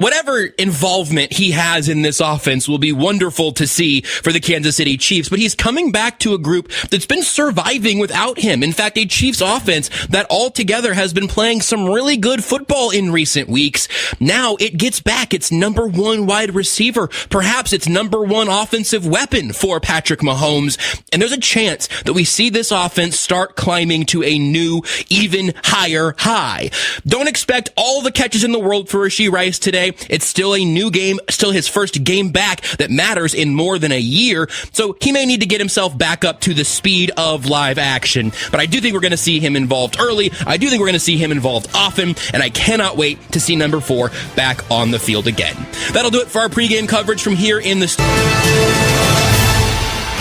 whatever involvement he has in this offense will be wonderful to see for the Kansas City Chiefs, but he's coming back to a group that's been surviving without him. In fact, a Chiefs offense that altogether has been playing some really good football in recent weeks. Now it gets back its number one wide receiver, perhaps its number one offensive weapon for Patrick Mahomes, and there's a chance that we see this offense start climbing to a new, even higher high. Don't expect all the catches in the world for Rashee Rice today. It's still a new game, still his first game back that matters in more than a year. So he may need to get himself back up to the speed of live action. But I do think we're going to see him involved early. I do think we're going to see him involved often. And I cannot wait to see number 4 back on the field again. That'll do it for our pregame coverage from here in the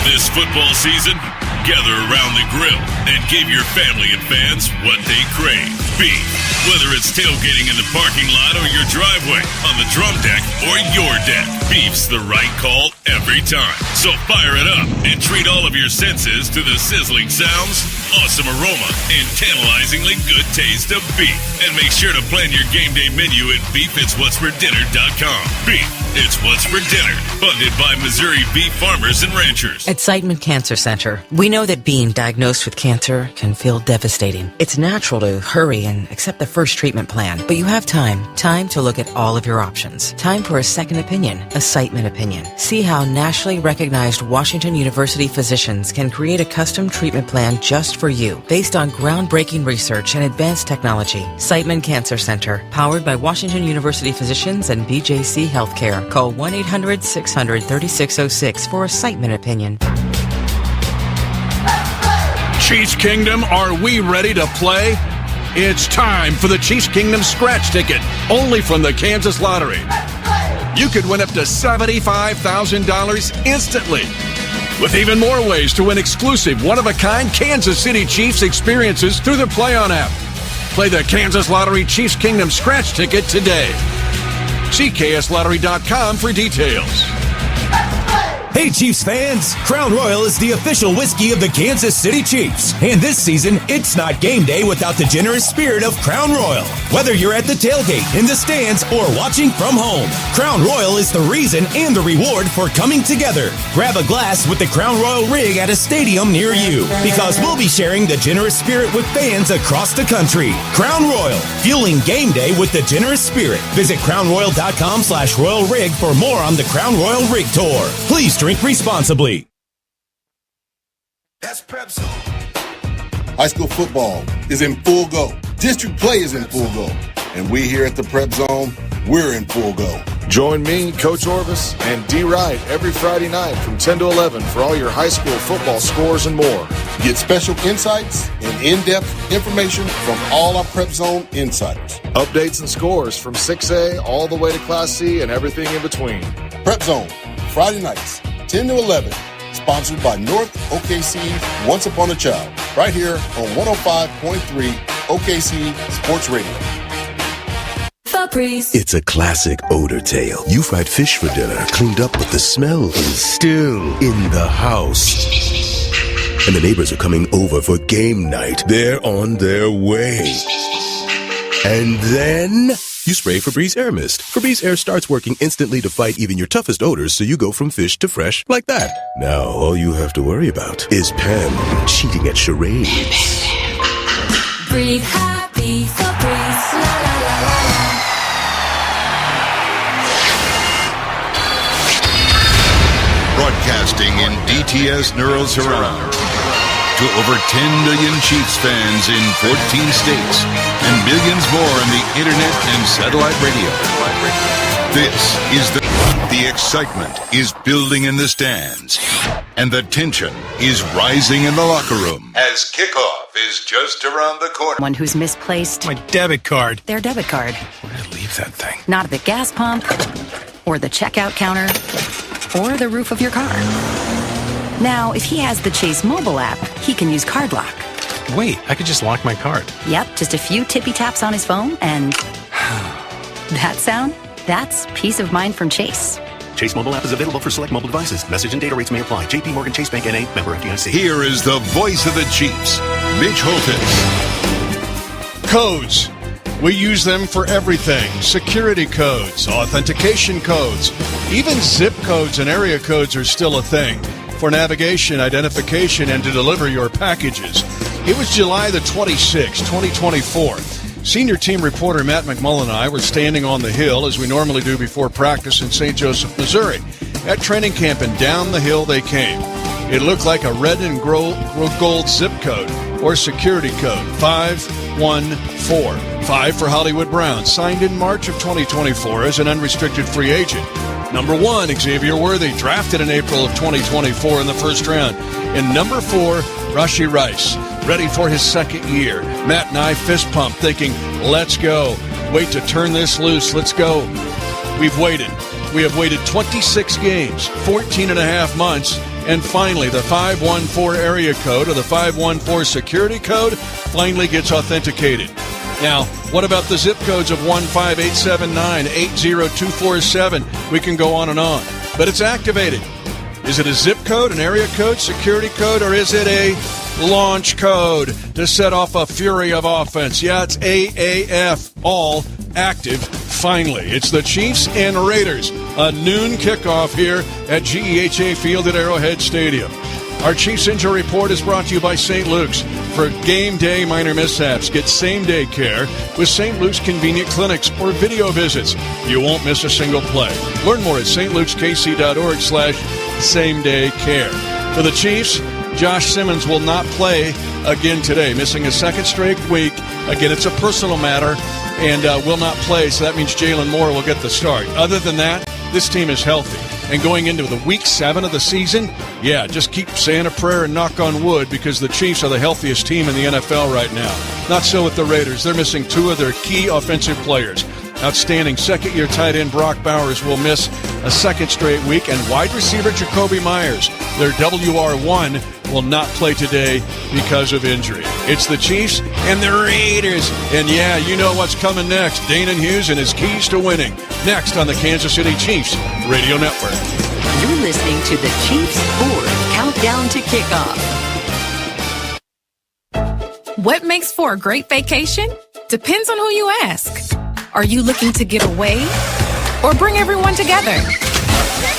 This football season, gather around the grill and give your family and fans what they crave. Beef. Whether it's tailgating in the parking lot or your driveway, on the drum deck or your deck, beef's the right call every time. So fire it up and treat all of your senses to the sizzling sounds, awesome aroma, and tantalizingly good taste of beef. And make sure to plan your game day menu at beefitswhatsfordinner.com. Beef, it's what's for dinner. Funded by Missouri Beef Farmers and Ranchers. At Sightman Cancer Center, we know that being diagnosed with cancer can feel devastating. It's natural to hurry and accept the first treatment plan, but you have time to look at all of your options. Time for a second opinion, a Sightman opinion. See how nationally recognized Washington University physicians can create a custom treatment plan just for you, based on groundbreaking research and advanced technology. Sightman Cancer Center, powered by Washington University physicians and BJC Healthcare. Call 1-800-600-3606 for a Sightman opinion. Chiefs Kingdom, are we ready to play? It's time for the Chiefs Kingdom scratch ticket, only from the Kansas Lottery. You could win up to $75,000 instantly, with even more ways to win exclusive, one-of-a-kind Kansas City Chiefs experiences through the Play On app. Play the Kansas Lottery Chiefs Kingdom scratch ticket today. See kslottery.com for details. Hey Chiefs fans, Crown Royal is the official whiskey of the Kansas City Chiefs. And this season, it's not game day without the generous spirit of Crown Royal. Whether you're at the tailgate, in the stands, or watching from home, Crown Royal is the reason and the reward for coming together. Grab a glass with the Crown Royal rig at a stadium near you, because we'll be sharing the generous spirit with fans across the country. Crown Royal, fueling game day with the generous spirit. Visit crownroyal.com/royal rig for more on the Crown Royal Rig Tour. Please drink responsibly. That's Prep Zone. High school football is in full go. District play is in full go. And we here at the Prep Zone, we're in full go. Join me, Coach Orvis, and D. Wright every Friday night from 10 to 11 for all your high school football scores and more. Get special insights and in-depth information from all our Prep Zone insiders. Updates and scores from 6A all the way to Class C and everything in between. Prep Zone, Friday nights, 10 to 11, sponsored by North OKC Once Upon a Child, right here on 105.3 OKC Sports Radio. It's a classic odor tale. You fried fish for dinner, cleaned up, but the smell is still in the house. And the neighbors are coming over for game night. They're on their way. And then you spray Febreze Air Mist. Febreze Air starts working instantly to fight even your toughest odors, so you go from fish to fresh like that. Now, all you have to worry about is Pam cheating at charades. Breathe happy, Febreze, la la la la la. Broadcasting in DTS Neuro Surround to over 10 million Chiefs fans in 14 states and millions more on the internet and satellite radio. This is the excitement is building in the stands, and the tension is rising in the locker room as kickoff is just around the corner. One who's misplaced My debit card. their debit card. Where did I leave that thing? Not at the gas pump, or the checkout counter, or the roof of your car. Now, if he has the Chase mobile app, he can use Card Lock. Wait, I could just lock my card. Yep, just a few tippy taps on his phone, and that sound, that's peace of mind from Chase. Chase mobile app is available for select mobile devices. Message and data rates may apply. JP Morgan Chase Bank N.A. member FDIC. Here is the voice of the Chiefs, Mitch Holtis. Coach, We use them for everything. Security codes, authentication codes, even zip codes and area codes are still a thing for navigation, identification, and to deliver your packages. It was July the 26th, 2024. Senior team reporter Matt McMullen and I were standing on the hill, as we normally do before practice in St. Joseph, Missouri. At training camp, and down the hill they came. It looked like a red and gold zip code or security code, 514. 5 for Hollywood Brown, signed in March of 2024 as an unrestricted free agent. Number 1, Xavier Worthy, drafted in April of 2024 in the first round. And number 4, Rashee Rice, ready for his second year. Matt and I fist pump, thinking, let's go. Wait to turn this loose. Let's go. We've waited. We have waited 26 games, 14 and a half months, and finally the 514 area code or the 514 security code finally gets authenticated. Now, what about the zip codes of 15879, 80247? We can go on and on. But it's activated. Is it a zip code, an area code, security code, or is it a launch code to set off a fury of offense? Yeah, it's AAF, all active. Finally, it's the Chiefs and Raiders. A noon kickoff here at GEHA Field at Arrowhead Stadium. Our Chiefs Injury Report is brought to you by St. Luke's. For game day minor mishaps, get same-day care with St. Luke's convenient clinics or video visits. You won't miss a single play. Learn more at stlukeskc.org/same-day care. For the Chiefs, Josh Simmons will not play again today, missing a second straight week. Again, it's a personal matter and will not play, so that means Jalen Moore will get the start. Other than that, this team is healthy. And going into the week 7 of the season, yeah, just keep saying a prayer and knock on wood because the Chiefs are the healthiest team in the NFL right now. Not so with the Raiders. They're missing 2 of their key offensive players. Outstanding second-year tight end Brock Bowers will miss a second straight week, and wide receiver Jacoby Myers, their WR1, will not play today because of injury. It's the Chiefs and the Raiders. And yeah, you know what's coming next. Danon Hughes and his keys to winning. Next on the Kansas City Chiefs Radio Network. You're listening to the Chiefs 4 Countdown to Kickoff. What makes for a great vacation? Depends on who you ask. Are you looking to get away or bring everyone together?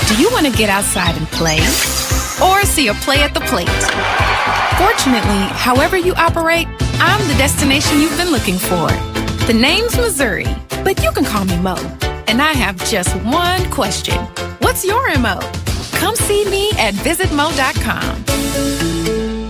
Do you want to get outside and play or see a play at the plate? Fortunately, however you operate, I'm the destination you've been looking for. The name's Missouri, but you can call me Mo. And I have just one question. What's your MO? Come see me at visitmo.com.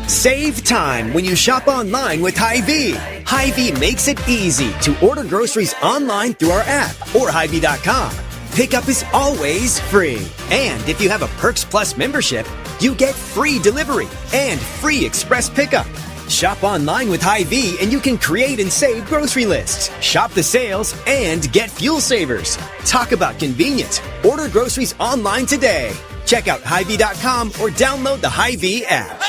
Save time when you shop online with Hy-Vee. Hy-Vee makes it easy to order groceries online through our app or Hy-Vee.com. Pickup is always free. And if you have a Perks Plus membership, you get free delivery and free express pickup. Shop online with Hy-Vee and you can create and save grocery lists, shop the sales, and get fuel savers. Talk about convenient. Order groceries online today. Check out Hy-Vee.com or download the Hy-Vee app.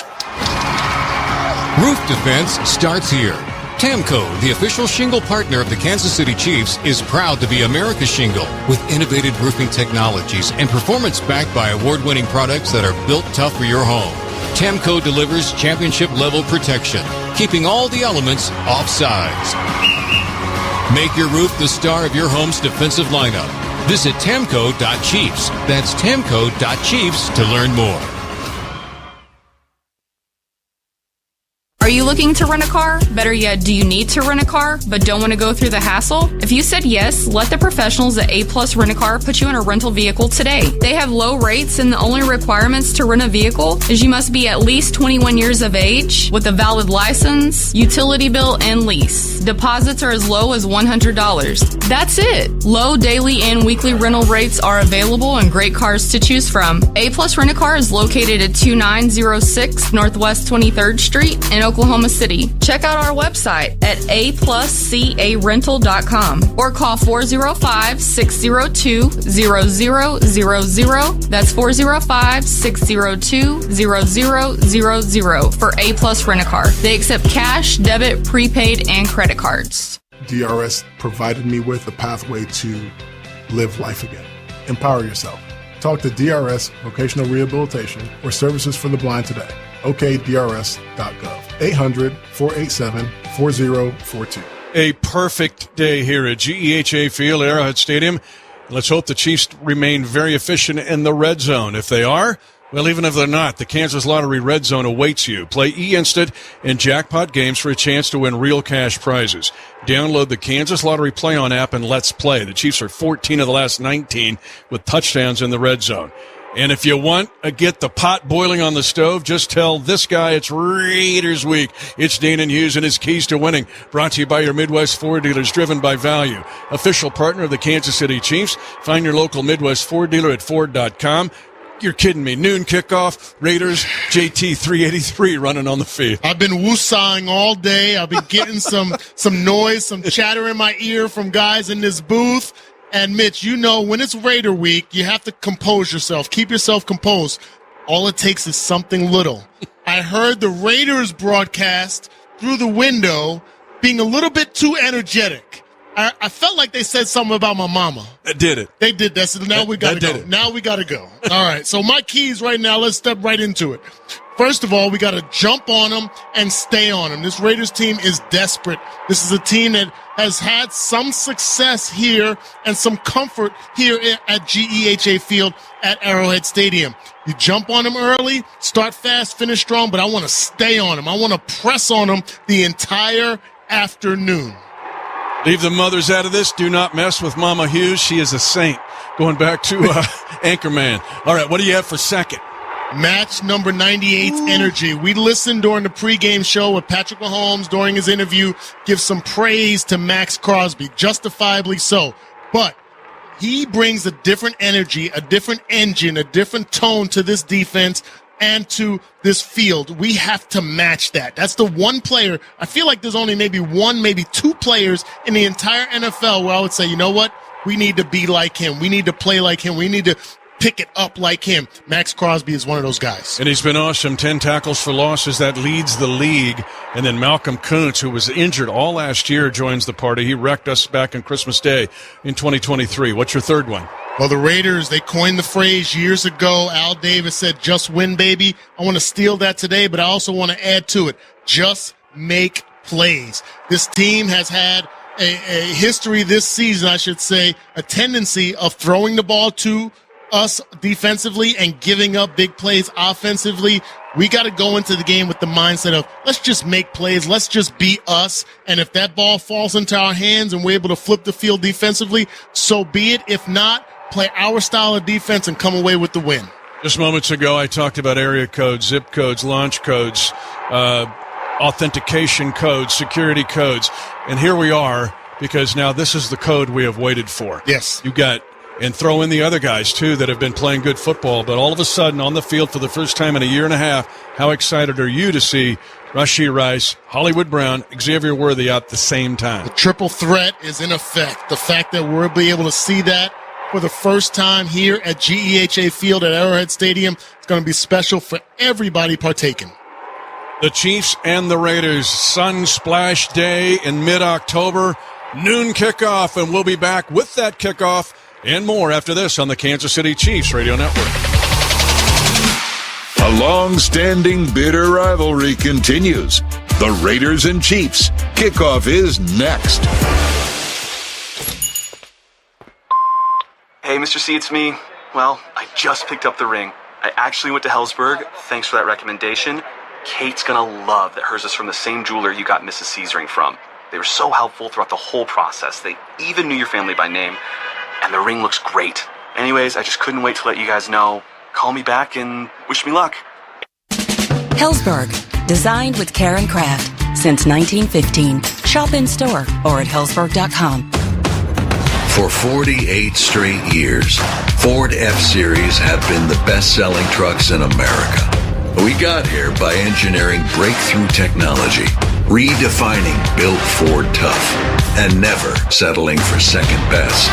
Roof defense starts here. Tamco, the official shingle partner of the Kansas City Chiefs, is proud to be America's shingle with innovative roofing technologies and performance backed by award-winning products that are built tough for your home. Tamco delivers championship-level protection, keeping all the elements offsides. Make your roof the star of your home's defensive lineup. Visit tamco.chiefs. That's tamco.chiefs to learn more. Are you looking to rent a car? Better yet, do you need to rent a car but don't want to go through the hassle? If you said yes, let the professionals at A Plus Rent a Car put you in a rental vehicle today. They have low rates and the only requirements to rent a vehicle is you must be at least 21 years of age with a valid license, utility bill, and lease. Deposits are as low as $100. That's it. Low daily and weekly rental rates are available and great cars to choose from. A Plus Rent a Car is located at 2906 Northwest 23rd Street in Oklahoma City. Check out our website at apluscarental.com or call 405-602-0000. That's 405-602-0000 for A Plus Rent a Car. They accept cash, debit, prepaid, and credit cards. DRS provided me with a pathway to live life again. Empower yourself. Talk to DRS Vocational Rehabilitation or Services for the Blind today. OKDRS.gov. 800-487-4042. A perfect day here at GEHA Field, Arrowhead Stadium. Let's hope the Chiefs remain very efficient in the red zone. If they are, well, even if they're not, the Kansas Lottery Red Zone awaits you. Play eInstant and jackpot games for a chance to win real cash prizes. Download the Kansas Lottery Play-On app and let's play. The Chiefs are 14 of the last 19 with touchdowns in the red zone. And if you want to get the pot boiling on the stove, just tell this guy it's Raiders Week. It's Danon Hughes and his keys to winning. Brought to you by your Midwest Ford dealers, driven by value. Official partner of the Kansas City Chiefs. Find your local Midwest Ford dealer at Ford.com. You're kidding me. Noon kickoff, Raiders, JT 383 running on the field. I've been woosahing all day. I've been getting some noise, some chatter in my ear from guys in this booth. And, Mitch, you know, when it's Raider week, you have to compose yourself. Keep yourself composed. All it takes is something little. I heard the Raiders broadcast through the window being a little bit too energetic. I felt like they said something about my mama. They did it. They did that. So now we got to go. Now we got to go. All right. So my keys right now, let's step right into it. First of all, we got to jump on them and stay on them. This Raiders team is desperate. This is a team that has had some success here and some comfort here at GEHA Field at Arrowhead Stadium. You jump on them early, start fast, finish strong, but I want to stay on them. I want to press on them the entire afternoon. Leave the mothers out of this. Do not mess with Mama Hughes. She is a saint. Going back to Anchorman. All right, what do you have for second? Match number 98's energy. We listened during the pregame show with Patrick Mahomes during his interview, give some praise to Max Crosby, justifiably so. But he brings a different energy, a different engine, a different tone to this defense and to this field. We have to match that. That's the one player. I feel like there's only maybe one, maybe two players in the entire NFL where I would say, you know what? We need to be like him. We need to play like him. We need to pick it up like him. Max Crosby is one of those guys. And he's been awesome. 10 tackles for losses. That leads the league. And then Malcolm Kuntz, who was injured all last year, joins the party. He wrecked us back on Christmas Day in 2023. What's your third one? Well, the Raiders, they coined the phrase years ago. Al Davis said, just win, baby. I want to steal that today, but I also want to add to it. Just make plays. This team has had a history this season, I should say, a tendency of throwing the ball to us defensively and giving up big plays offensively. We got to go into the game with the mindset of let's just make plays. Let's just be us. And if that ball falls into our hands and we're able to flip the field defensively, so be it. If not, play our style of defense and come away with the win. Just moments ago, I talked about area codes, zip codes, launch codes, authentication codes, security codes. And here we are, because now this is the code we have waited for. Yes. You got, and throw in the other guys, too, that have been playing good football. But all of a sudden, on the field for the first time in a year and a half, how excited are you to see Rashee Rice, Hollywood Brown, Xavier Worthy out at the same time? The triple threat is in effect. The fact that we'll be able to see that for the first time here at GEHA Field at Arrowhead Stadium, it's going to be special for everybody partaking. The Chiefs and the Raiders, Sun Splash Day in mid-October, noon kickoff, and we'll be back with that kickoff and more after this on the Kansas City Chiefs Radio Network. A long-standing bitter rivalry continues. The Raiders and Chiefs. Kickoff is next. Hey, Mr. C, it's me. Well, I just picked up the ring. I actually went to Hellsberg. Thanks for that recommendation. Kate's gonna love that hers is from the same jeweler you got Mrs. C's ring from. They were so helpful throughout the whole process. They even knew your family by name. And the ring looks great. Anyways, I just couldn't wait to let you guys know. Call me back and wish me luck. Hellsberg, designed with care and craft since 1915. Shop in store or at hellsberg.com. For 48 straight years, Ford F-Series have been the best-selling trucks in America. We got here by engineering breakthrough technology, redefining built Ford tough, and never settling for second best.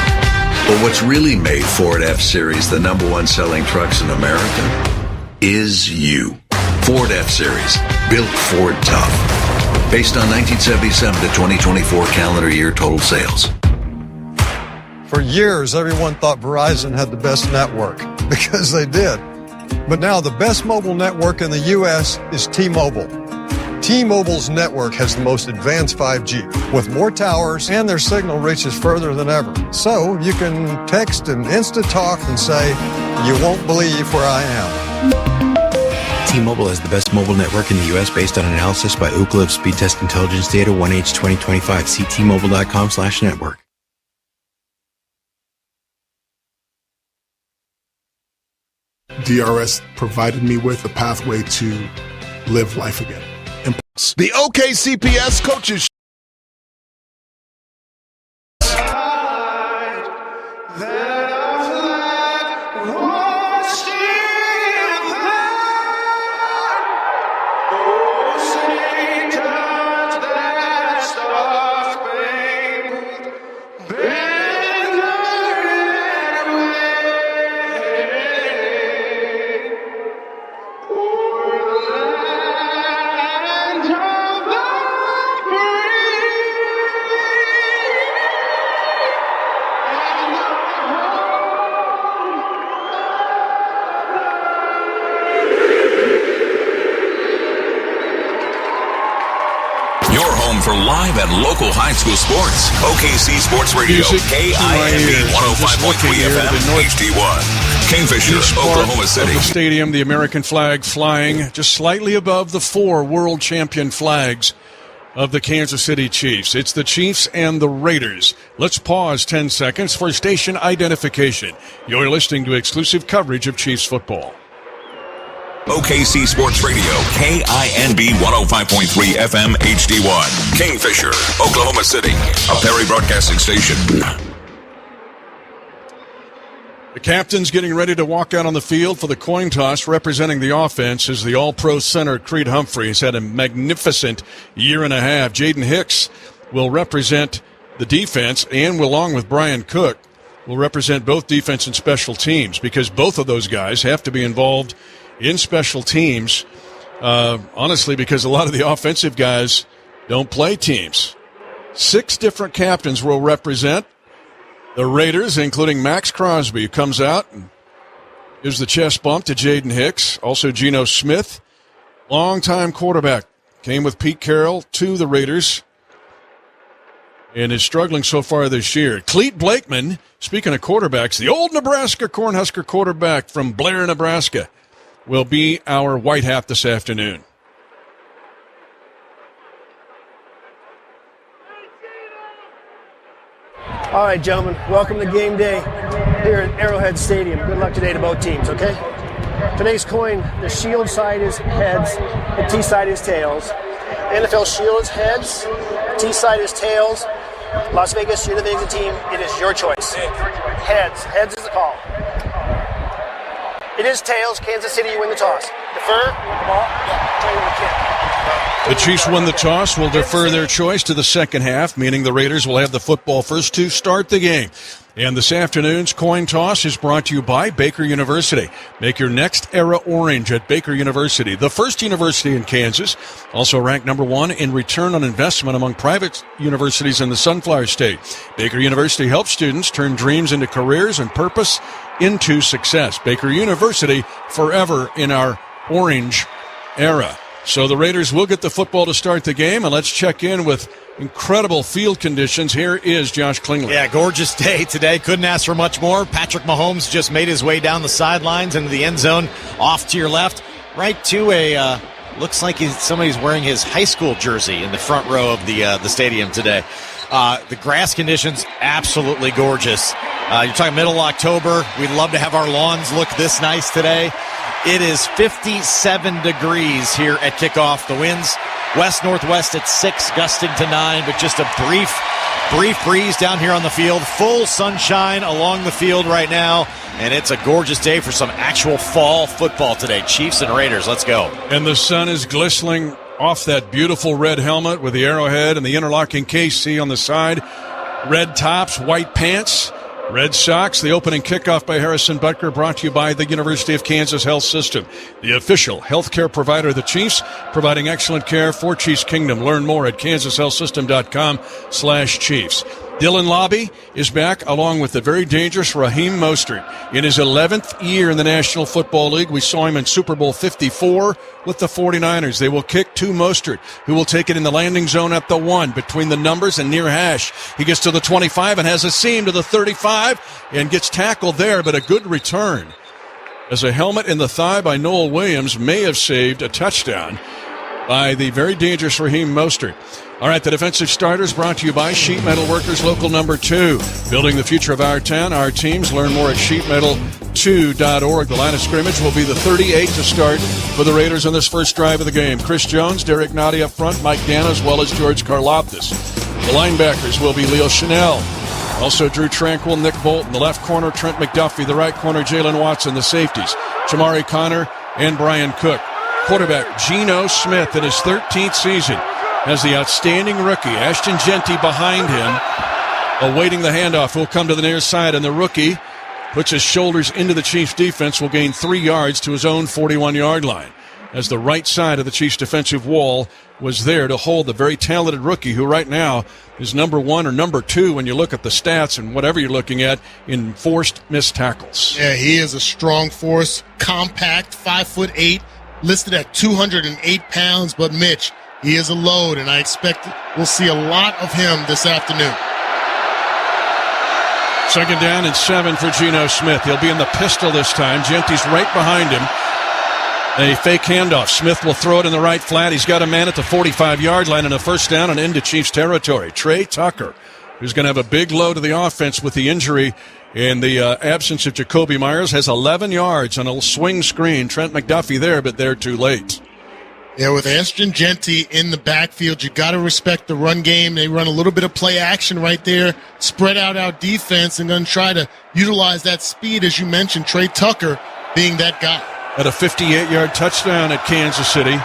But what's really made Ford F-Series the number one selling trucks in America is you. Ford F-Series, built Ford tough. Based on 1977 to 2024 calendar year total sales. For years, everyone thought Verizon had the best network, because they did. But now the best mobile network in the U.S. is T-Mobile. T-Mobile's network has the most advanced 5G with more towers, and their signal reaches further than ever. So you can text and instant talk and say, "You won't believe where I am." T-Mobile has the best mobile network in the U.S. based on analysis by Ookla of speed test intelligence data 1H 2025. See T-Mobile.com/network. DRS provided me with a pathway to live life again. The OKCPS coaches. For live and local high school sports. OKC Sports Radio, KINB 105.3 FM, HD1. Kingfisher, Oklahoma City. The stadium, the American flag flying just slightly above the 4 world champion flags of the Kansas City Chiefs. It's the Chiefs and the Raiders. Let's pause 10 seconds for station identification. You're listening to exclusive coverage of Chiefs football. OKC Sports Radio, KINB 105.3 FM, HD1. Kingfisher, Oklahoma City, a Perry Broadcasting Station. The captain's getting ready to walk out on the field for the coin toss. Representing the offense is the all-pro center, Creed Humphrey. He's had a magnificent year and a half. Jaden Hicks will represent the defense, and along with Brian Cook, will represent both defense and special teams, because both of those guys have to be involved in special teams, honestly, because a lot of the offensive guys don't play teams. 6 different captains will represent the Raiders, including Max Crosby, who comes out and gives the chest bump to Jaden Hicks. Also, Geno Smith, longtime quarterback, came with Pete Carroll to the Raiders and is struggling so far this year. Clete Blakeman, speaking of quarterbacks, the old Nebraska Cornhusker quarterback from Blair, Nebraska, will be our white hat this afternoon. All right, gentlemen, welcome to game day here at Arrowhead Stadium. Good luck today to both teams, okay? Today's coin, the shield side is heads, the T side is tails. NFL shield is heads, T side is tails. Las Vegas, you're the Vegas team, it is your choice. Heads is the call. It is tails. Kansas City, you win the toss. Defer, you want the ball? Yeah, try to win the kick. The Chiefs win the toss, will defer their choice to the second half, meaning the Raiders will have the football first to start the game. And this afternoon's coin toss is brought to you by Baker University. Make your next era orange at Baker University, the first university in Kansas, also ranked number 1 in return on investment among private universities in the Sunflower State. Baker University helps students turn dreams into careers and purpose into success. Baker University, forever in our orange era. So the Raiders will get the football to start the game, and let's check in with incredible field conditions. Here is Josh Klingler. Yeah, gorgeous day today. Couldn't ask for much more. Patrick Mahomes just made his way down the sidelines into the end zone, off to your left, right to a, looks like somebody's wearing his high school jersey in the front row of the stadium today. The grass conditions, absolutely gorgeous. You're talking middle of October. We'd love to have our lawns look this nice today. It is 57 degrees here at kickoff. The winds west-northwest at 6, gusting to 9, but just a brief breeze down here on the field. Full sunshine along the field right now, and it's a gorgeous day for some actual fall football today. Chiefs and Raiders, let's go. And the sun is glistening off that beautiful red helmet with the arrowhead and the interlocking KC on the side. Red tops, white pants, red socks. The opening kickoff by Harrison Butker, brought to you by the University of Kansas Health System, the official healthcare provider of the Chiefs, providing excellent care for Chiefs Kingdom. Learn more at kansashealthsystem.com/Chiefs. Dylan Lobby is back along with the very dangerous Raheem Mostert. In his 11th year in the National Football League, we saw him in Super Bowl 54 with the 49ers. They will kick to Mostert, who will take it in the landing zone at the 1 between the numbers and near hash. He gets to the 25 and has a seam to the 35 and gets tackled there, but a good return, as a helmet in the thigh by Noel Williams may have saved a touchdown by the very dangerous Raheem Mostert. All right, the defensive starters brought to you by Sheet Metal Workers, local number 2. Building the future of our town, our teams. Learn more at sheetmetal2.org. The line of scrimmage will be the 38 to start for the Raiders on this first drive of the game. Chris Jones, Derek Nottie up front, Mike Dana, as well as George Karlaftis. The linebackers will be Leo Chanel. Also Drew Tranquil, Nick Bolton. The left corner, Trent McDuffie. The right corner, Jalen Watson. The safeties, Jamari Connor and Brian Cook. Quarterback, Geno Smith, in his 13th season, has the outstanding rookie, Ashton Jeanty, behind him, awaiting the handoff. He'll come to the near side, and the rookie puts his shoulders into the Chiefs' defense, will gain 3 yards to his own 41-yard line, as the right side of the Chiefs' defensive wall was there to hold the very talented rookie, who right now is number 1 or number 2 when you look at the stats and whatever you're looking at in forced missed tackles. Yeah, he is a strong force, compact, 5'8", listed at 208 pounds, but Mitch, he is a load, and I expect we'll see a lot of him this afternoon. 2nd down and 7 for Geno Smith. He'll be in the pistol this time. Jeanty's right behind him. A fake handoff. Smith will throw it in the right flat. He's got a man at the 45-yard line and a first down and into Chiefs territory. Trey Tucker, who's going to have a big load of the offense with the injury and the absence of Jacoby Myers, has 11 yards on a swing screen. Trent McDuffie there, but they're too late. Yeah, with Ashton Jeanty in the backfield, you got to respect the run game. They run a little bit of play action right there, spread out our defense, and going to try to utilize that speed, as you mentioned, Trey Tucker being that guy. At a 58-yard touchdown at Kansas City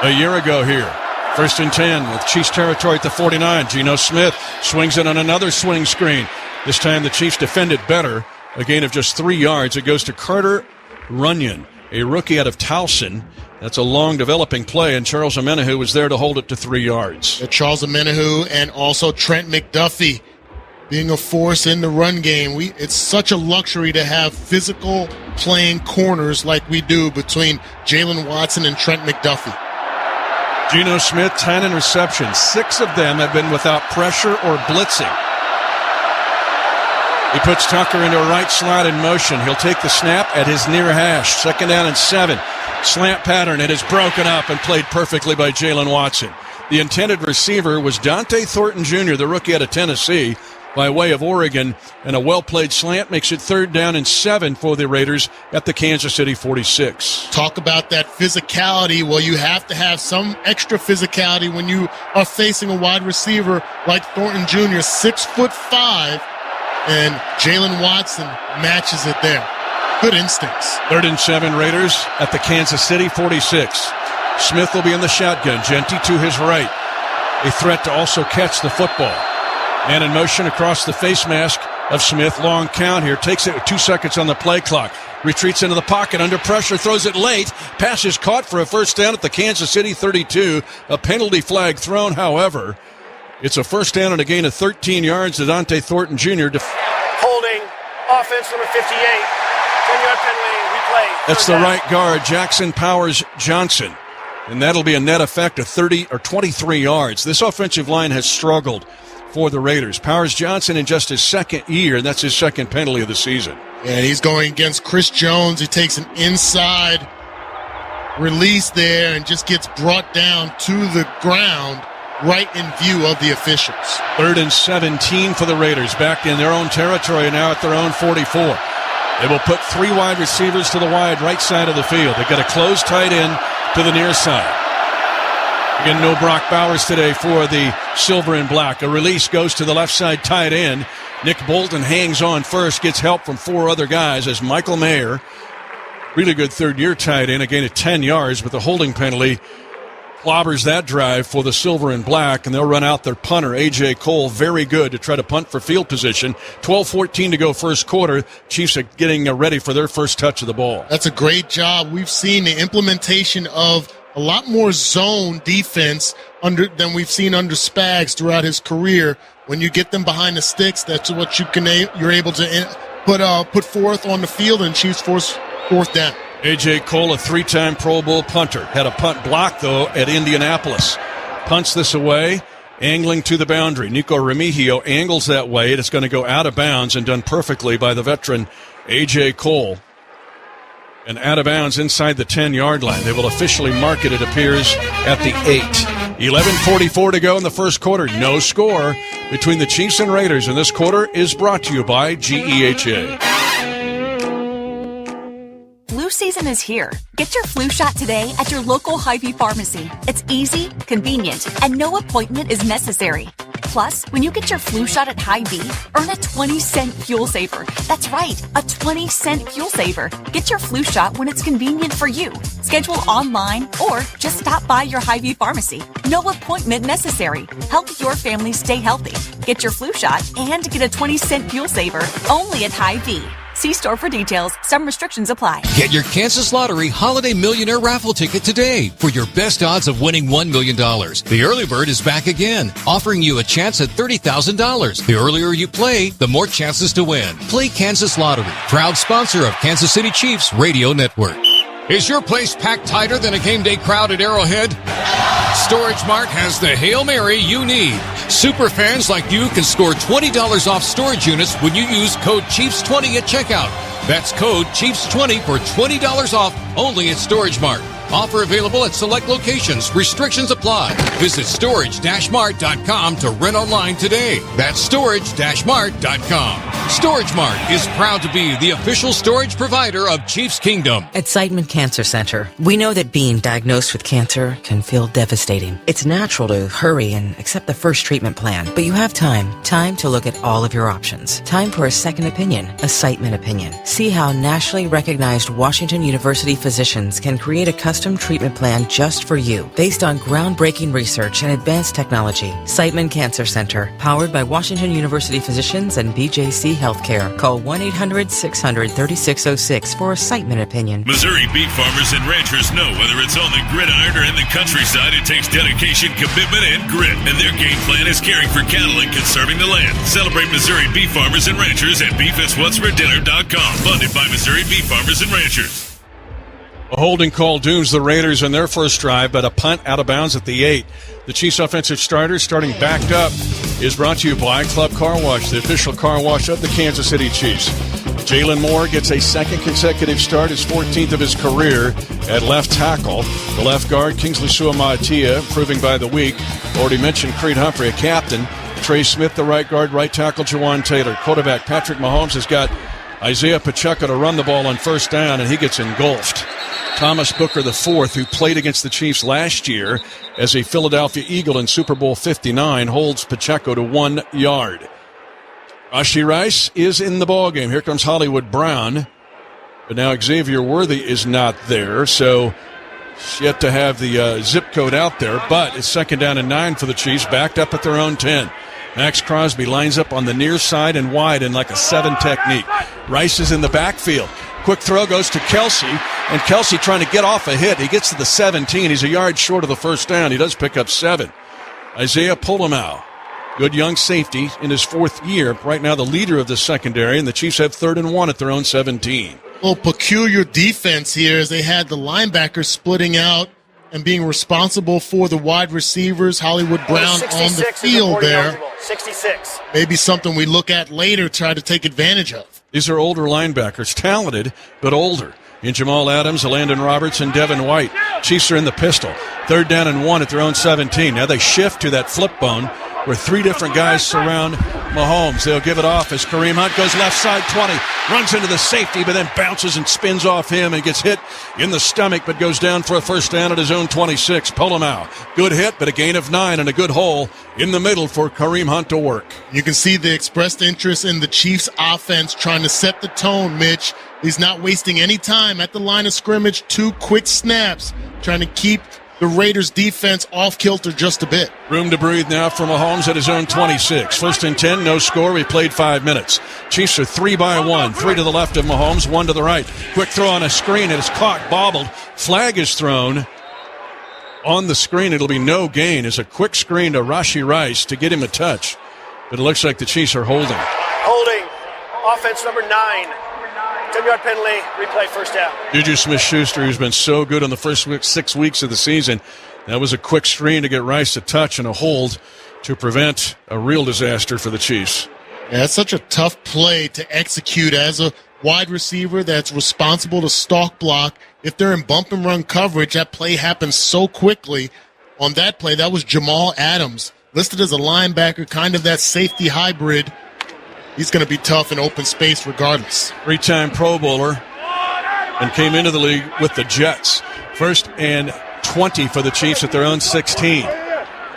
a year ago here. 1st and 10 with Chiefs territory at the 49. Geno Smith swings it on another swing screen. This time the Chiefs defended better. A gain of just 3 yards. It goes to Carter Runyon, a rookie out of Towson. That's a long developing play, and Charles Omenihu was there to hold it to 3 yards. Charles Omenihu and also Trent McDuffie being a force in the run game. It's such a luxury to have physical playing corners like we do between Jalen Watson and Trent McDuffie. Geno Smith, 10 interceptions. 6 of them have been without pressure or blitzing. He puts Tucker into a right slot in motion. He'll take the snap at his near hash. 2nd down and 7. Slant pattern. It is broken up and played perfectly by Jalen Watson. The intended receiver was Dante Thornton Jr., the rookie out of Tennessee, by way of Oregon, and a well-played slant makes it 3rd down and 7 for the Raiders at the Kansas City 46. Talk about that physicality. Well, you have to have some extra physicality when you are facing a wide receiver like Thornton Jr., 6'5", and Jalen Watson matches it there. Good instincts. 3rd and 7 Raiders at the Kansas City 46. Smith will be in the shotgun. Jeanty to his right. A threat to also catch the football. Man in motion across the face mask of Smith. Long count here. Takes it with 2 seconds on the play clock. Retreats into the pocket under pressure. Throws it late. Pass is caught for a first down at the Kansas City 32. A penalty flag thrown, however. It's a first down and a gain of 13 yards to Dante Thornton Jr. Holding, offense number 58. 10-yard penalty, replay. That's the right guard, Jackson Powers Johnson. And that'll be a net effect of 30 or 23 yards. This offensive line has struggled for the Raiders. Powers Johnson in just his 2nd year, and that's his 2nd penalty of the season. Yeah, he's going against Chris Jones. He takes an inside release there and just gets brought down to the ground right in view of the officials. 3rd and 17 for the Raiders, back in their own territory now at their own 44. They will put 3 wide receivers to the wide right side of the field. They've got a closed tight end to the near side. Again, no Brock Bowers today for the silver and black. A release goes to the left side tight end. Nick Bolton hangs on first, gets help from 4 other guys as Michael Mayer, really good 3rd-year tight end, a gain of 10 yards, but the holding penalty clobbers that drive for the silver and black, and they'll run out their punter, A.J. Cole, very good to try to punt for field position. 12-14 to go first quarter. Chiefs are getting ready for their first touch of the ball. That's a great job. We've seen the implementation of a lot more zone defense than we've seen under Spags throughout his career. When you get them behind the sticks, that's what you're able to put forth on the field and Chiefs fourth down. A.J. Cole, a 3-time Pro Bowl punter. Had a punt block, though, at Indianapolis. Punts this away, angling to the boundary. Nico Remigio angles that way, and it's going to go out of bounds and done perfectly by the veteran A.J. Cole. And out of bounds inside the 10-yard line. They will officially mark it, it appears, at the 8. 11:44 to go in the first quarter. No score between the Chiefs and Raiders. And this quarter is brought to you by GEHA. Flu season is here. Get your flu shot today at your local Hy-Vee pharmacy. It's easy, convenient, and no appointment is necessary. Plus, when you get your flu shot at Hy-Vee, earn a 20-cent fuel saver. That's right, a 20-cent fuel saver. Get your flu shot when it's convenient for you. Schedule online or just stop by your Hy-Vee pharmacy. No appointment necessary. Help your family stay healthy. Get your flu shot and get a 20-cent fuel saver only at Hy-Vee. See store for details. Some restrictions apply. Get your Kansas Lottery Holiday Millionaire raffle ticket today for your best odds of winning $1 million. The early bird is back again, offering you a chance at $30,000. The earlier you play, the more chances to win. Play Kansas Lottery, proud sponsor of Kansas City Chiefs Radio Network. Is your place packed tighter than a game day crowd at Arrowhead? Storage Mart has the Hail Mary you need. Super fans like you can score $20 off storage units when you use code CHIEFS20 at checkout. That's code CHIEFS20 for $20 off only at Storage Mart. Offer available at select locations. Restrictions apply. Visit storage-mart.com to rent online today. That's storage-mart.com. Storage Mart is proud to be the official storage provider of Chiefs Kingdom. At Seidman Cancer Center, we know that being diagnosed with cancer can feel devastating. It's natural to hurry and accept the first treatment plan, but you have time to look at all of your options. Time for a second opinion, a Seidman opinion. See how nationally recognized Washington University physicians can create a custom treatment plan just for you, based on groundbreaking research and advanced technology. Seidman Cancer Center, powered by Washington University physicians and BJC Healthcare. Call 1-800-600-3606 for a Seidman opinion. Missouri beef farmers and ranchers know whether it's on the gridiron or in the countryside, it takes dedication, commitment, and grit. And their game plan is caring for cattle and conserving the land. Celebrate Missouri beef farmers and ranchers at beefiswhatsfordinner.com. Funded by Missouri Beef Farmers and Ranchers. A holding call dooms the Raiders in their first drive, but a punt out of bounds at the 8. The Chiefs offensive starter, starting backed up, is brought to you by Club Car Wash, the official car wash of the Kansas City Chiefs. Jalen Moore gets a second consecutive start, his 14th of his career at left tackle. The left guard, Kingsley Suamaitea, improving by the week. Already mentioned Creed Humphrey, a captain. Trey Smith, the right guard, right tackle, Jawan Taylor. Quarterback Patrick Mahomes has got Isaiah Pacheco to run the ball on first down, and he gets engulfed. Thomas Booker IV, who played against the Chiefs last year as a Philadelphia Eagle in Super Bowl 59, holds Pacheco to 1 yard. Rashee Rice is in the ballgame. Here comes Hollywood Brown. But now Xavier Worthy is not there, so yet to have the zip code out there. But it's second down and 9 for the Chiefs, backed up at their own 10. Max Crosby lines up on the near side and wide in like a 7 technique. Rice is in the backfield. Quick throw goes to Kelce, and Kelce trying to get off a hit. He gets to the 17. He's a yard short of the first down. He does pick up 7. Isaiah Polamau, good young safety in his 4th year. Right now the leader of the secondary, and the Chiefs have 3rd and 1 at their own 17. Well, peculiar defense here as they had the linebackers splitting out and being responsible for the wide receivers. Hollywood Brown on the field there. 66. Maybe something we look at later, try to take advantage of. These are older linebackers, talented but older. In Jamal Adams, Landon Roberts, and Devin White. Chiefs are in the pistol. 3rd down and 1 at their own 17. Now they shift to that flip bone where 3 different guys surround Mahomes. They'll give it off as Kareem Hunt goes left side 20, runs into the safety, but then bounces and spins off him and gets hit in the stomach, but goes down for a first down at his own 26. Polamau, good hit, but a gain of 9 and a good hole in the middle for Kareem Hunt to work. You can see the expressed interest in the Chiefs offense, trying to set the tone, Mitch. He's not wasting any time at the line of scrimmage. 2 quick snaps, trying to keep the Raiders' defense off kilter just a bit. Room to breathe now for Mahomes at his own 26. 1st and 10, no score. We played 5 minutes. Chiefs are 3 by 1. 3 to the left of Mahomes, 1 to the right. Quick throw on a screen. It is caught, bobbled. Flag is thrown on the screen. It'll be no gain. It's a quick screen to Rashee Rice to get him a touch. But it looks like the Chiefs are holding. Holding. Offense number 9. 10-yard penalty. Replay first down. Juju Smith-Schuster, who's been so good in the first 6 weeks of the season. That was a quick screen to get Rice a touch and a hold to prevent a real disaster for the Chiefs. Yeah, that's such a tough play to execute as a wide receiver that's responsible to stalk block. If they're in bump and run coverage, that play happens so quickly. On that play, that was Jamal Adams, listed as a linebacker, kind of that safety hybrid. He's going to be tough in open space regardless. 3-time Pro Bowler and came into the league with the Jets. 1st and 20 for the Chiefs at their own 16.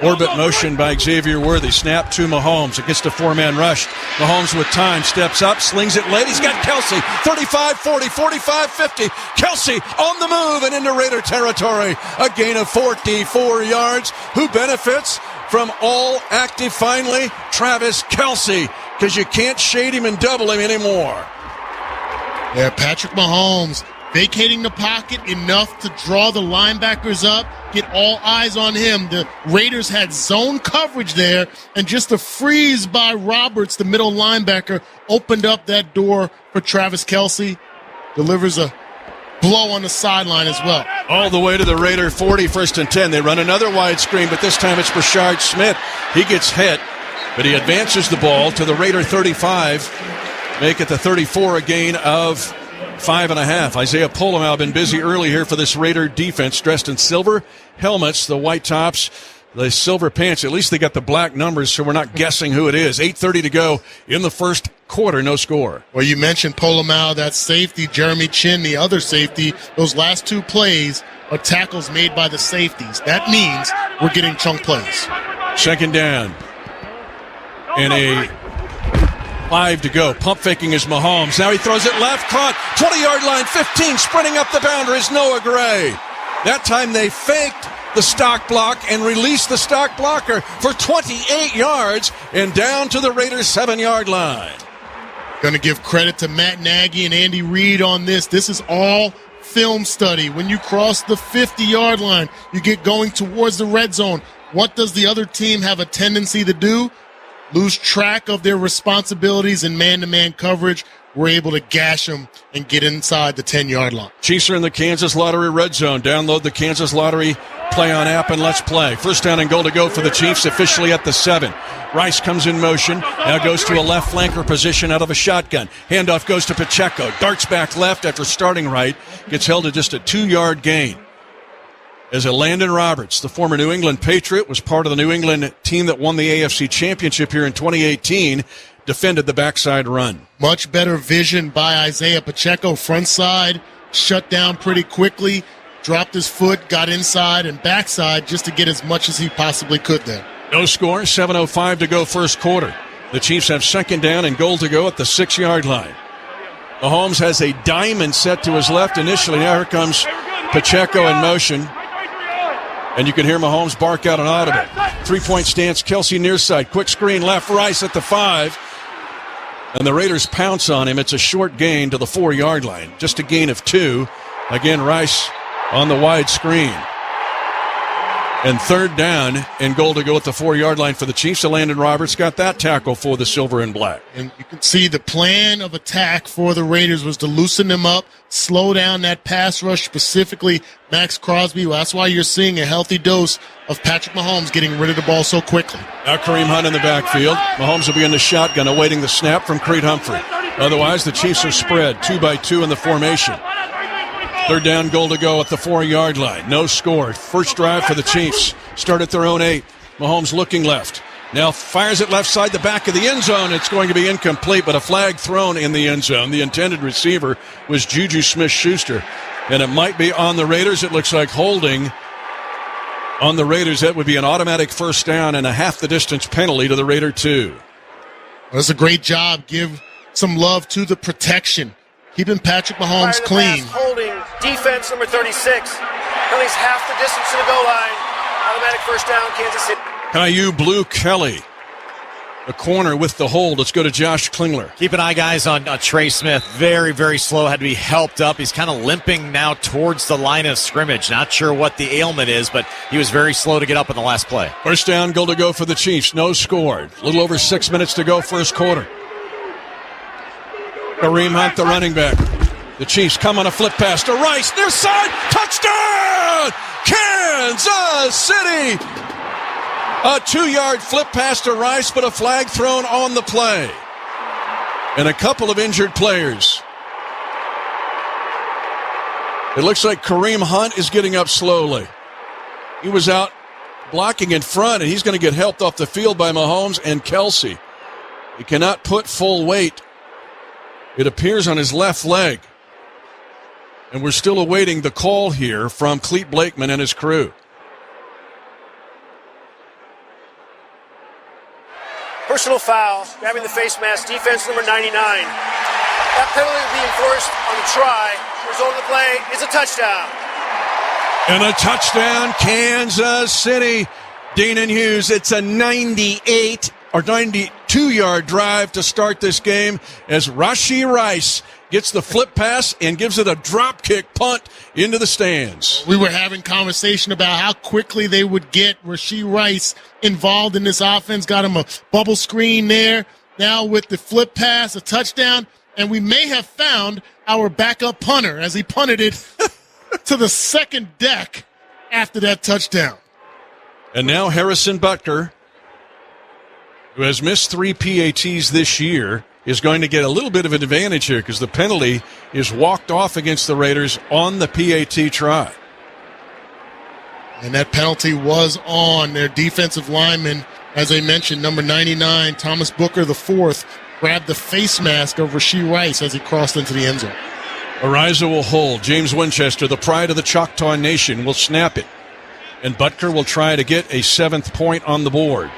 Orbit motion by Xavier Worthy. Snap to Mahomes. It gets to 4-man rush. Mahomes with time. Steps up. Slings it late. He's got Kelce. 35-40, 45-50. Kelce on the move and into Raider territory. A gain of 44 yards. Who benefits from all active finally? Travis Kelce. Because you can't shade him and double him anymore. Yeah, Patrick Mahomes vacating the pocket enough to draw the linebackers up, get all eyes on him. The Raiders had zone coverage there, and just a freeze by Roberts, the middle linebacker, opened up that door for Travis Kelce. Delivers a blow on the sideline as well. All the way to the Raider 40, 1st and 10. They run another wide screen, but this time it's Rashard Smith. He gets hit, but he advances the ball to the Raider 35. Make it the 34, a gain of 5.5. Isaiah Polamau been busy early here for this Raider defense, dressed in silver helmets, the white tops, the silver pants. At least they got the black numbers, so we're not guessing who it is. 8:30 to go in the first quarter, no score. Well, you mentioned Polamau, that safety, Jeremy Chin, the other safety. Those last 2 plays are tackles made by the safeties. That means we're getting chunk plays. 2nd down. And a 5 to go. Pump faking is Mahomes. Now he throws it left. Caught. 20-yard line. 15. Sprinting up the boundary is Noah Gray. That time they faked the stock block and released the stock blocker for 28 yards and down to the Raiders' 7-yard line. Going to give credit to Matt Nagy and Andy Reid on this. This is all film study. When you cross the 50-yard line, you get going towards the red zone. What does the other team have a tendency to do? Lose track of their responsibilities in man-to-man coverage. We're able to gash them and get inside the 10-yard line. Chiefs are in the Kansas Lottery red zone. Download the Kansas Lottery Play on app and let's play. 1st down and goal to go for the Chiefs, officially at the 7. Rice comes in motion. Now goes to a left flanker position out of a shotgun. Handoff goes to Pacheco. Darts back left after starting right. Gets held to just a 2-yard gain. As a Landon Roberts, the former New England Patriot, was part of the New England team that won the AFC Championship here in 2018, defended the backside run. Much better vision by Isaiah Pacheco. Front side, shut down pretty quickly, dropped his foot, got inside and backside just to get as much as he possibly could there. No score, 7:05 to go first quarter. The Chiefs have 2nd down and goal to go at the 6-yard line. Mahomes has a diamond set to his left initially. Now here comes Pacheco in motion. And you can hear Mahomes bark out an audible. 3-point stance, Kelce near side. Quick screen left, Rice at the 5. And the Raiders pounce on him. It's a short gain to the 4-yard line. Just a gain of 2. Again, Rice on the wide screen. And 3rd down and goal to go at the 4-yard line for the Chiefs. So Landon Roberts got that tackle for the silver and black. And you can see the plan of attack for the Raiders was to loosen them up, slow down that pass rush, specifically Max Crosby. Well, that's why you're seeing a healthy dose of Patrick Mahomes getting rid of the ball so quickly. Now Kareem Hunt in the backfield. Mahomes will be in the shotgun awaiting the snap from Creed Humphrey. Otherwise, the Chiefs are spread 2 by 2 in the formation. 3rd down, goal to go at the 4-yard line. No score. First drive for the Chiefs. Start at their own 8. Mahomes looking left. Now fires it left side, the back of the end zone. It's going to be incomplete, but a flag thrown in the end zone. The intended receiver was Juju Smith-Schuster. And it might be on the Raiders. It looks like holding on the Raiders. That would be an automatic 1st down and a half the distance penalty to the Raider 2. Well, that's a great job. Give some love to the protection. Keeping Patrick Mahomes clean. Holding defense number 36. At least half the distance to the goal line. Automatic 1st down, Kansas City. Caillou Blue Kelly The corner with the hold. Let's go to Josh Klingler. Keep an eye, guys, on Trey Smith. Very, very slow. Had to be helped up. He's kind of limping now towards the line of scrimmage. Not sure what the ailment is, but he was very slow to get up in the last play. First down, goal to go for the Chiefs. No score. A little over 6 minutes to go, first quarter. Kareem Hunt, the running back. The Chiefs come on a flip pass to Rice. Near side. Touchdown! Kansas City! A 2-yard flip pass to Rice, but a flag thrown on the play. And a couple of injured players. It looks like Kareem Hunt is getting up slowly. He was out blocking in front, and he's going to get helped off the field by Mahomes and Kelce. He cannot put full weight, it appears, on his left leg. And we're still awaiting the call here from Clete Blakeman and his crew. Personal foul, grabbing the face mask, defense number 99. That penalty will be enforced on the try. Result of the play is a touchdown. And a touchdown, Kansas City. Dean and Hughes, it's a 92-yard drive to start this game as Rashee Rice gets the flip pass and gives it a drop kick punt into the stands. We were having conversation about how quickly they would get Rashee Rice involved in this offense. Got him a bubble screen there. Now with the flip pass, a touchdown, and we may have found our backup punter as he punted it to the second deck after that touchdown. And now Harrison Butker, who has missed 3 PATs this year, is going to get a little bit of an advantage here because the penalty is walked off against the Raiders on the PAT try. And that penalty was on their defensive lineman. As I mentioned, number 99, Thomas Booker, the fourth, grabbed the face mask of Rashee Rice as he crossed into the end zone. Ariza will hold. James Winchester, the pride of the Choctaw Nation, will snap it. And Butker will try to get a 7th point on the board.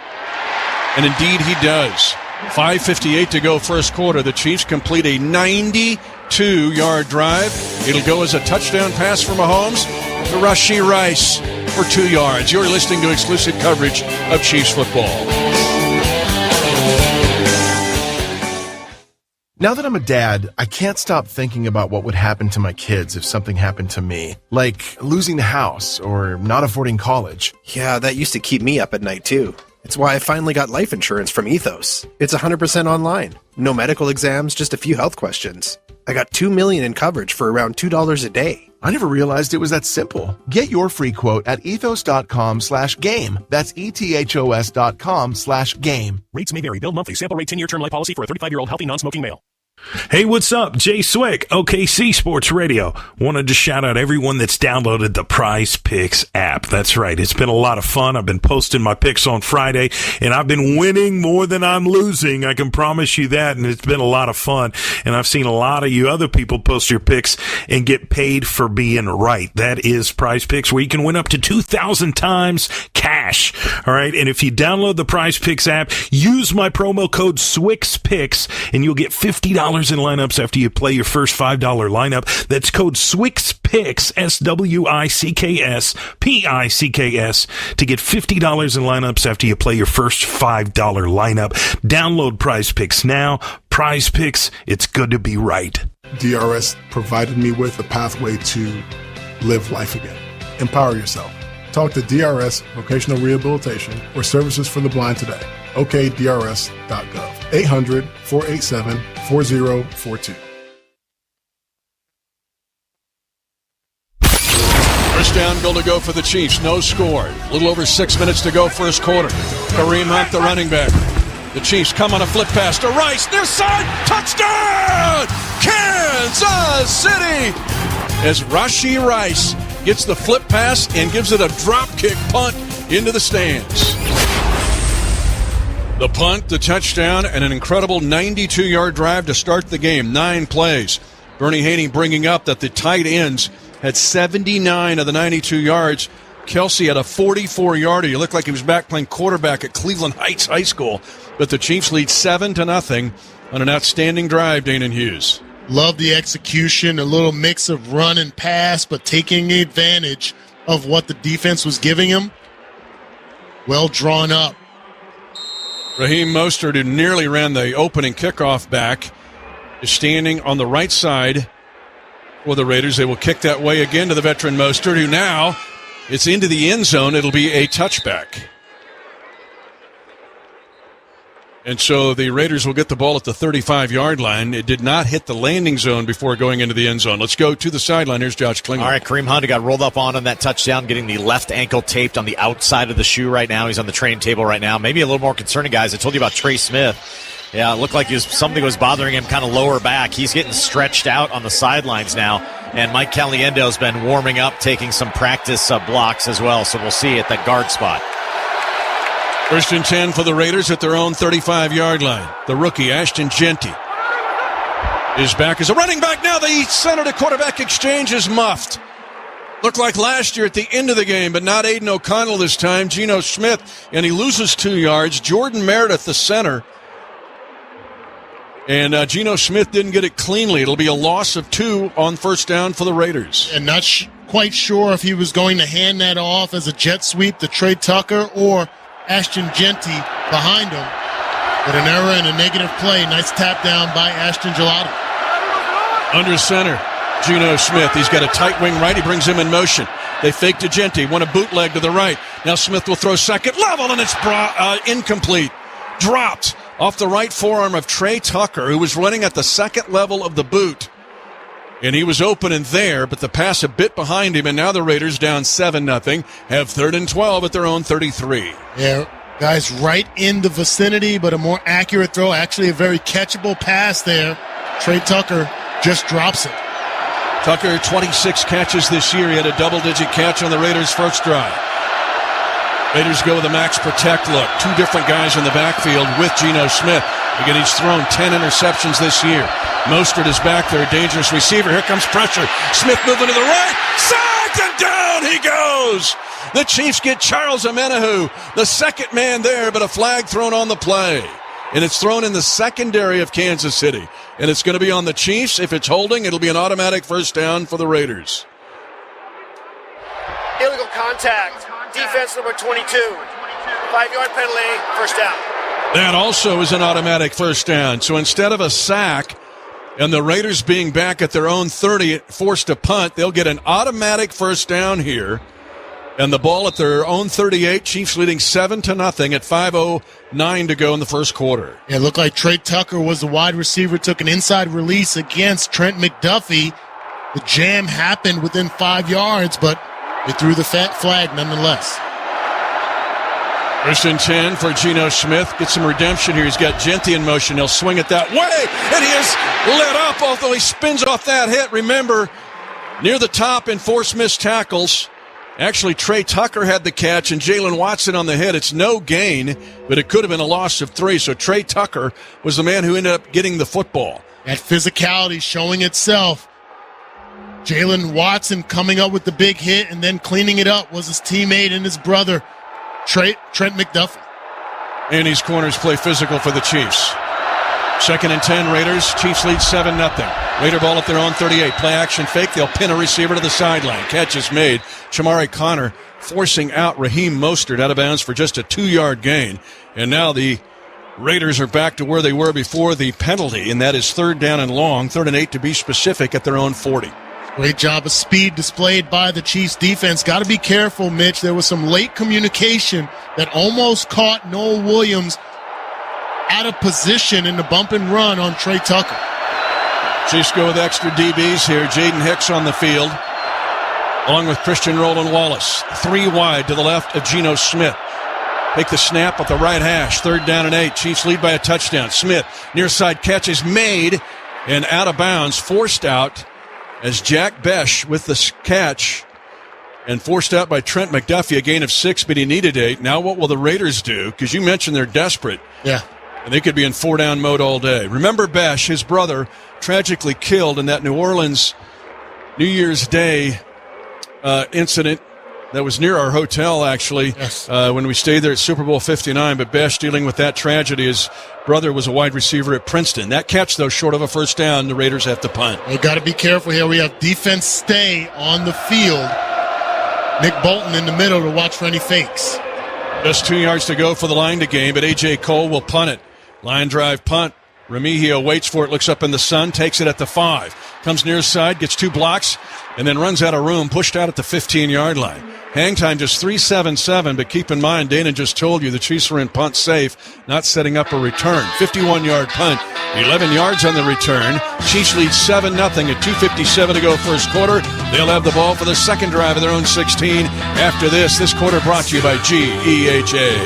And indeed he does. 5:58 to go first quarter. The Chiefs complete a 92-yard drive. It'll go as a touchdown pass from Mahomes to Rashee Rice for 2 yards. You're listening to exclusive coverage of Chiefs football. Now that I'm a dad, I can't stop thinking about what would happen to my kids if something happened to me, like losing the house or not affording college. Yeah, that used to keep me up at night too. It's why I finally got life insurance from Ethos. It's 100% online. No medical exams, just a few health questions. I got $2 million in coverage for around $2 a day. I never realized it was that simple. Get your free quote at ethos.com/game. That's ethos.com/game. Rates may vary. Bill monthly. Sample rate 10-year term life policy for a 35-year-old healthy non-smoking male. Hey, what's up? Jay Swick, OKC Sports Radio. Wanted to shout out everyone that's downloaded the Prize Picks app. That's right. It's been a lot of fun. I've been posting my picks on Friday, and I've been winning more than I'm losing. I can promise you that, and it's been a lot of fun. And I've seen a lot of you other people post your picks and get paid for being right. That is Prize Picks, where you can win up to 2,000 times cash. All right. And if you download the Prize Picks app, use my promo code SWIXPICKS, and you'll get $50 in lineups after you play your first $5 lineup. That's code SWIXPICKS, SWICKS, to get $50 in lineups after you play your first $5 lineup. Download Prize Picks now. Prize Picks, it's good to be right. DRS provided me with a pathway to live life again. Empower yourself. Talk to DRS Vocational Rehabilitation or Services for the Blind today. OKDRS.gov. 800-487-4042. First down, goal to go for the Chiefs. No score. A little over 6 minutes to go first quarter. Kareem Hunt, the running back. The Chiefs come on a flip pass to Rice. Near side. Touchdown! Kansas City! As Rashee Rice gets the flip pass and gives it a drop kick punt into the stands. The punt, the touchdown, and an incredible 92-yard drive to start the game. 9 plays. Bernie Haney bringing up that the tight ends had 79 of the 92 yards. Kelce had a 44-yarder. He looked like he was back playing quarterback at Cleveland Heights High School. But the Chiefs lead 7-0 on an outstanding drive, Dana Hughes. Love the execution, a little mix of run and pass, but taking advantage of what the defense was giving him. Well drawn up. Raheem Mostert, who nearly ran the opening kickoff back, is standing on the right side for the Raiders. They will kick that way again to the veteran Mostert, who now it's into the end zone. It'll be a touchback. And so the Raiders will get the ball at the 35-yard line. It did not hit the landing zone before going into the end zone. Let's go to the sideline. Here's Josh Klinger. All right, Kareem Hunt got rolled up on that touchdown, getting the left ankle taped on the outside of the shoe right now. He's on the training table right now. Maybe a little more concerning, guys. I told you about Trey Smith. Yeah, it looked like something was bothering him kind of lower back. He's getting stretched out on the sidelines now. And Mike Caliendo's been warming up, taking some practice blocks as well. So we'll see at that guard spot. 1st and 10 for the Raiders at their own 35-yard line. The rookie, Ashton Jeanty, is back as a running back now. The center to quarterback exchange is muffed. Looked like last year at the end of the game, but not Aiden O'Connell this time. Geno Smith, and he loses 2 yards. Jordan Meredith, the center. And Geno Smith didn't get it cleanly. It'll be a loss of 2 on first down for the Raiders. And not quite sure if he was going to hand that off as a jet sweep to Trey Tucker or Ashton Jeanty behind him. But an error and a negative play. Nice tap down by Ashton Gelati. Under center, Geno Smith. He's got a tight wing right. He brings him in motion. They fake to Jeanty. Want a bootleg to the right. Now Smith will throw second level, and it's incomplete. Dropped off the right forearm of Trey Tucker, who was running at the second level of the boot. And he was open in there, but the pass a bit behind him, and now the Raiders down 7-0, have 3rd and 12 at their own 33. Yeah, guys right in the vicinity, but a more accurate throw. Actually a very catchable pass there. Trey Tucker just drops it. Tucker, 26 catches this year. He had a double-digit catch on the Raiders' first drive. Raiders go with a max protect look. 2 different guys in the backfield with Geno Smith. Again, he's thrown 10 interceptions this year. Mostert is back there, dangerous receiver. Here comes pressure. Smith moving to the right. Sacked, and down he goes. The Chiefs get Charles Amenahu, the second man there, but a flag thrown on the play. And it's thrown in the secondary of Kansas City. And it's going to be on the Chiefs. If it's holding, it'll be an automatic first down for the Raiders. Illegal contact. Defense number 22. 5-yard penalty, first down. That also is an automatic first down. So instead of a sack and the Raiders being back at their own 30, forced to punt, they'll get an automatic first down here. And the ball at their own 38, Chiefs leading 7-0 at 5:09 to go in the first quarter. It looked like Trey Tucker was the wide receiver, took an inside release against Trent McDuffie. The jam happened within 5 yards, but they threw the flag nonetheless. 1st and 10 for Geno Smith. Get some redemption here. He's got Jeanty in motion. He'll swing it that way, and he is let up, although he spins off that hit. Remember, near the top in forced missed tackles. Actually, Trey Tucker had the catch, and Jalen Watson on the hit. It's no gain, but it could have been a loss of 3. So Trey Tucker was the man who ended up getting the football. That physicality showing itself. Jalen Watson coming up with the big hit and then cleaning it up was his teammate and his brother, Trent McDuffie. And these corners play physical for the Chiefs. 2nd and 10 Raiders. Chiefs lead 7-0. Raider ball at their own 38. Play action fake. They'll pin a receiver to the sideline. Catch is made. Shamari Connor forcing out Raheem Mostert out of bounds for just a 2-yard gain. And now the Raiders are back to where they were before the penalty, and that is 3rd down and long, 3rd and 8 to be specific, at their own 40. Great job of speed displayed by the Chiefs defense. Got to be careful, Mitch. There was some late communication that almost caught Noel Williams out of position in the bump and run on Trey Tucker. Chiefs go with extra DBs here. Jaden Hicks on the field, along with Christian Roland Wallace. 3 wide to the left of Geno Smith. Take the snap at the right hash. 3rd down and 8. Chiefs lead by a touchdown. Smith, near side catch is made and out of bounds. Forced out as Jack Besh with the catch, and forced out by Trent McDuffie, a gain of 6, but he needed 8. Now what will the Raiders do? Because you mentioned they're desperate. Yeah. And they could be in 4-down mode all day. Remember Besh, his brother, tragically killed in that New Orleans New Year's Day incident that was near our hotel, actually, yes. When we stayed there at Super Bowl 59. But Besh dealing with that tragedy. His brother was a wide receiver at Princeton. That catch, though, short of a first down, the Raiders have to punt. They got to be careful here. We have defense stay on the field. Nick Bolton in the middle to watch for any fakes. Just 2 yards to go for the line to gain, but A.J. Cole will punt it. Line drive punt. Remigio waits for it, looks up in the sun, takes it at the 5. Comes near side, gets 2 blocks, and then runs out of room, pushed out at the 15-yard line. Hang time just 3.77, but keep in mind, Dana just told you the Chiefs were in punt safe, not setting up a return. 51-yard punt, 11 yards on the return. Chiefs lead 7-0 at 2:57 to go first quarter. They'll have the ball for the second drive of their own 16. After this quarter brought to you by GEHA.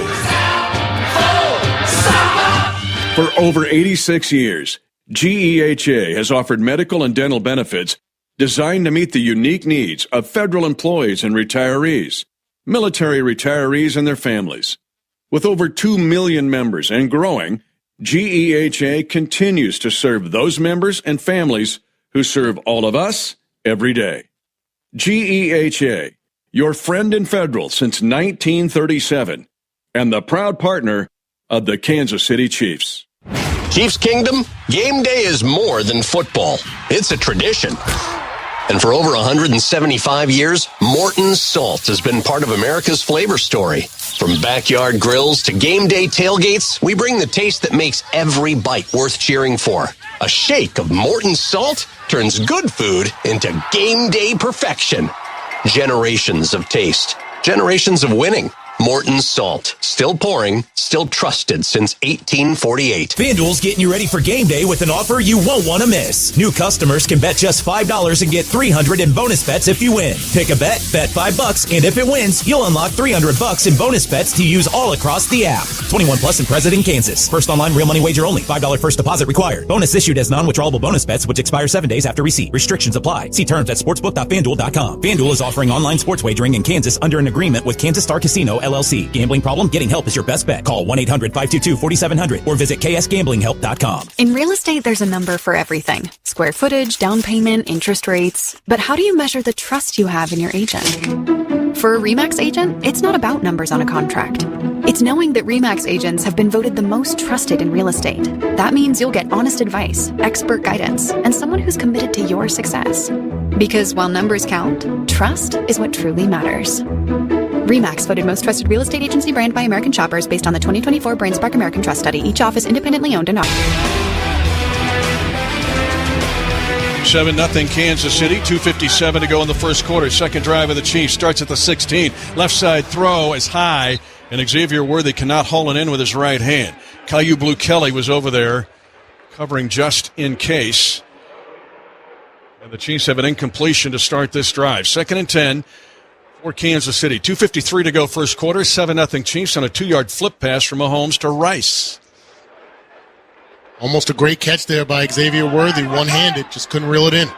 For over 86 years, GEHA has offered medical and dental benefits designed to meet the unique needs of federal employees and retirees, military retirees and their families. With over 2 million members and growing, GEHA continues to serve those members and families who serve all of us every day. GEHA, your friend in federal since 1937, and the proud partner of the Kansas City Chiefs. Chiefs Kingdom, game day is more than football. It's a tradition. And for over 175 years, Morton's Salt has been part of America's flavor story. From backyard grills to game day tailgates, we bring the taste that makes every bite worth cheering for. A shake of Morton's Salt turns good food into game day perfection. Generations of taste. Generations of winning. Morton's Salt. Still pouring, still trusted since 1848. FanDuel's getting you ready for game day with an offer you won't want to miss. New customers can bet just $5 and get $300 in bonus bets if you win. Pick a bet $5, and if it wins, you'll unlock $300 in bonus bets to use all across the app. 21 plus and present in Kansas. First online real money wager only. $5 first deposit required. Bonus issued as non-withdrawable bonus bets which expire 7 days after receipt. Restrictions apply. See terms at sportsbook.fanduel.com. FanDuel is offering online sports wagering in Kansas under an agreement with Kansas Star Casino, LLC. Gambling problem? Getting help is your best bet. Call 1-800-522-4700 or visit ksgamblinghelp.com. In real estate, there's a number for everything. Square footage, down payment, interest rates. But how do you measure the trust you have in your agent? For a RE/MAX agent, it's not about numbers on a contract. It's knowing that RE/MAX agents have been voted the most trusted in real estate. That means you'll get honest advice, expert guidance, and someone who's committed to your success. Because while numbers count, trust is what truly matters. RE/MAX voted most trusted real estate agency brand by American shoppers based on the 2024 BrainSpark American Trust Study. Each office independently owned and operated. 7-0 Kansas City, 2:57 to go in the first quarter. Second drive of the Chiefs starts at the 16. Left side throw is high, and Xavier Worthy cannot haul it in with his right hand. Caillou Blue Kelly was over there covering just in case. And the Chiefs have an incompletion to start this drive. 2nd and 10 for Kansas City. 2:53 to go first quarter. 7-0 Chiefs on a 2-yard flip pass from Mahomes to Rice. Almost a great catch there by Xavier Worthy. One-handed, just couldn't reel it in.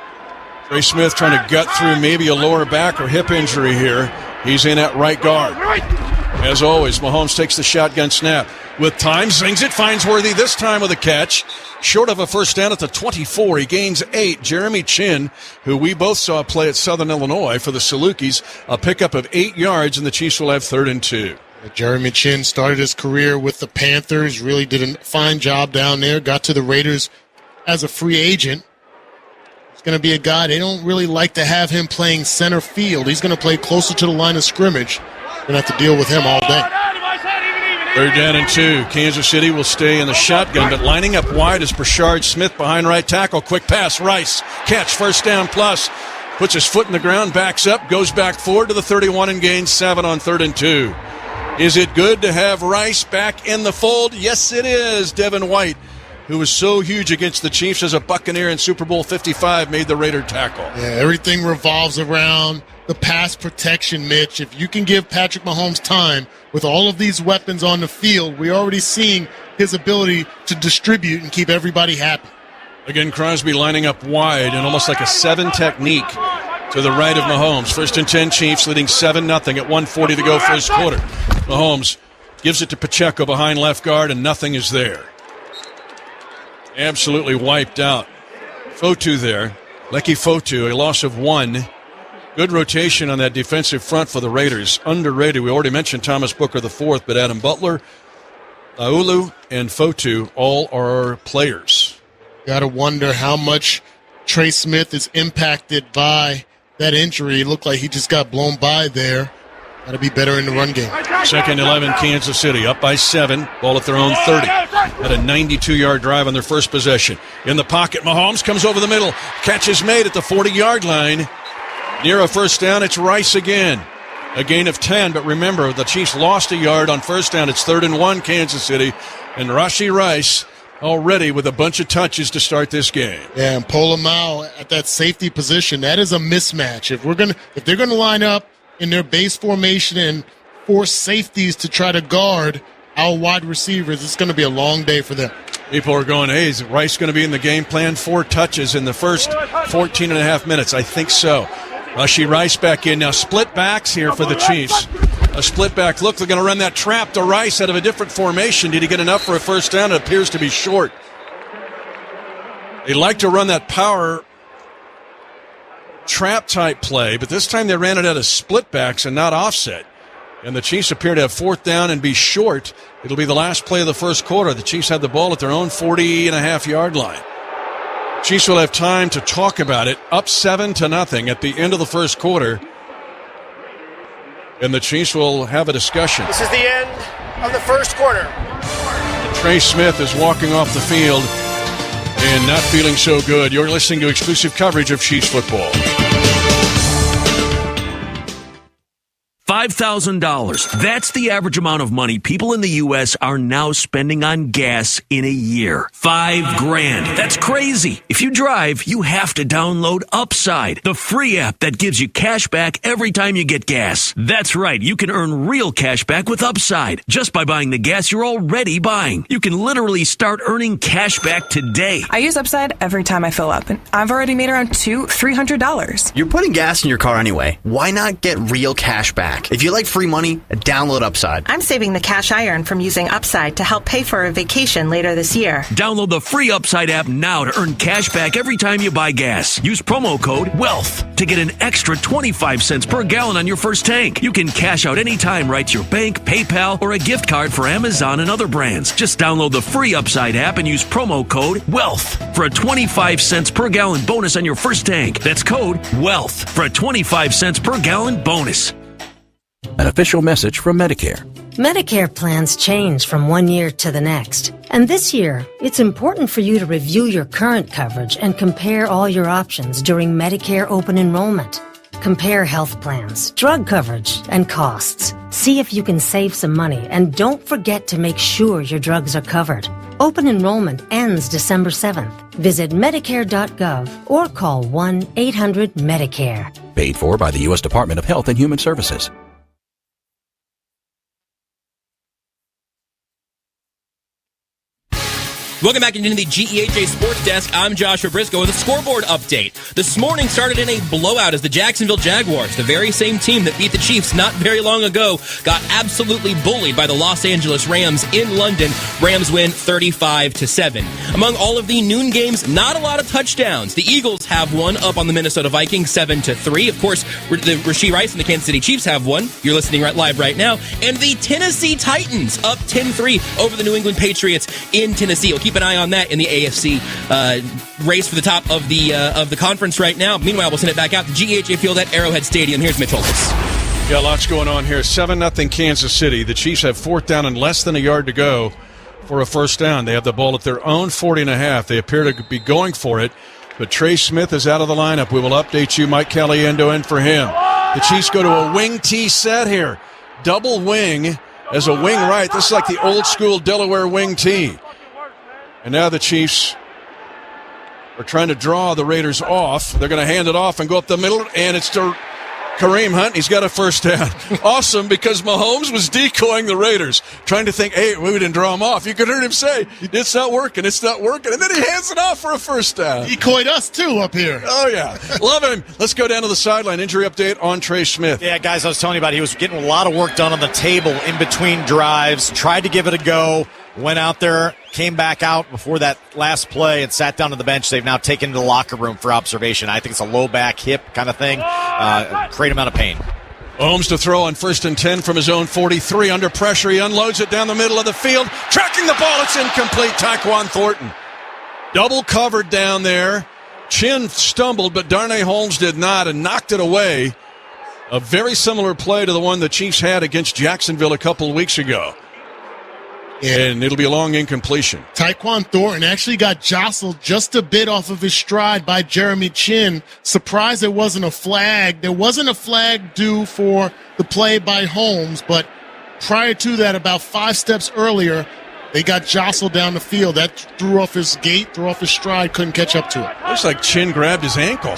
Trey Smith trying to gut through maybe a lower back or hip injury here. He's in at right guard. As always, Mahomes takes the shotgun snap. With time, swings it, finds Worthy this time with a catch. Short of a first down at the 24. He gains 8. Jeremy Chin, who we both saw play at Southern Illinois for the Salukis, a pickup of 8 yards, and the Chiefs will have 3rd and 2. Jeremy Chin started his career with the Panthers, really did a fine job down there, got to the Raiders as a free agent. He's going to be a guy, they don't really like to have him playing center field. He's going to play closer to the line of scrimmage. Going to have to deal with him all day. 3rd down and 2. Kansas City will stay in the shotgun, but lining up wide is Brashard Smith behind right tackle. Quick pass, Rice. Catch, first down plus. Puts his foot in the ground, backs up, goes back forward to the 31 and gains 7 on 3rd and 2. Is it good to have Rice back in the fold? Yes, it is. Devin White, who was so huge against the Chiefs as a Buccaneer in Super Bowl 55, made the Raider tackle. Yeah, everything revolves around the pass protection, Mitch. If you can give Patrick Mahomes time with all of these weapons on the field, we're already seeing his ability to distribute and keep everybody happy. Again, Crosby lining up wide and almost like a 7 technique to the right of Mahomes. 1st and 10 Chiefs leading 7-0 at 1:40 to go first quarter. Mahomes gives it to Pacheco behind left guard, and nothing is there. Absolutely wiped out. Fotu there. Lecky Fotu, a loss of 1. Good rotation on that defensive front for the Raiders. Underrated. We already mentioned Thomas Booker the fourth, but Adam Butler, Aulu, and Fotu all are players. Got to wonder how much Trey Smith is impacted by that injury. It looked like he just got blown by there. Got to be better in the run game. Second 11, Kansas City, up by 7. Ball at their own 30. Had a 92-yard drive on their first possession. In the pocket, Mahomes comes over the middle. Catch is made at the 40-yard line. Near a first down, it's Rice again. A gain of 10, but remember, the Chiefs lost a yard on first down. It's 3rd and 1, Kansas City. And Rashee Rice already with a bunch of touches to start this game. Yeah, and Polamalu at that safety position, that is a mismatch. If they're gonna line up in their base formation and force safeties to try to guard our wide receivers, it's going to be a long day for them. People are going, hey, is Rice going to be in the game plan? 4 touches in the first 14 and a half minutes. I think so. Rashee Rice back in. Now split backs here for the Chiefs. A split back look. They're going to run that trap to Rice out of a different formation. Did he get enough for a first down? It appears to be short. They like to run that power trap type play, but this time they ran it out of split backs and not offset. And the Chiefs appear to have 4th down and be short. It'll be the last play of the first quarter. The Chiefs have the ball at their own 40.5-yard line. Chiefs will have time to talk about it. Up 7-0 at the end of the first quarter. And the Chiefs will have a discussion. This is the end of the first quarter. Trey Smith is walking off the field and not feeling so good. You're listening to exclusive coverage of Chiefs football. $5,000. That's the average amount of money people in the U.S. are now spending on gas in a year. $5,000. That's crazy. If you drive, you have to download Upside, the free app that gives you cash back every time you get gas. That's right. You can earn real cash back with Upside just by buying the gas you're already buying. You can literally start earning cash back today. I use Upside every time I fill up, and I've already made around $300. You're putting gas in your car anyway. Why not get real cash back? If you like free money, download Upside. I'm saving the cash I earn from using Upside to help pay for a vacation later this year. Download the free Upside app now to earn cash back every time you buy gas. Use promo code WEALTH to get an extra 25 cents per gallon on your first tank. You can cash out anytime right to your bank, PayPal, or a gift card for Amazon and other brands. Just download the free Upside app and use promo code WEALTH for a 25 cents per gallon bonus on your first tank. That's code WEALTH for a 25 cents per gallon bonus. An official message from Medicare. Medicare plans change from one year to the next. And this year, it's important for you to review your current coverage and compare all your options during Medicare open enrollment. Compare health plans, drug coverage, and costs. See if you can save some money, and don't forget to make sure your drugs are covered. Open enrollment ends December 7th. Visit Medicare.gov or call 1-800-MEDICARE. Paid for by the U.S. Department of Health and Human Services. Welcome back into the GEHA Sports Desk. I'm Joshua Briscoe with a scoreboard update. This morning started in a blowout as the Jacksonville Jaguars, the very same team that beat the Chiefs not very long ago, got absolutely bullied by the Los Angeles Rams in London. Rams win 35-7. Among all of the noon games, not a lot of touchdowns. The Eagles have one up on the Minnesota Vikings 7-3. Of course, the Rashee Rice and the Kansas City Chiefs have one. You're listening right live right now. And the Tennessee Titans up 10-3 over the New England Patriots in Tennessee. We'll keep an eye on that in the AFC race for the top of the conference right now. Meanwhile, we'll send it back out to GEHA Field at Arrowhead Stadium. Here's Mitch Holtz. Yeah, lots going on here. 7-0 Kansas City. The Chiefs have 4th down and less than a yard to go for a first down. They have the ball at their own 40.5. They appear to be going for it, but Trey Smith is out of the lineup. We will update you. Mike Caliendo in for him. The Chiefs go to a wing T set here. Double wing as a wing right. This is like the old school Delaware wing T. And now the Chiefs are trying to draw the Raiders off. They're going to hand it off and go up the middle, and it's to Kareem Hunt. He's got a first down. Awesome, because Mahomes was decoying the Raiders, trying to think, hey, we didn't draw him off. You could hear him say, it's not working, and then he hands it off for a first down. Decoyed us, too, up here. Oh, yeah. Love him. Let's go down to the sideline. Injury update on Trey Smith. Yeah, guys, I was telling you about it. He was getting a lot of work done on the table in between drives, tried to give it a go. Went out there, came back out before that last play and sat down to the bench. They've now taken to the locker room for observation. I think it's a low back hip kind of thing. Great amount of pain. Mahomes to throw on 1st and 10 from his own 43. Under pressure, he unloads it down the middle of the field. Tracking the ball, it's incomplete. Tyquan Thornton. Double covered down there. Chin stumbled, but Darnay Holmes did not and knocked it away. A very similar play to the one the Chiefs had against Jacksonville a couple of weeks ago. And it'll be a long incompletion. Tyquan Thornton actually got jostled just a bit off of his stride by Jeremy Chin. Surprised there wasn't a flag. There wasn't a flag due for the play by Holmes, but prior to that, about 5 steps earlier, they got jostled down the field. That threw off his gait, threw off his stride, couldn't catch up to it. Looks like Chin grabbed his ankle.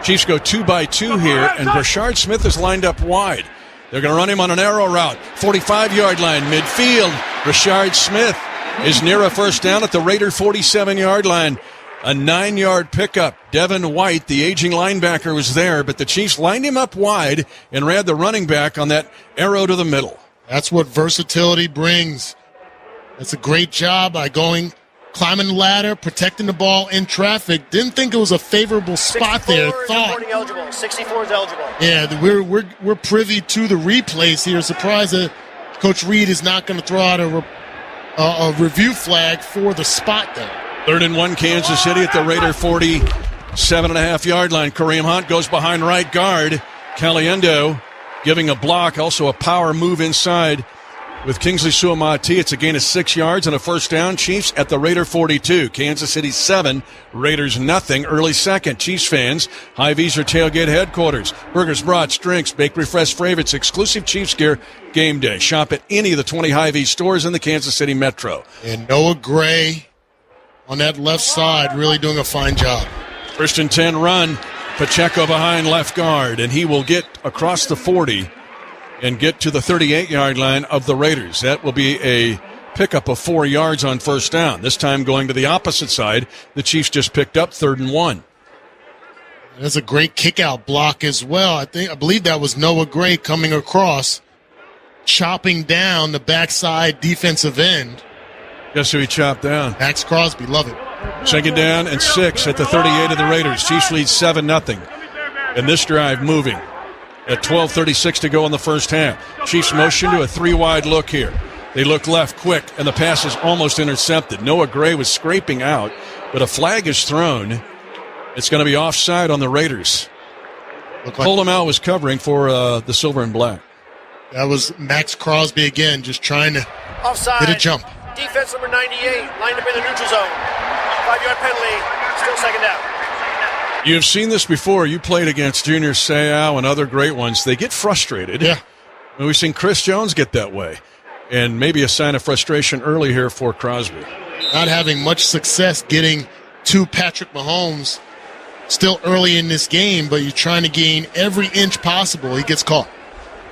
Chiefs go 2-by-2 here, and Rashard Smith is lined up wide. They're going to run him on an arrow route. 45-yard line, midfield. Rashard Smith is near a first down at the Raider 47-yard line. A 9-yard pickup. Devin White, the aging linebacker, was there, but the Chiefs lined him up wide and ran the running back on that arrow to the middle. That's what versatility brings. That's a great job by climbing the ladder, protecting the ball in traffic. Didn't think it was a favorable spot there. Thought eligible. 64 is eligible. Yeah, we're privy to the replays here. Surprised that Coach Reed is not going to throw out a review flag for the spot there. 3rd and 1, Kansas City at the Raider 47.5-yard line. Kareem Hunt goes behind right guard. Caliendo giving a block, also a power move inside with Kingsley Suamati. It's a gain of 6 yards and a first down. Chiefs at the Raider 42. Kansas City 7, Raiders nothing. Early second. Chiefs fans, Hy-Vee's or tailgate headquarters. Burgers, brats, drinks, bakery fresh favorites, exclusive Chiefs gear, game day. Shop at any of the 20 Hy-Vee stores in the Kansas City metro. And Noah Gray on that left side really doing a fine job. 1st and 10 run. Pacheco behind left guard, and he will get across the 40 and get to the 38-yard line of the Raiders. That will be a pickup of 4 yards on first down. This time going to the opposite side. The Chiefs just picked up 3rd and 1. That's a great kick-out block as well. I believe that was Noah Gray coming across, chopping down the backside defensive end. Guess who he chopped down? Max Crosby, love it. 2nd down and 6 at the 38 of the Raiders. Chiefs lead 7-0. And this drive moving at 12:36 to go in the first half. Chiefs motion to a 3-wide look here. They look left quick, and the pass is almost intercepted. Noah Gray was scraping out, but a flag is thrown. It's going to be offside on the Raiders. Colomel was covering for the silver and black. That was Max Crosby again, just trying to Offside. get a jump. Defense number 98, lined up in the neutral zone. 5-yard penalty, still 2nd down. You've seen this before. You played against Junior Seau and other great ones. They get frustrated. Yeah. And we've seen Chris Jones get that way. And maybe a sign of frustration early here for Crosby. Not having much success getting to Patrick Mahomes still early in this game, but you're trying to gain every inch possible. He gets caught.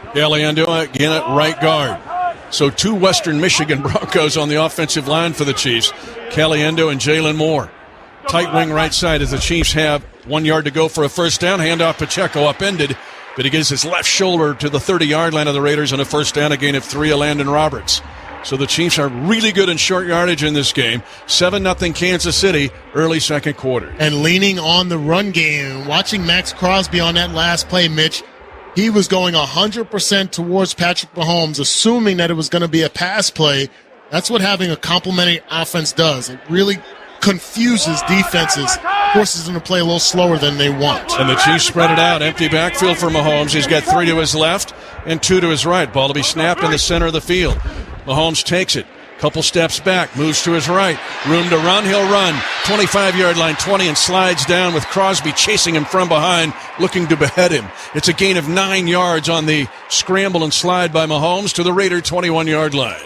Caliendo again at right guard. So 2 Western Michigan Broncos on the offensive line for the Chiefs. Caliendo and Jalen Moore. Tight wing right side as the Chiefs have 1 yard to go for a first down. Handoff Pacheco upended, but he gives his left shoulder to the 30-yard line of the Raiders on a first down, a gain of 3 of Landon Roberts. So the Chiefs are really good in short yardage in this game. 7-0 Kansas City, early second quarter. And leaning on the run game, watching Max Crosby on that last play, Mitch, he was going 100% towards Patrick Mahomes, assuming that it was going to be a pass play. That's what having a complementary offense does. It really confuses defenses, forces them to play a little slower than they want. And the Chiefs spread it out. Empty backfield for Mahomes. He's got 3 to his left and 2 to his right. Ball to be snapped in the center of the field. Mahomes takes it. Couple steps back, moves to his right. Room to run, he'll run. 25-yard line, 20, and slides down with Crosby chasing him from behind, looking to behead him. It's a gain of 9 yards on the scramble and slide by Mahomes to the Raider 21-yard line.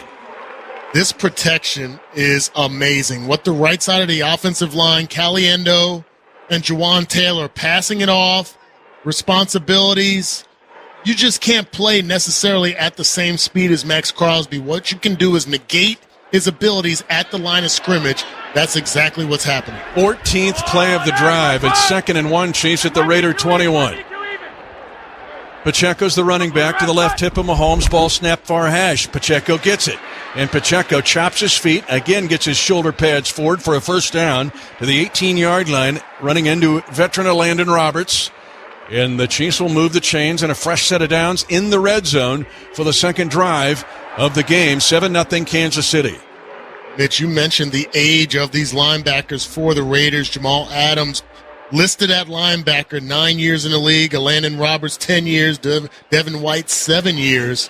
This protection is amazing. What the right side of the offensive line, Caliendo and Juwan Taylor passing it off, responsibilities. You just can't play necessarily at the same speed as Max Crosby. What you can do is negate his abilities at the line of scrimmage. That's exactly what's happening. 14th play of the drive. It's 2nd and 1, Chiefs at the Raider 21. Pacheco's the running back to the left hip of Mahomes. Ball snap far hash. Pacheco gets it. And Pacheco chops his feet, again gets his shoulder pads forward for a first down to the 18-yard line, running into veteran Landon Roberts. And the Chiefs will move the chains and a fresh set of downs in the red zone for the second drive of the game. 7-0 Kansas City. Mitch, you mentioned the age of these linebackers for the Raiders. Jamal Adams listed at linebacker, 9 years in the league. Landon Roberts, 10 years. Devin White, 7 years.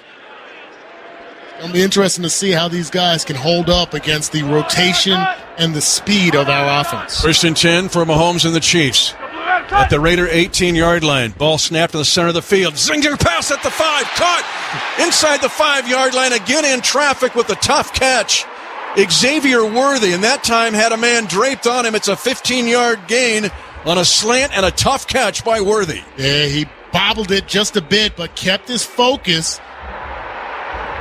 It'll be interesting to see how these guys can hold up against the rotation and the speed of our offense. 1st and 10 for Mahomes and the Chiefs. At the Raider 18-yard line. Ball snapped in the center of the field. Zinger pass at the 5. Caught inside the 5-yard line. Again in traffic with a tough catch. Xavier Worthy, and that time had a man draped on him. It's a 15-yard gain on a slant and a tough catch by Worthy. Yeah, he bobbled it just a bit, but kept his focus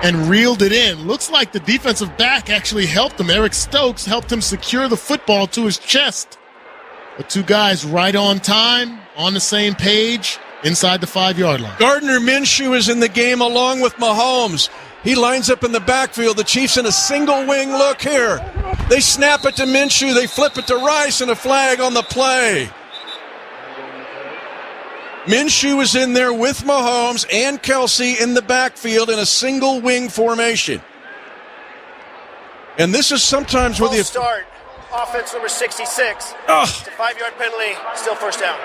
and reeled it in. Looks like the defensive back actually helped him. Eric Stokes helped him secure the football to his chest. The two guys right on time, on the same page, inside the 5-yard line. Gardner Minshew is in the game along with Mahomes. He lines up in the backfield. The Chiefs in a single wing look here. They snap it to Minshew. They flip it to Rice, and a flag on the play. Minshew is in there with Mahomes and Kelce in the backfield in a single wing formation. And this is sometimes where the start. Offense number 66. It's a 5-yard penalty. Still first down.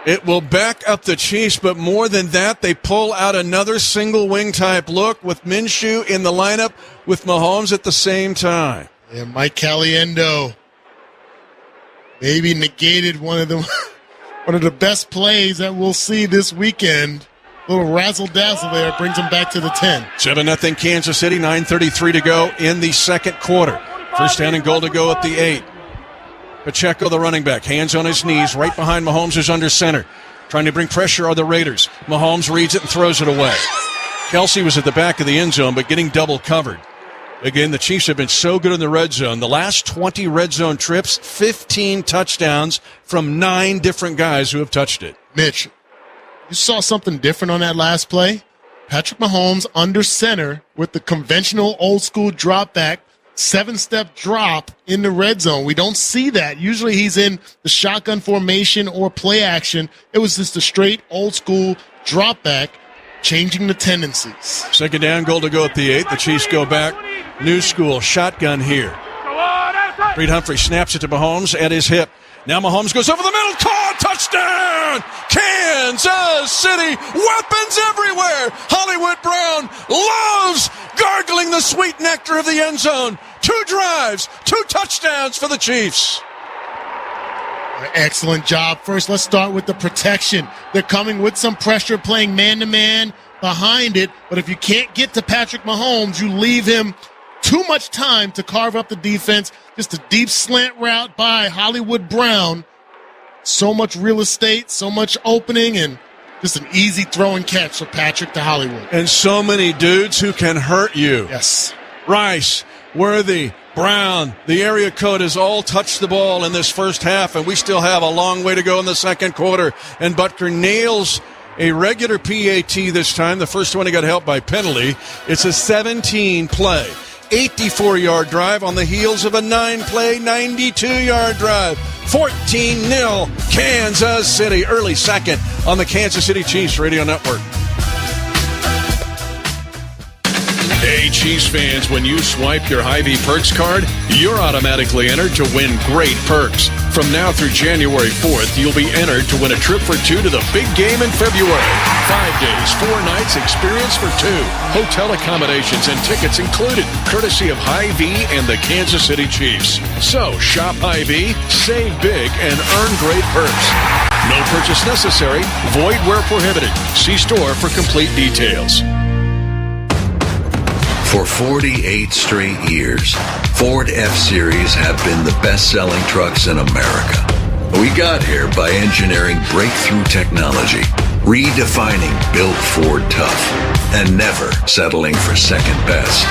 It will back up the Chiefs, but more than that, they pull out another single wing type look with Minshew in the lineup with Mahomes at the same time. And Mike Caliendo maybe negated one of the best plays that we'll see this weekend. A little razzle-dazzle there brings them back to the 10. 7-0 Kansas City, 9:33 to go in the second quarter. First down and goal to go at the 8. Pacheco, the running back, hands on his knees, right behind Mahomes, is under center. Trying to bring pressure on the Raiders. Mahomes reads it and throws it away. Kelce was at the back of the end zone, but getting double covered. Again, the Chiefs have been so good in the red zone. The last 20 red zone trips, 15 touchdowns from 9 different guys who have touched it. Mitch, you saw something different on that last play? Patrick Mahomes under center with the conventional old-school drop back, 7-step drop in the red zone. We don't see that. Usually he's in the shotgun formation or play action. It was just a straight old-school drop back, changing the tendencies. Second down, goal to go at the 8. The Chiefs go back. New school, shotgun here. Reed Humphrey snaps it to Mahomes at his hip. Now Mahomes goes over the middle. Caught! Touchdown! Kansas City! Weapons everywhere! Hollywood Brown loves gargling the sweet nectar of the end zone. 2 drives, 2 touchdowns for the Chiefs. Excellent job. First, let's start with the protection. They're coming with some pressure, playing man-to-man behind it. But if you can't get to Patrick Mahomes, you leave him too much time to carve up the defense. Just a deep slant route by Hollywood Brown. So much real estate, so much opening, and just an easy throw and catch for Patrick to Hollywood. And so many dudes who can hurt you. Yes. Rice, Worthy, Brown, the area code has all touched the ball in this first half, and we still have a long way to go in the second quarter. And Butker nails a regular PAT this time. The first one he got helped by penalty. It's a 17-play, 84-yard drive on the heels of a 9-play, 92-yard drive. 14-0 Kansas City. Early second on the Kansas City Chiefs Radio Network. Hey, Chiefs fans, when you swipe your Hy-Vee Perks card, you're automatically entered to win great perks. From now through January 4th, you'll be entered to win a trip for 2 to the big game in February. 5 days, 4 nights, experience for 2. Hotel accommodations and tickets included, courtesy of Hy-Vee and the Kansas City Chiefs. So, shop Hy-Vee, save big, and earn great perks. No purchase necessary, void where prohibited. See store for complete details. For 48 straight years, Ford F-Series have been the best-selling trucks in America. We got here by engineering breakthrough technology, redefining Built Ford Tough, and never settling for second best.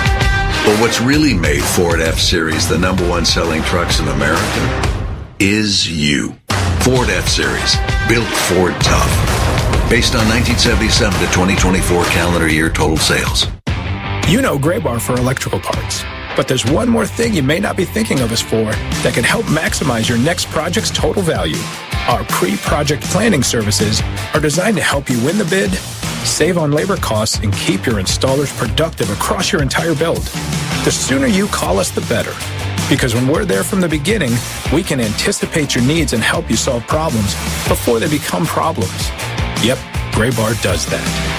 But what's really made Ford F-Series the #1 selling trucks in America is you. Ford F-Series, Built Ford Tough. Based on 1977 to 2024 calendar year total sales. You know Gray Bar for electrical parts, but there's one more thing you may not be thinking of us for that can help maximize your next project's total value. Our pre-project planning services are designed to help you win the bid, save on labor costs, and keep your installers productive across your entire build. The sooner you call us, the better. Because when we're there from the beginning, we can anticipate your needs and help you solve problems before they become problems. Yep, Graybar does that.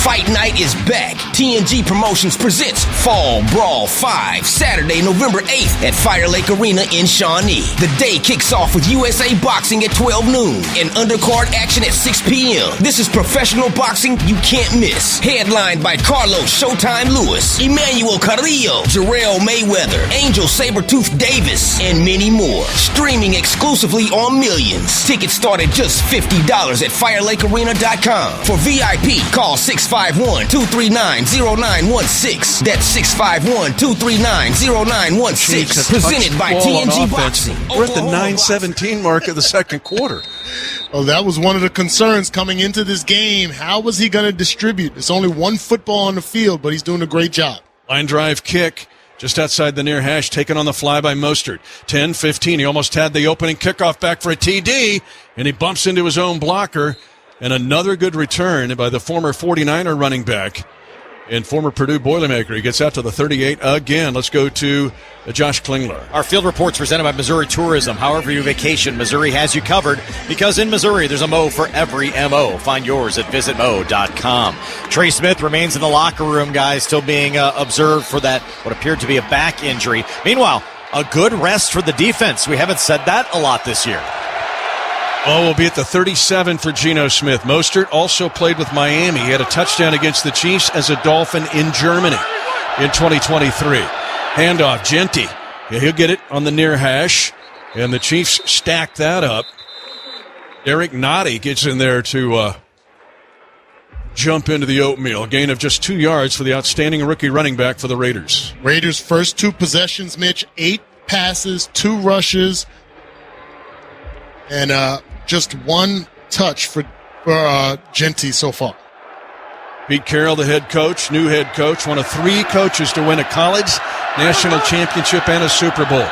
Fight Night is back. TNG Promotions presents Fall Brawl 5, Saturday, November 8th at Fire Lake Arena in Shawnee. The day kicks off with USA Boxing at 12 noon and undercard action at 6 p.m. This is professional boxing you can't miss. Headlined by Carlos Showtime Lewis, Emmanuel Carrillo, Jarrell Mayweather, Angel Sabertooth Davis, and many more. Streaming exclusively on Millions. Tickets start at just $50 at FireLakeArena.com. For VIP, call 651-239-0916. That's 651-239-0916. Presented by TNG Boxing. We're at the 9:17 mark of the second quarter. Well, that was one of the concerns coming into this game. How was he going to distribute? There's only one football on the field, but he's doing a great job. Line drive kick just outside the near hash, taken on the fly by Mostert. 10-15. He almost had the opening kickoff back for a TD, and he bumps into his own blocker. And another good return by the former 49er running back and former Purdue Boilermaker. He gets out to the 38 again. Let's go to Josh Klingler. Our field report's presented by Missouri Tourism. However you vacation, Missouri has you covered, because in Missouri there's a Mo for every MO. Find yours at visitmo.com. Trey Smith remains in the locker room, guys, still being observed for that, what appeared to be a back injury. Meanwhile, a good rest for the defense. We haven't said that a lot this year. Oh, we'll be at the 37 for Geno Smith. Mostert also played with Miami. He had a touchdown against the Chiefs as a Dolphin in Germany in 2023. Handoff, jeanty. Yeah, he'll get it on the near hash, and the Chiefs stack that up. Eric Nottie gets in there to jump into the oatmeal. A gain of just 2 yards for the outstanding rookie running back for the Raiders. Raiders' first 2 possessions, Mitch, 8 passes, 2 rushes, and just 1 touch for jeanty so far. Pete Carroll, the head coach, new head coach, one of 3 coaches to win a college national championship and a Super Bowl.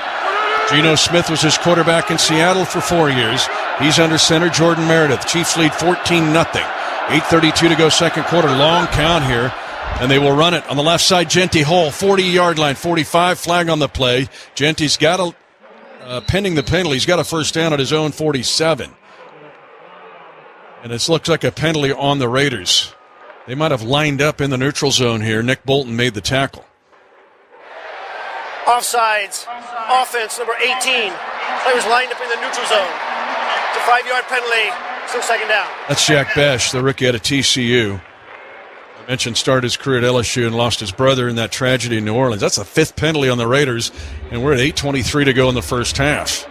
Geno Smith was his quarterback in Seattle for 4 years. He's under center, Jordan Meredith. Chiefs lead 14-0. 8:32 to go second quarter. Long count here, and they will run it on the left side. Jeanty Hole, 40-yard line, 45, flag on the play. Jeanty's got a pending the penalty, he's got a first down at his own 47. And it looks like a penalty on the Raiders. They might have lined up in the neutral zone here. Nick Bolton made the tackle. Offsides. Offense, number 18. Players lined up in the neutral zone. It's a 5-yard penalty. Still second down. That's Jack Besh, the rookie out of TCU. I mentioned started his career at LSU and lost his brother in that tragedy in New Orleans. That's the 5th penalty on the Raiders, and we're at 8:23 to go in the first half.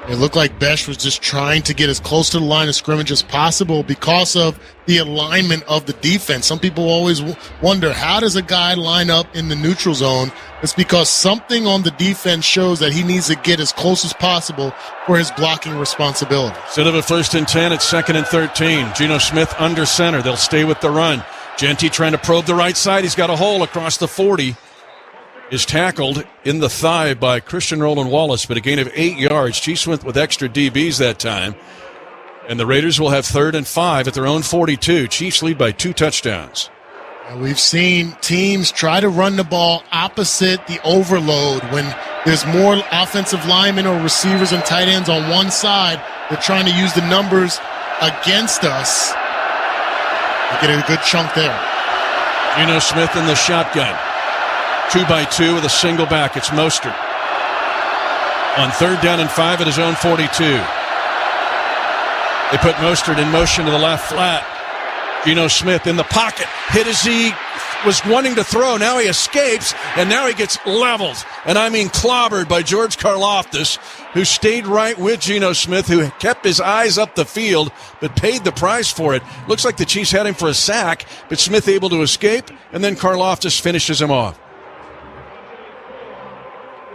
It looked like Besh was just trying to get as close to the line of scrimmage as possible because of the alignment of the defense. Some people always wonder, how does a guy line up in the neutral zone? It's because something on the defense shows that he needs to get as close as possible for his blocking responsibility. Instead of a 1st and 10, it's 2nd and 13. Geno Smith under center. They'll stay with the run. Jeanty trying to probe the right side. He's got a hole across the 40. Is tackled in the thigh by Christian Roland Wallace, but a gain of 8 yards. Chiefs went with extra DBs that time. And the Raiders will have 3rd and 5 at their own 42. Chiefs lead by 2 touchdowns. And we've seen teams try to run the ball opposite the overload. When there's more offensive linemen or receivers and tight ends on one side, they're trying to use the numbers against us. They get a good chunk there. Geno Smith in the shotgun. 2-by-2 with a single back. It's Mostert. On 3rd down and 5 at his own 42. They put Mostert in motion to the left flat. Geno Smith in the pocket. Hit as he was wanting to throw. Now he escapes, and now he gets leveled. And I mean clobbered by George Karlaftis, who stayed right with Geno Smith, who kept his eyes up the field, but paid the price for it. Looks like the Chiefs had him for a sack, but Smith able to escape, and then Karlaftis finishes him off.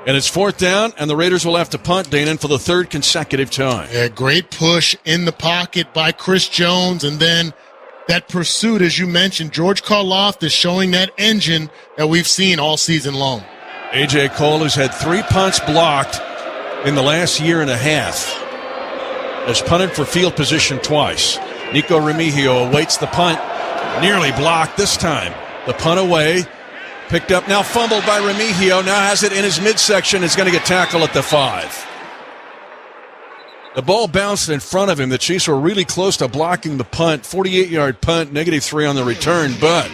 And it's 4th down, and the Raiders will have to punt, Danon, for the 3rd consecutive time. Yeah, great push in the pocket by Chris Jones, and then that pursuit, as you mentioned, George Karlaftis showing that engine that we've seen all season long. A.J. Cole has had 3 punts blocked in the last year and a half. has punted for field position twice. Nico Remigio awaits the punt. Nearly blocked this time. The punt away. Picked up, now fumbled by Remigio. Now has it in his midsection. Is going to get tackled at the 5. The ball bounced in front of him. The Chiefs were really close to blocking the punt. 48-yard punt, -3 on the return, but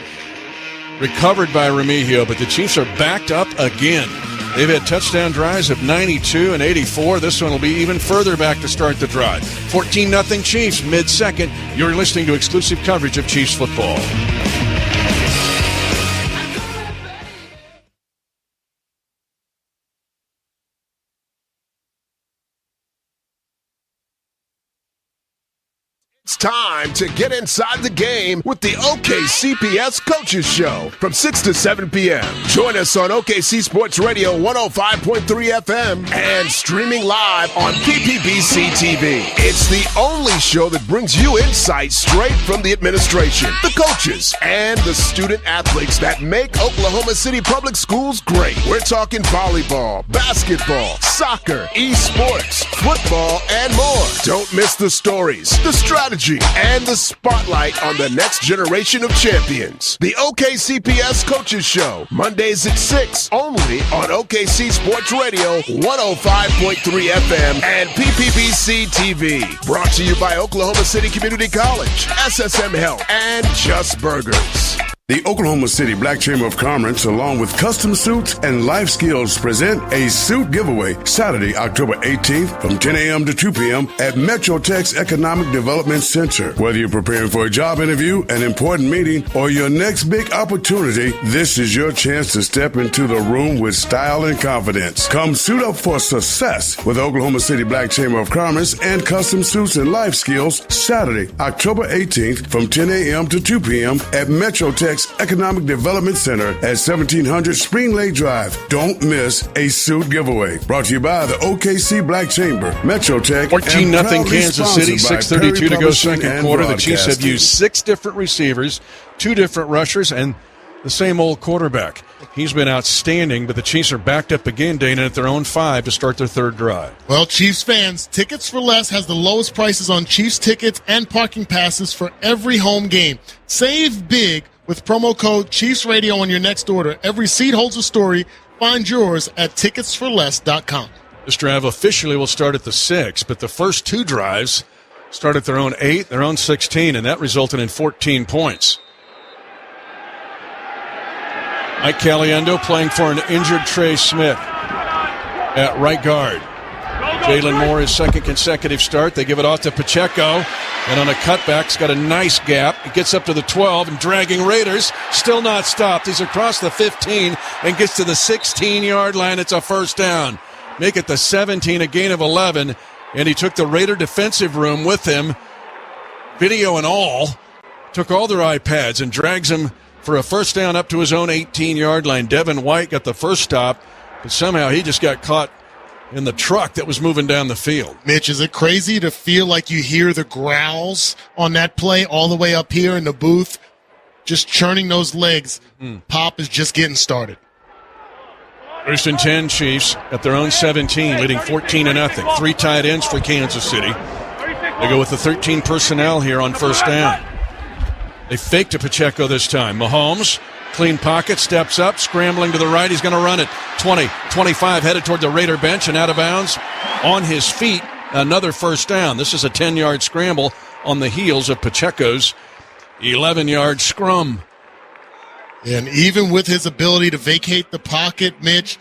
recovered by Remigio. But the Chiefs are backed up again. They've had touchdown drives of 92 and 84. This one will be even further back to start the drive. 14-0 Chiefs, mid-second. You're listening to exclusive coverage of Chiefs football. It's time to get inside the game with the OKCPS Coaches Show from 6 to 7 p.m. Join us on OKC Sports Radio 105.3 FM and streaming live on PPBC TV. It's the only show that brings you insights straight from the administration, the coaches, and the student athletes that make Oklahoma City Public Schools great. We're talking volleyball, basketball, soccer, esports, football, and more. Don't miss the stories, the strategy, and the spotlight on the next generation of champions. The OKCPS Coaches Show, Mondays at 6, only on OKC Sports Radio 105.3 FM and PPBC TV. Brought to you by Oklahoma City Community College, SSM Health, and Just Burgers. The Oklahoma City Black Chamber of Commerce, along with Custom Suits and Life Skills, present a suit giveaway Saturday, October 18th from 10 a.m. to 2 p.m. at Metrotech's Economic Development Center. Whether you're preparing for a job interview, an important meeting, or your next big opportunity, this is your chance to step into the room with style and confidence. Come suit up for success with Oklahoma City Black Chamber of Commerce and Custom Suits and Life Skills Saturday, October 18th from 10 a.m. to 2 p.m. at Metrotech's Economic Development Center at 1700 Spring Lake Drive. Don't miss a suit giveaway. Brought to you by the OKC Black Chamber, Metrotech, 14-0 Kansas City, 6:32 to go second quarter. The Chiefs have used 6 different receivers, 2 different rushers, and the same old quarterback. He's been outstanding, but the Chiefs are backed up again, Dana, at their own 5 to start their third drive. Well, Chiefs fans, Tickets for Less has the lowest prices on Chiefs tickets and parking passes for every home game. Save big with promo code Chiefs Radio on your next order. Every seat holds a story. Find yours at ticketsforless.com. This drive officially will start at the 6, but the first 2 drives start at their own 8, their own 16, and that resulted in 14 points. Mike Caliendo playing for an injured Trey Smith at right guard. Jalen Moore, his second consecutive start. They give it off to Pacheco. And on a cutback, he's got a nice gap. It gets up to the 12 and dragging Raiders. Still not stopped. He's across the 15 and gets to the 16-yard line. It's a first down. Make it the 17, a gain of 11. And he took the Raider defensive room with him, video and all. Took all their iPads and drags him for a first down up to his own 18-yard line. Devin White got the first stop, but somehow he just got caught in the truck that was moving down the field. Mitch, is it crazy to feel like you hear the growls on that play all the way up here in the booth, just churning those legs? Pop is just getting started. First and 10, Chiefs at their own 17, leading 14-0. 3 tight ends for Kansas City. They go with the 13 personnel here on first down. They fake to Pacheco this time. Mahomes, clean pocket, steps up, scrambling to the right. He's going to run it. 20, 25, headed toward the Raider bench and out of bounds on his feet. Another first down. This is a 10-yard scramble on the heels of Pacheco's 11-yard scrum. And even with his ability to vacate the pocket, Mitch,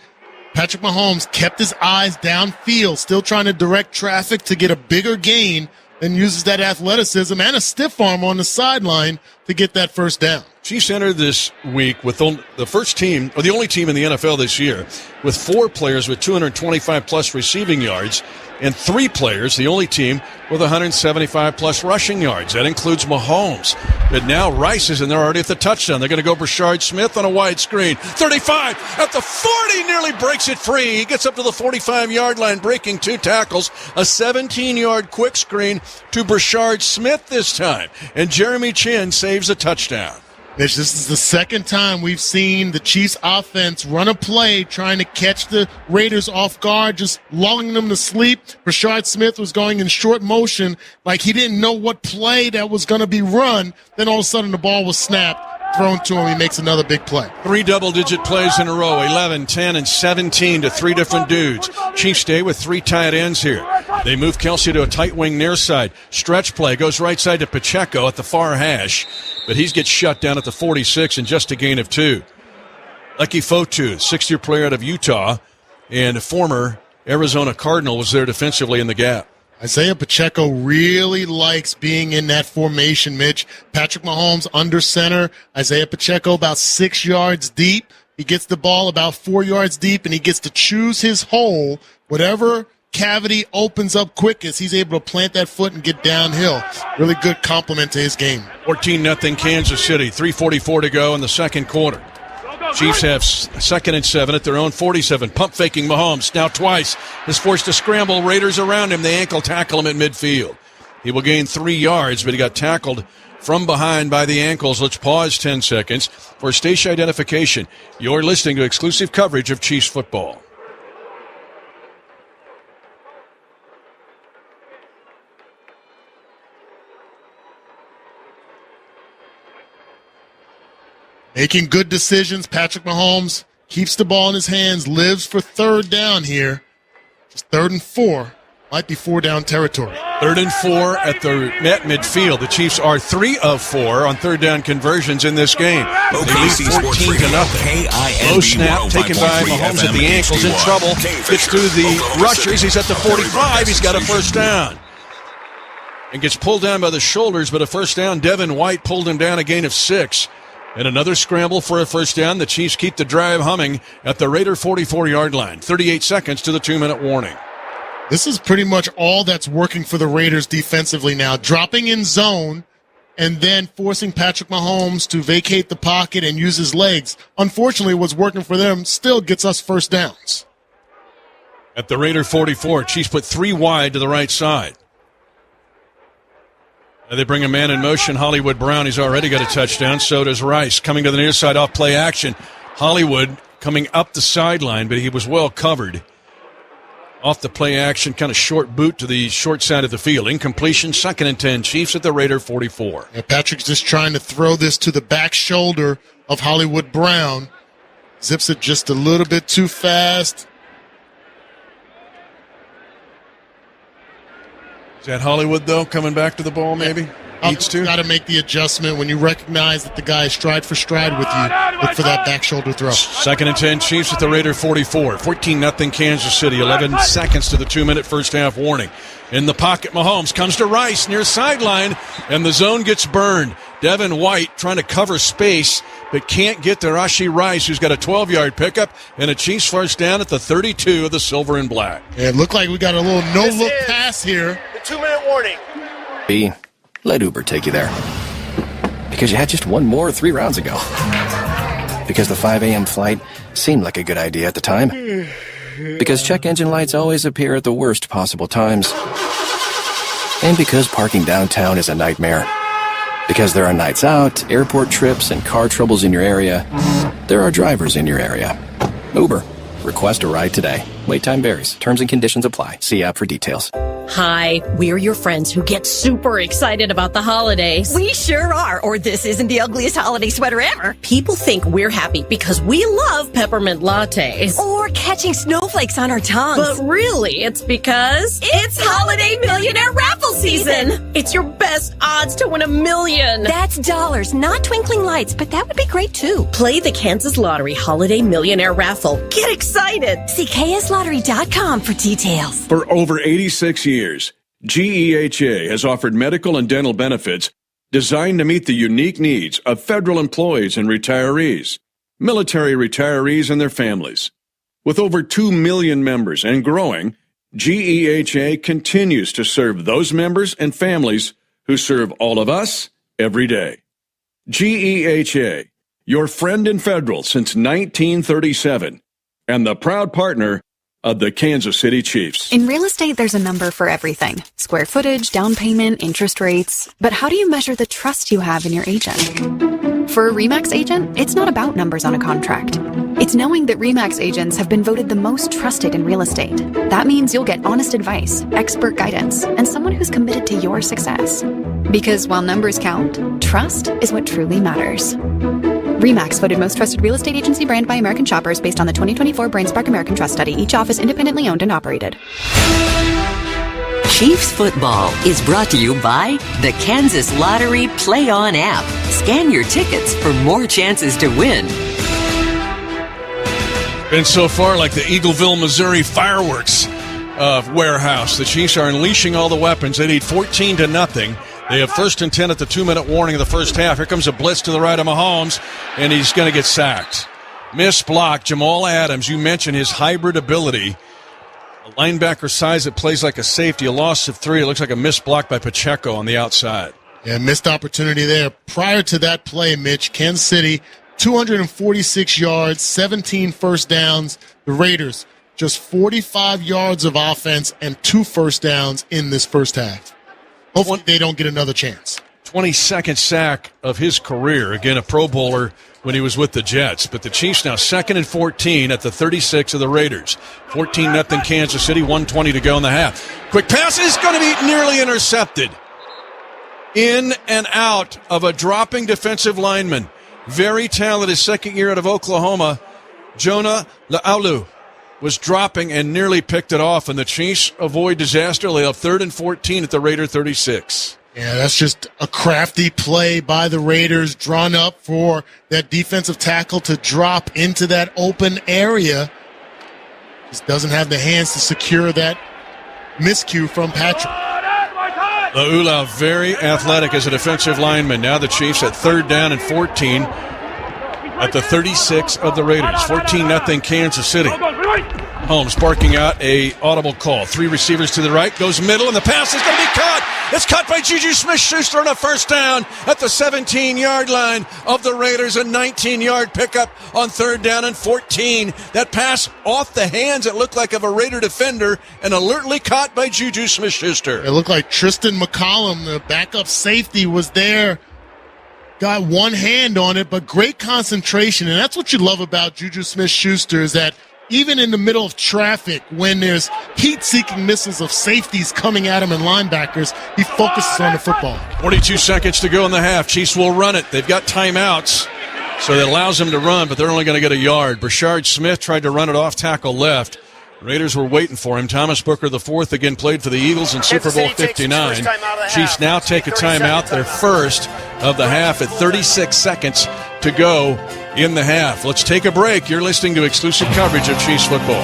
Patrick Mahomes kept his eyes downfield, still trying to direct traffic to get a bigger gain, and uses that athleticism and a stiff arm on the sideline to get that first down. Chiefs entered this week with the first team, or the only team in the NFL this year, with 4 players with 225-plus receiving yards and 3 players, the only team, with 175-plus rushing yards. That includes Mahomes. But now Rice is in there already at the touchdown. They're going to go Brashard Smith on a wide screen. 35 at the 40, nearly breaks it free. He gets up to the 45-yard line, breaking 2 tackles. A 17-yard quick screen to Brashard Smith this time. And Jeremy Chin saves a touchdown. Mitch, this is the second time we've seen the Chiefs offense run a play trying to catch the Raiders off guard, just lulling them to sleep. Rashard Smith was going in short motion like he didn't know what play that was going to be run. Then all of a sudden the ball was snapped, thrown to him. He makes another big play. 3 double-digit plays in a row, 11, 10, and 17 to 3 different dudes. Chiefs stay with 3 tight ends here. They move Kelce to a tight wing near side. Stretch play goes right side to Pacheco at the far hash, but he gets shut down at the 46 and just a gain of 2. Lucky Fotu, 6th-year player out of Utah and a former Arizona Cardinal, was there defensively in the gap. Isaiah Pacheco really likes being in that formation, Mitch. Patrick Mahomes under center. Isaiah Pacheco about 6 yards deep. He gets the ball about 4 yards deep, and he gets to choose his hole. Whatever cavity opens up quickest, he's able to plant that foot and get downhill. Really good compliment to his game. 14-0 Kansas City, 3:44 to go in the second quarter. Chiefs have 2nd and 7 at their own 47. Pump faking Mahomes now twice is forced to scramble. Raiders around him. They ankle tackle him at midfield. He will gain 3 yards, but he got tackled from behind by the ankles. Let's pause 10 seconds for station identification. You're listening to exclusive coverage of Chiefs football. Making good decisions. Patrick Mahomes keeps the ball in his hands, lives for 3rd down here. Just 3rd and 4. Might be 4-down territory. 3rd and 4 at the net midfield. The Chiefs are 3 of 4 on 3rd down conversions in this game. They lead 14-0. Low snap taken by Mahomes at the ankles, in trouble. Gets through the rushers. He's at the 45. He's got a 1st down. And gets pulled down by the shoulders, but a 1st down. Devin White pulled him down, a gain of 6. And another scramble for a 1st down. The Chiefs keep the drive humming at the Raider 44-yard line. 38 seconds to the 2-minute warning. This is pretty much all that's working for the Raiders defensively now. Dropping in zone and then forcing Patrick Mahomes to vacate the pocket and use his legs. Unfortunately, what's working for them still gets us 1st downs. At the Raider 44, Chiefs put 3 wide to the right side. They bring a man in motion, Hollywood Brown. He's already got a touchdown. So does Rice. Coming to the near side off play action. Hollywood coming up the sideline, but he was well covered. Off the play action, kind of short boot to the short side of the field. Incompletion, 2nd and 10. Chiefs at the Raider 44. Yeah, Patrick's just trying to throw this to the back shoulder of Hollywood Brown. Zips it just a little bit too fast. Is that Hollywood, though, coming back to the ball, maybe? Needs to. Got to make the adjustment when you recognize that the guy is stride for stride with you. Look for that back shoulder throw. 2nd and 10, Chiefs at the Raider 44. 14-0 Kansas City. 11 seconds to the 2-minute first half warning. In the pocket, Mahomes comes to Rice near sideline, and the zone gets burned. Devin White trying to cover space, but can't get to Rashee Rice, who's got a 12-yard pickup and a Chiefs 1st down at the 32 of the silver and black. Yeah, it looked like we got a little no-look pass here. The 2-minute warning. B, let Uber take you there. Because you had just one more 3 rounds ago. Because the 5 a.m. flight seemed like a good idea at the time. Because check engine lights always appear at the worst possible times. And because parking downtown is a nightmare. Because there are nights out, airport trips, and car troubles in your area, there are drivers in your area. Uber. Request a ride today. Wait time varies. Terms and conditions apply. See app for details. Hi, we're your friends who get super excited about the holidays. We sure are, or this isn't the ugliest holiday sweater ever. People think we're happy because we love peppermint lattes. Or catching snowflakes on our tongues. But really, it's because it's Holiday Millionaire Raffle Season. It's your best odds to win $1 million. That's dollars, not twinkling lights, but that would be great too. Play the Kansas Lottery Holiday Millionaire Raffle. Get excited. See kslottery.com for details. For over 86 years, GEHA has offered medical and dental benefits designed to meet the unique needs of federal employees and retirees, military retirees and their families. With over 2 million members and growing, GEHA continues to serve those members and families who serve all of us every day. GEHA, your friend in federal since 1937, and the proud partner of the Kansas City Chiefs. In real estate, there's a number for everything. Square footage, down payment, interest rates. But how do you measure the trust you have in your agent? For a RE/MAX agent, it's not about numbers on a contract. It's knowing that RE/MAX agents have been voted the most trusted in real estate. That means you'll get honest advice, expert guidance, and someone who's committed to your success. Because while numbers count, trust is what truly matters. RE/MAX voted most trusted real estate agency brand by American shoppers based on the 2024 BrainSpark American Trust Study. Each office independently owned and operated. Chiefs football is brought to you by the Kansas Lottery Play On app. Scan your tickets for more chances to win. Been so far like the Eagleville, Missouri fireworks warehouse. The Chiefs are unleashing all the weapons. They lead 14-0. They have 1st and 10 at the 2-minute warning of the first half. Here comes a blitz to the right of Mahomes, and he's going to get sacked. Missed block. Jamal Adams, you mentioned his hybrid ability. A linebacker size that plays like a safety. A loss of 3. It looks like a missed block by Pacheco on the outside. Yeah, missed opportunity there. Prior to that play, Mitch, Kansas City, 246 yards, 17 first downs. The Raiders, just 45 yards of offense and 2 first downs in this first half. Hopefully they don't get another chance. 22nd sack of his career. Again, a Pro Bowler when he was with the Jets. But the Chiefs now 2nd and 14 at the 36 of the Raiders. 14-0 Kansas City, 1:20 to go in the half. Quick pass is going to be nearly intercepted. In and out of a dropping defensive lineman. Very talented, second year out of Oklahoma. Jonah Laulu was dropping and nearly picked it off, and the Chiefs avoid disaster. They have 3rd and 14 at the Raider 36. Yeah, that's just a crafty play by the Raiders, drawn up for that defensive tackle to drop into that open area. Just doesn't have the hands to secure that miscue from Patrick. Laula, very athletic as a defensive lineman. Now the Chiefs at 3rd down and 14 at the 36 of the Raiders. 14-0 Kansas City. Holmes barking out a audible call. 3 receivers to the right, goes middle, and the pass is going to be caught. It's caught by Juju Smith-Schuster on a first down at the 17-yard line of the Raiders. A 19-yard pickup on 3rd down and 14. That pass off the hands, it looked like of a Raider defender, and alertly caught by Juju Smith-Schuster. It looked like Tristan McCollum, the backup safety, was there. Got one hand on it, but great concentration. And that's what you love about Juju Smith-Schuster, is that even in the middle of traffic, when there's heat-seeking missiles of safeties coming at him and linebackers, he focuses on the football. 42 seconds to go in the half. Chiefs will run it. They've got timeouts, so that allows them to run, but they're only going to get a yard. Brashard Smith tried to run it off tackle left. Raiders were waiting for him. Thomas Booker IV again played for the Eagles in Super Bowl 59. Chiefs now take a timeout, their first of the half at 36 seconds to go in the half. Let's take a break. You're listening to exclusive coverage of Chiefs football.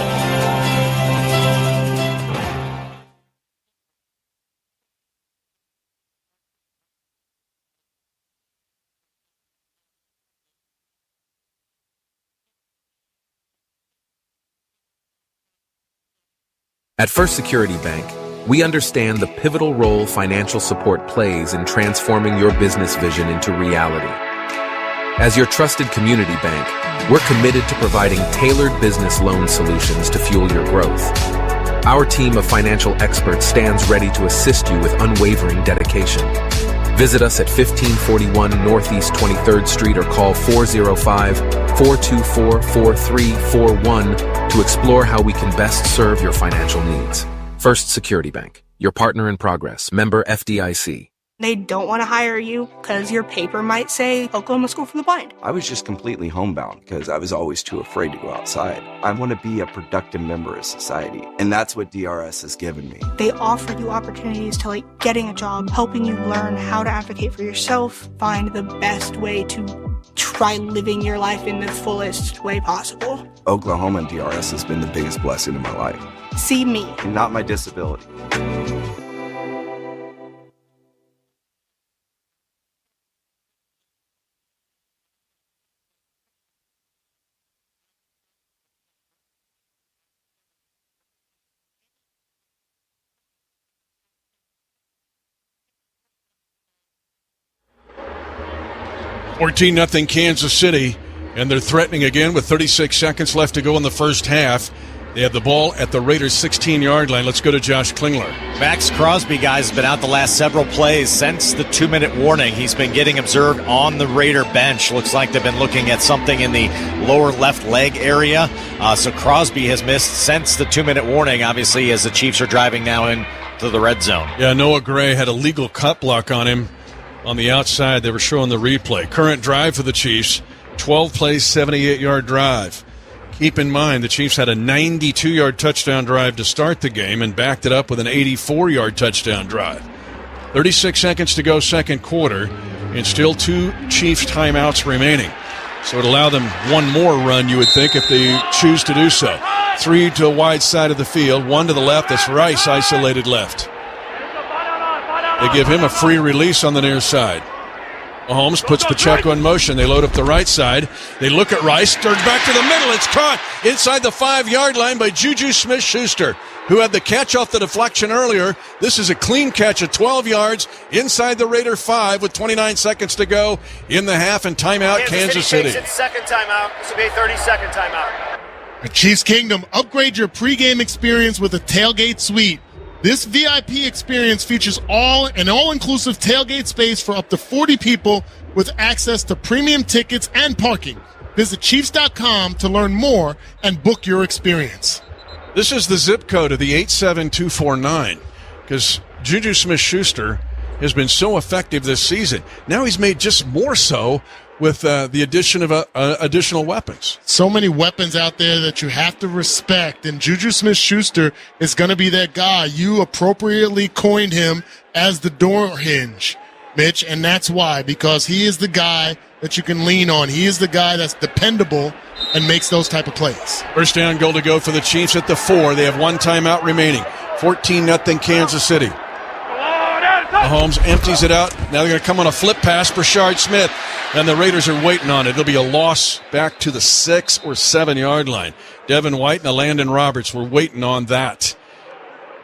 At First Security Bank, we understand the pivotal role financial support plays in transforming your business vision into reality. As your trusted community bank, we're committed to providing tailored business loan solutions to fuel your growth. Our team of financial experts stands ready to assist you with unwavering dedication. Visit us at 1541 Northeast 23rd Street or call 405-424-4341 to explore how we can best serve your financial needs. First Security Bank, your partner in progress, member FDIC. They don't want to hire you because your paper might say Oklahoma School for the Blind. I was just completely homebound because I was always too afraid to go outside. I want to be a productive member of society, and that's what DRS has given me. They offer you opportunities to getting a job, helping you learn how to advocate for yourself, find the best way to try living your life in the fullest way possible. Oklahoma and DRS has been the biggest blessing in my life. See me. And not my disability. $14-0 Kansas City, and they're threatening again with 36 seconds left to go in the first half. They have the ball at the Raiders' 16-yard line. Let's go to Josh Klingler. Max Crosby, guys, has been out the last several plays since the 2-minute warning. He's been getting observed on the Raider bench. Looks like they've been looking at something in the lower left leg area. So Crosby has missed since the 2-minute warning, obviously, as the Chiefs are driving now into the red zone. Yeah, Noah Gray had a legal cut block on him on the outside. They were showing the replay. Current drive for the Chiefs, 12 plays, 78-yard drive. Keep in mind, the Chiefs had a 92-yard touchdown drive to start the game and backed it up with an 84-yard touchdown drive. 36 seconds to go, second quarter, and still 2 Chiefs timeouts remaining. So it would allow them one more run, you would think, if they choose to do so. 3 to a wide side of the field, 1 to the left. That's Rice isolated left. They give him a free release on the near side. Mahomes puts Pacheco in motion. They load up the right side. They look at Rice. Turned back to the middle. It's caught inside the 5-yard line by Juju Smith-Schuster, who had the catch off the deflection earlier. This is a clean catch at 12 yards inside the Raider 5 with 29 seconds to go in the half and timeout Kansas City. Takes its second timeout. This will be a 30-second timeout. Chiefs Kingdom, upgrade your pregame experience with a tailgate suite. This VIP experience features an all-inclusive tailgate space for up to 40 people with access to premium tickets and parking. Visit Chiefs.com to learn more and book your experience. This is the zip code of the 87249 because Juju Smith-Schuster has been so effective this season. Now he's made just more so with the addition of additional weapons. So many weapons out there that you have to respect, and Juju Smith-Schuster is going to be that guy. You appropriately coined him as the door hinge, Mitch, and that's why, because he is the guy that you can lean on. He is the guy that's dependable and makes those type of plays. First down goal to go for the Chiefs at the 4. They have 1 timeout remaining. 14-0 Kansas City. Mahomes empties it out. Now they're going to come on a flip pass for Brashard Smith, and the Raiders are waiting on it. It'll be a loss back to the 6 or 7-yard line. Devin White and Landon Roberts were waiting on that.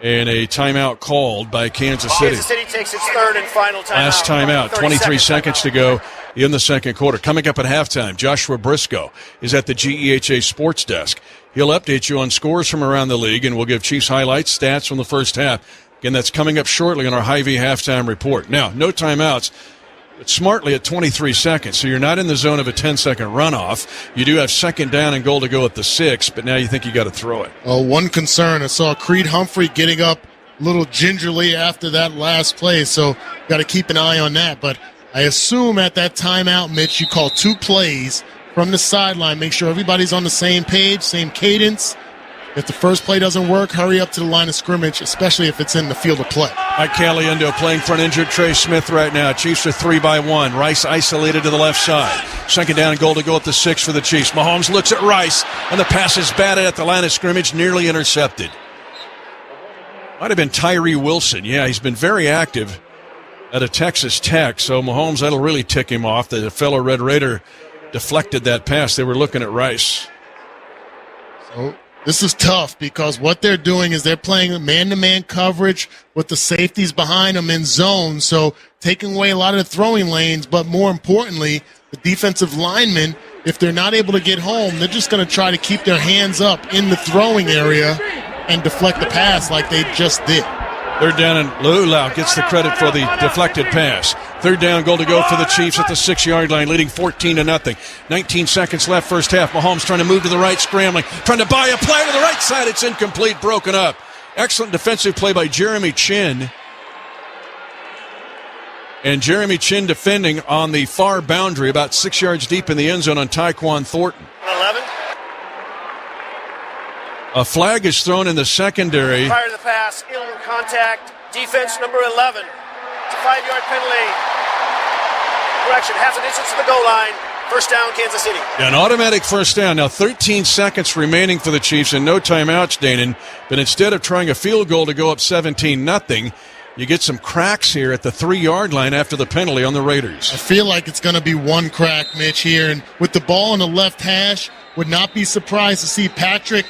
And a timeout called by Kansas City. Kansas City takes its third and final timeout. Last timeout, 23 seconds to go in the second quarter. Coming up at halftime, Joshua Briscoe is at the GEHA Sports Desk. He'll update you on scores from around the league, and we'll give Chiefs highlights, stats from the first half. Again, that's coming up shortly on our Hy-Vee halftime report. Now, no timeouts, but smartly at 23 seconds, so you're not in the zone of a 10-second runoff. You do have second down and goal to go at the 6, but now you think you got to throw it. One concern, I saw Creed Humphrey getting up a little gingerly after that last play, so got to keep an eye on that. But I assume at that timeout, Mitch, you call 2 plays from the sideline. Make sure everybody's on the same page, same cadence. If the first play doesn't work, hurry up to the line of scrimmage, especially if it's in the field of play. Mike Caliendo playing for an injured Trey Smith right now. Chiefs are 3-1. Rice isolated to the left side. Second down and goal to go at the 6 for the Chiefs. Mahomes looks at Rice, and the pass is batted at the line of scrimmage, nearly intercepted. Might have been Tyree Wilson. Yeah, he's been very active at a Texas Tech, so Mahomes, that'll really tick him off. The fellow Red Raider deflected that pass. They were looking at Rice. So this is tough because what they're doing is they're playing man-to-man coverage with the safeties behind them in zone, so taking away a lot of the throwing lanes, but more importantly, the defensive linemen, if they're not able to get home, they're just going to try to keep their hands up in the throwing area and deflect the pass like they just did. Third down, and Lulau gets the credit for the deflected pass. Third down, goal to go for the Chiefs at the 6-yard line, leading 14-0. 19 seconds left, first half. Mahomes trying to move to the right, scrambling, trying to buy a play to the right side. It's incomplete, broken up. Excellent defensive play by Jeremy Chin. And Jeremy Chin defending on the far boundary, about 6 yards deep in the end zone on Tyquan Thornton. 11. A flag is thrown in the secondary. Prior to the pass, illegal contact, defense number 11. It's a 5-yard penalty. Correction, half a distance to the goal line. First down, Kansas City. An automatic first down. Now 13 seconds remaining for the Chiefs and no timeouts, Danon. But instead of trying a field goal to go up 17-0, you get some cracks here at the 3-yard line after the penalty on the Raiders. I feel like it's going to be one crack, Mitch, here. And with the ball in the left hash, would not be surprised to see Patrick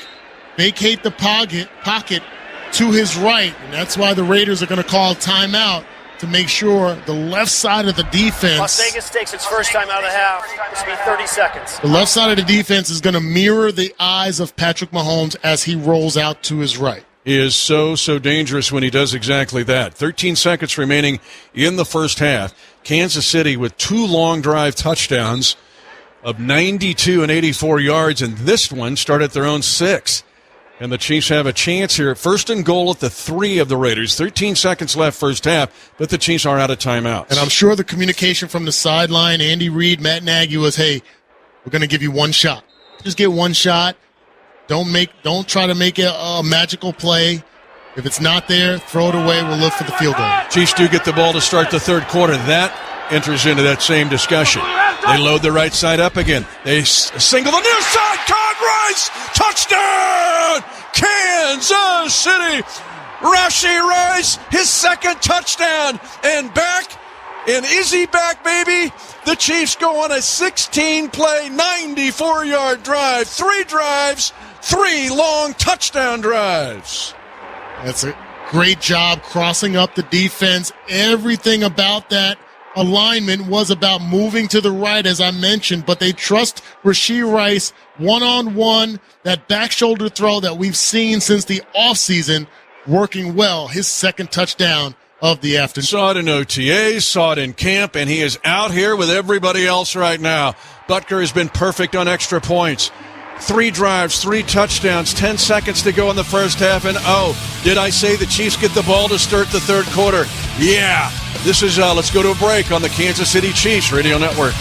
vacate the pocket to his right. And that's why the Raiders are going to call timeout to make sure the left side of the defense. Las Vegas takes its first time out of the half. This will be 30 seconds. The left side of the defense is going to mirror the eyes of Patrick Mahomes as he rolls out to his right. He is so dangerous when he does exactly that. 13 seconds remaining in the first half. Kansas City with 2 long drive touchdowns of 92 and 84 yards, and this one started at their own 6. And the Chiefs have a chance here. First and goal at the 3 of the Raiders. 13 seconds left first half, but the Chiefs are out of timeouts. And I'm sure the communication from the sideline, Andy Reid, Matt Nagy, was, hey, we're going to give you one shot. Just get one shot. Don't try to make a magical play. If it's not there, throw it away. We'll look for the field goal. Chiefs do get the ball to start the third quarter. That enters into that same discussion. They load the right side up again. They single the near side. Rice, touchdown! Kansas City. Rashee Rice, his second touchdown. And back. And is he back, baby? The Chiefs go on a 16-play, 94-yard drive. 3 drives, 3 long touchdown drives. That's a great job crossing up the defense. Everything about that alignment was about moving to the right, as I mentioned, but they trust Rashee Rice one-on-one, that back shoulder throw that we've seen since the offseason working well. His second touchdown of the afternoon. Saw it in OTAs, saw it in camp, and he is out here with everybody else right now. Butker has been perfect on extra points. 3 drives, 3 touchdowns, 10 seconds to go in the first half, and did I say the Chiefs get the ball to start the third quarter? Yeah. This is, let's go to a break on the Kansas City Chiefs Radio Network.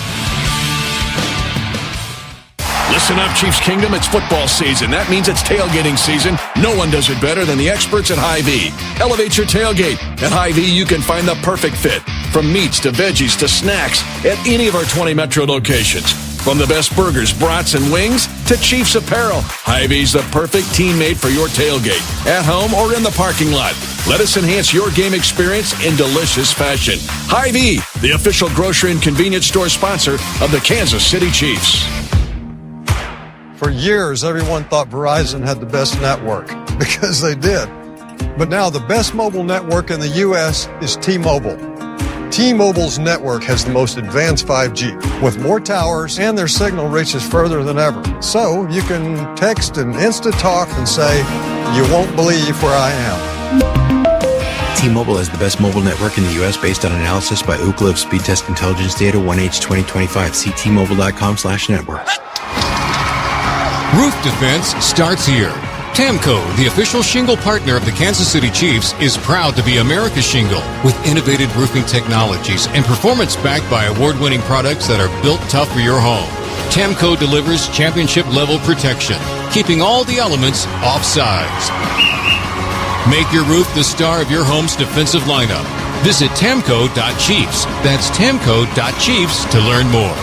Listen up, Chiefs Kingdom. It's football season. That means it's tailgating season. No one does it better than the experts at Hy-Vee. Elevate your tailgate. At Hy-Vee, you can find the perfect fit. From meats to veggies to snacks at any of our 20 metro locations. From the best burgers, brats, and wings to Chiefs apparel, Hy-Vee's the perfect teammate for your tailgate, at home or in the parking lot. Let us enhance your game experience in delicious fashion. Hy-Vee, the official grocery and convenience store sponsor of the Kansas City Chiefs. For years, everyone thought Verizon had the best network, because they did. But now the best mobile network in the U.S. is T-Mobile. T-Mobile's network has the most advanced 5G, with more towers, and their signal reaches further than ever. So you can text and instant talk and say, "You won't believe where I am." T-Mobile has the best mobile network in the U.S. based on analysis by Ookla of Speed Test Intelligence Data 1H 2025. See T-Mobile.com/network. Roof defense starts here. Tamco, the official shingle partner of the Kansas City Chiefs, is proud to be America's shingle with innovative roofing technologies and performance backed by award-winning products that are built tough for your home. Tamco delivers championship-level protection, keeping all the elements off-sides. Make your roof the star of your home's defensive lineup. Visit tamco.chiefs. That's tamco.chiefs to learn more.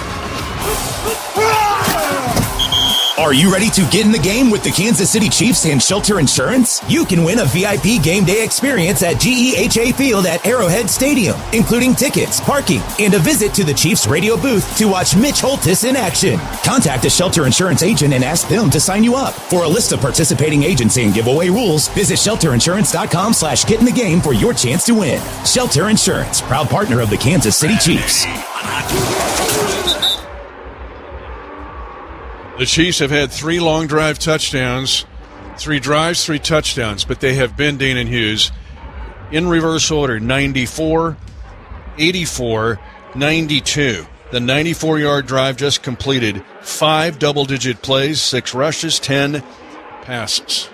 Are you ready to get in the game with the Kansas City Chiefs and Shelter Insurance? You can win a VIP game day experience at GEHA Field at Arrowhead Stadium, including tickets, parking, and a visit to the Chiefs radio booth to watch Mitch Holtis in action. Contact a Shelter Insurance agent and ask them to sign you up. For a list of participating agents and giveaway rules, visit shelterinsurance.com/get-in-the-game for your chance to win. Shelter Insurance, proud partner of the Kansas City Chiefs. The Chiefs have had 3 long drive touchdowns, 3 drives, 3 touchdowns, but they have been, Dane and Hughes, in reverse order, 94, 84, 92. The 94-yard drive just completed, 5 double-digit plays, 6 rushes, 10 passes.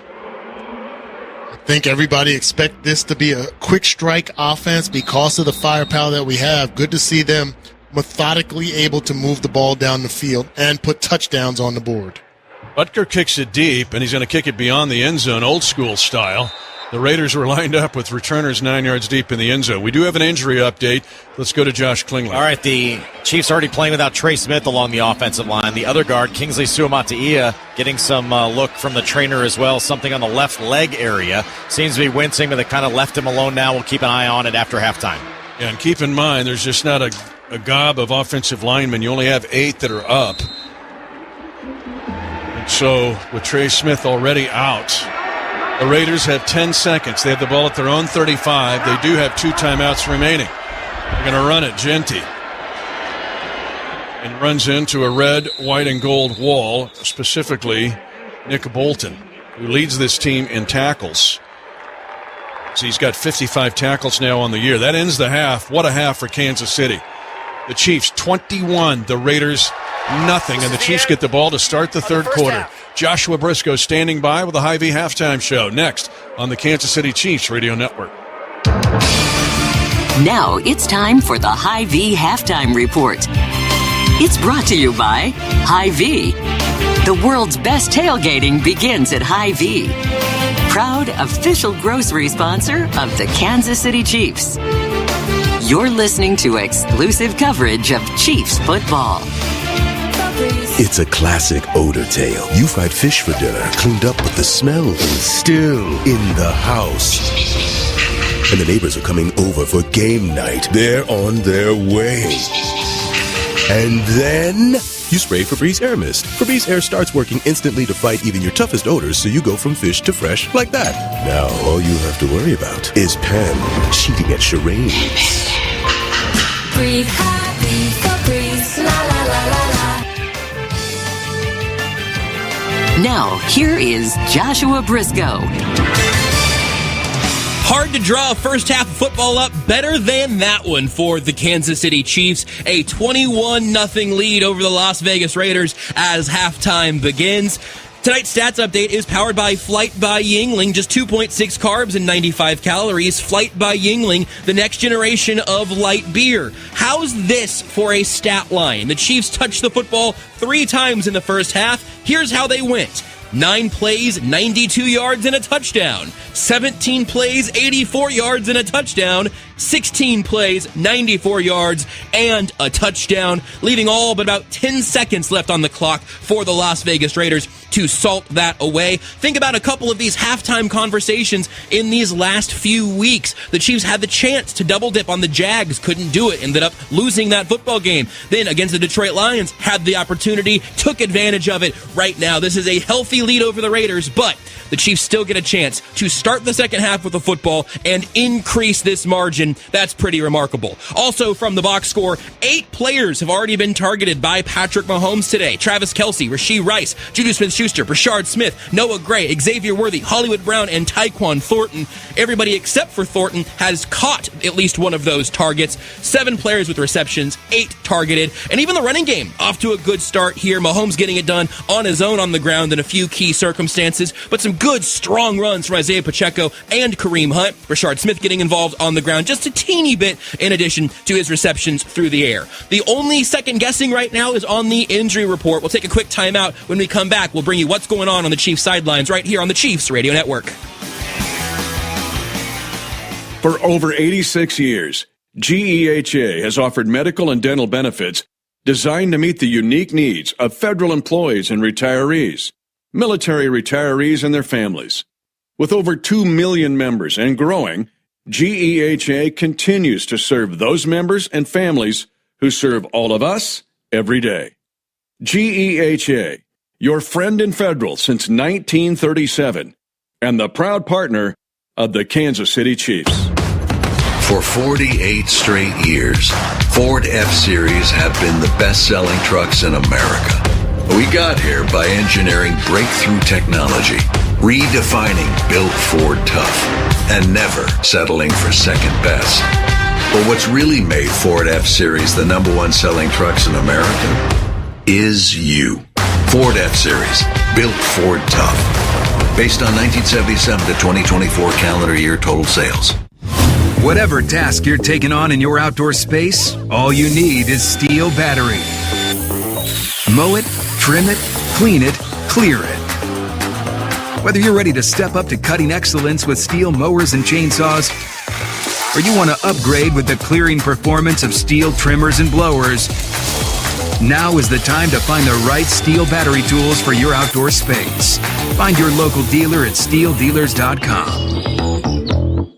I think everybody expect this to be a quick strike offense because of the firepower that we have. Good to see them methodically able to move the ball down the field and put touchdowns on the board. Butker kicks it deep, and he's going to kick it beyond the end zone, old school style. The Raiders were lined up with returners 9 yards deep in the end zone. We do have an injury update. Let's go to Josh Klingler. All right, the Chiefs already playing without Trey Smith along the offensive line. The other guard, Kingsley Suamataia, getting some look from the trainer as well. Something on the left leg area. Seems to be wincing, but they kind of left him alone now. We'll keep an eye on it after halftime. Yeah, and keep in mind, there's just not a gob of offensive linemen. You only have 8 that are up. And so with Trey Smith already out, The Raiders have 10 seconds. They have the ball at their own 35. They do have 2 timeouts remaining. They're going to run it. Jeanty. And runs into a red, white, and gold wall, specifically Nick Bolton, who leads this team in tackles. So he's got 55 tackles now on the year. That ends the half. What a half for Kansas City. The Chiefs 21, the Raiders nothing, and the Chiefs get the ball to start the third quarter. Joshua Briscoe standing by with a Hy-Vee halftime show next on the Kansas City Chiefs Radio Network. Now it's time for the Hy-Vee halftime report. It's brought to you by Hy-Vee. The world's best tailgating begins at Hy-Vee. Proud official grocery sponsor of the Kansas City Chiefs. You're listening to exclusive coverage of Chiefs football. It's a classic odor tale. You fried fish for dinner, cleaned up, but the smell is still in the house. And the neighbors are coming over for game night. They're on their way. And then you spray Febreze Air Mist. Febreze Air starts working instantly to fight even your toughest odors, so you go from fish to fresh like that. Now all you have to worry about is Pam cheating at charades. Breathe happy, Febreze, la la la la la. Now, here is Joshua Briscoe. Hard to draw a first half of football up better than that one for the Kansas City Chiefs. A 21-0 lead over the Las Vegas Raiders as halftime begins. Tonight's stats update is powered by Flight by Yingling. Just 2.6 carbs and 95 calories. Flight by Yingling, the next generation of light beer. How's this for a stat line? The Chiefs touched the football 3 times in the first half. Here's how they went. 9 plays, 92 yards, and a touchdown. 17 plays, 84 yards, and a touchdown. 16 plays, 94 yards, and a touchdown, leaving all but about 10 seconds left on the clock for the Las Vegas Raiders to salt that away. Think about a couple of these halftime conversations in these last few weeks. The Chiefs had the chance to double dip on the Jags, couldn't do it, ended up losing that football game. Then against the Detroit Lions, had the opportunity, took advantage of it. Right now, this is a healthy lead over the Raiders, but the Chiefs still get a chance to start the second half with the football and increase this margin. That's pretty remarkable. Also from the box score, 8 players have already been targeted by Patrick Mahomes today. Travis Kelce, Rashee Rice, Juju Smith-Schuster, Brashard Smith, Noah Gray, Xavier Worthy, Hollywood Brown, and Tyquan Thornton. Everybody except for Thornton has caught at least one of those targets. 7 players with receptions, 8 targeted, and even the running game off to a good start here. Mahomes getting it done on his own on the ground in a few key circumstances, but some good, strong runs from Isaiah Pacheco and Kareem Hunt. Brashard Smith getting involved on the ground just a teeny bit in addition to his receptions through the air. The only second guessing right now is on the injury report. We'll take a quick timeout. When we come back, we'll bring you what's going on the Chiefs sidelines right here on the Chiefs Radio Network. For over 86 years, GEHA has offered medical and dental benefits designed to meet the unique needs of federal employees and retirees, military retirees and their families. With over 2 million members and growing, GEHA continues to serve those members and families who serve all of us every day. GEHA, your friend in federal since 1937, and the proud partner of the Kansas City Chiefs. For 48 straight years, Ford F-Series have been the best-selling trucks in America. We got here by engineering breakthrough technology, redefining built Ford tough, and never settling for second best. But what's really made Ford F-Series the #1 selling trucks in America is you. Ford F-Series, built Ford tough. Based on 1977 to 2024 calendar year total sales. Whatever task you're taking on in your outdoor space, all you need is steel battery. Mow it, trim it, clean it, clear it. Whether you're ready to step up to cutting excellence with steel mowers and chainsaws, or you want to upgrade with the clearing performance of steel trimmers and blowers, now is the time to find the right steel battery tools for your outdoor space. Find your local dealer at steeldealers.com.